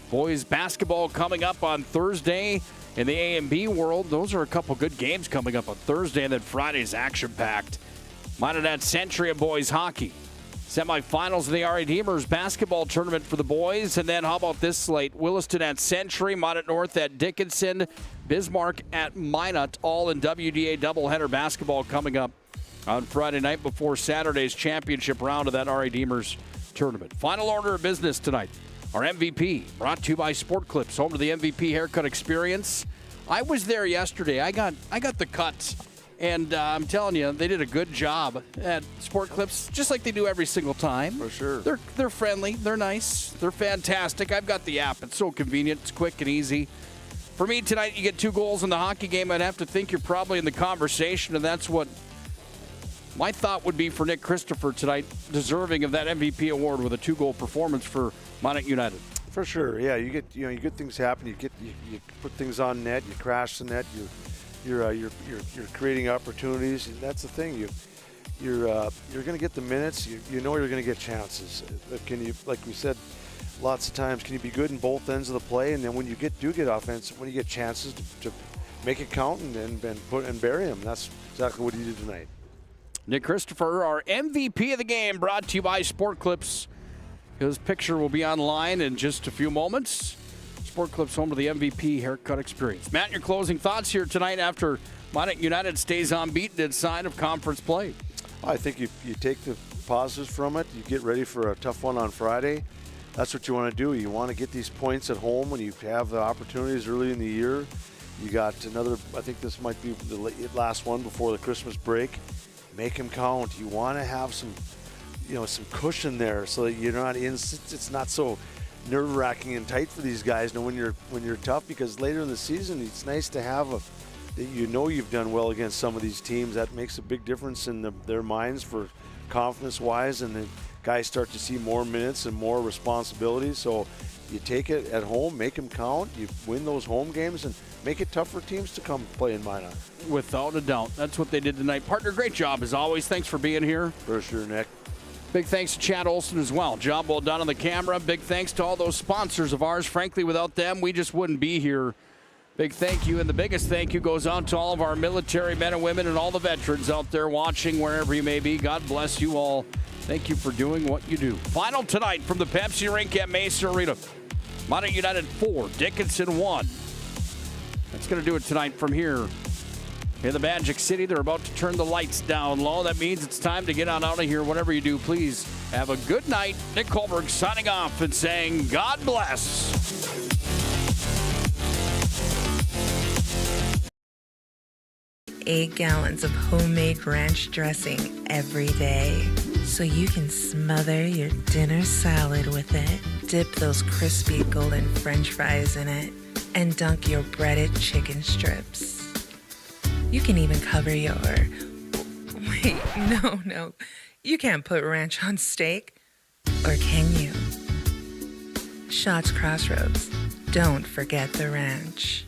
Boys basketball coming up on Thursday in the A&B world. Those are a couple good games coming up on Thursday, and then Friday's action-packed. Minot at Century and boys hockey. Semifinals of the Redeemers basketball tournament for the boys. And then how about this slate? Williston at Century, Minot North at Dickinson, Bismarck at Minot, all in WDA doubleheader basketball coming up on Friday night before Saturday's championship round of that Redeemers tournament. Final order of business tonight. Our MVP, brought to you by Sport Clips, home to the MVP haircut experience. I was there yesterday. I got the cut. And I'm telling you, they did a good job at Sport Clips, just like they do every single time. For sure. They're friendly. They're nice. They're fantastic. I've got the app. It's so convenient. It's quick and easy. For me tonight, you get 2 goals in the hockey game. I'd have to think you're probably in the conversation, and that's what my thought would be for Nick Christopher tonight, deserving of that MVP award with a 2-goal performance for Minot United. For sure. Yeah, you get good things happen. You put things on net. You crash the net. You're creating opportunities, and that's the thing. You're going to get the minutes. You know you're going to get chances. Can you, like we said, lots of times, can you be good in both ends of the play? And then when you do get offense, when you get chances to make it count and bury them, that's exactly what he did tonight. Nick Christopher, our MVP of the game, brought to you by Sport Clips. His picture will be online in just a few moments. Sport Clips, home to the MVP haircut experience. Matt, your closing thoughts here tonight after Minot United stays unbeaten inside of conference play. I think you take the positives from it. You get ready for a tough one on Friday. That's what you want to do. You want to get these points at home when you have the opportunities early in the year. You got another, I think this might be the last one before the Christmas break. Make them count. You want to have some cushion there so that you're not in. It's not so nerve-wracking and tight for these guys. When you're tough, because later in the season it's nice to have you've done well against some of these teams. That makes a big difference in their minds for confidence-wise, and the guys start to see more minutes and more responsibility. So you take it at home, make them count, you win those home games, and make it tough for teams to come play in Minot. Without a doubt. That's what they did tonight. Partner, great job as always. Thanks for being here. For sure, Nick. Big thanks to Chad Olson as well. Job well done on the camera. Big thanks to all those sponsors of ours. Frankly, without them, we just wouldn't be here. Big thank you, and the biggest thank you goes out to all of our military men and women and all the veterans out there watching wherever you may be. God bless you all. Thank you for doing what you do. Final tonight from the Pepsi Rink at Mesa Arena. Minot United 4, Dickinson 1. That's going to do it tonight from here in the Magic City. They're about to turn the lights down low. That means it's time to get on out of here. Whatever you do, please have a good night. Nick Kohlberg signing off and saying God bless. 8 gallons of homemade ranch dressing every day, so you can smother your dinner salad with it, dip those crispy golden French fries in it, and dunk your breaded chicken strips. You can even cover your... Wait, no. You can't put ranch on steak. Or can you? Shots Crossroads. Don't forget the ranch.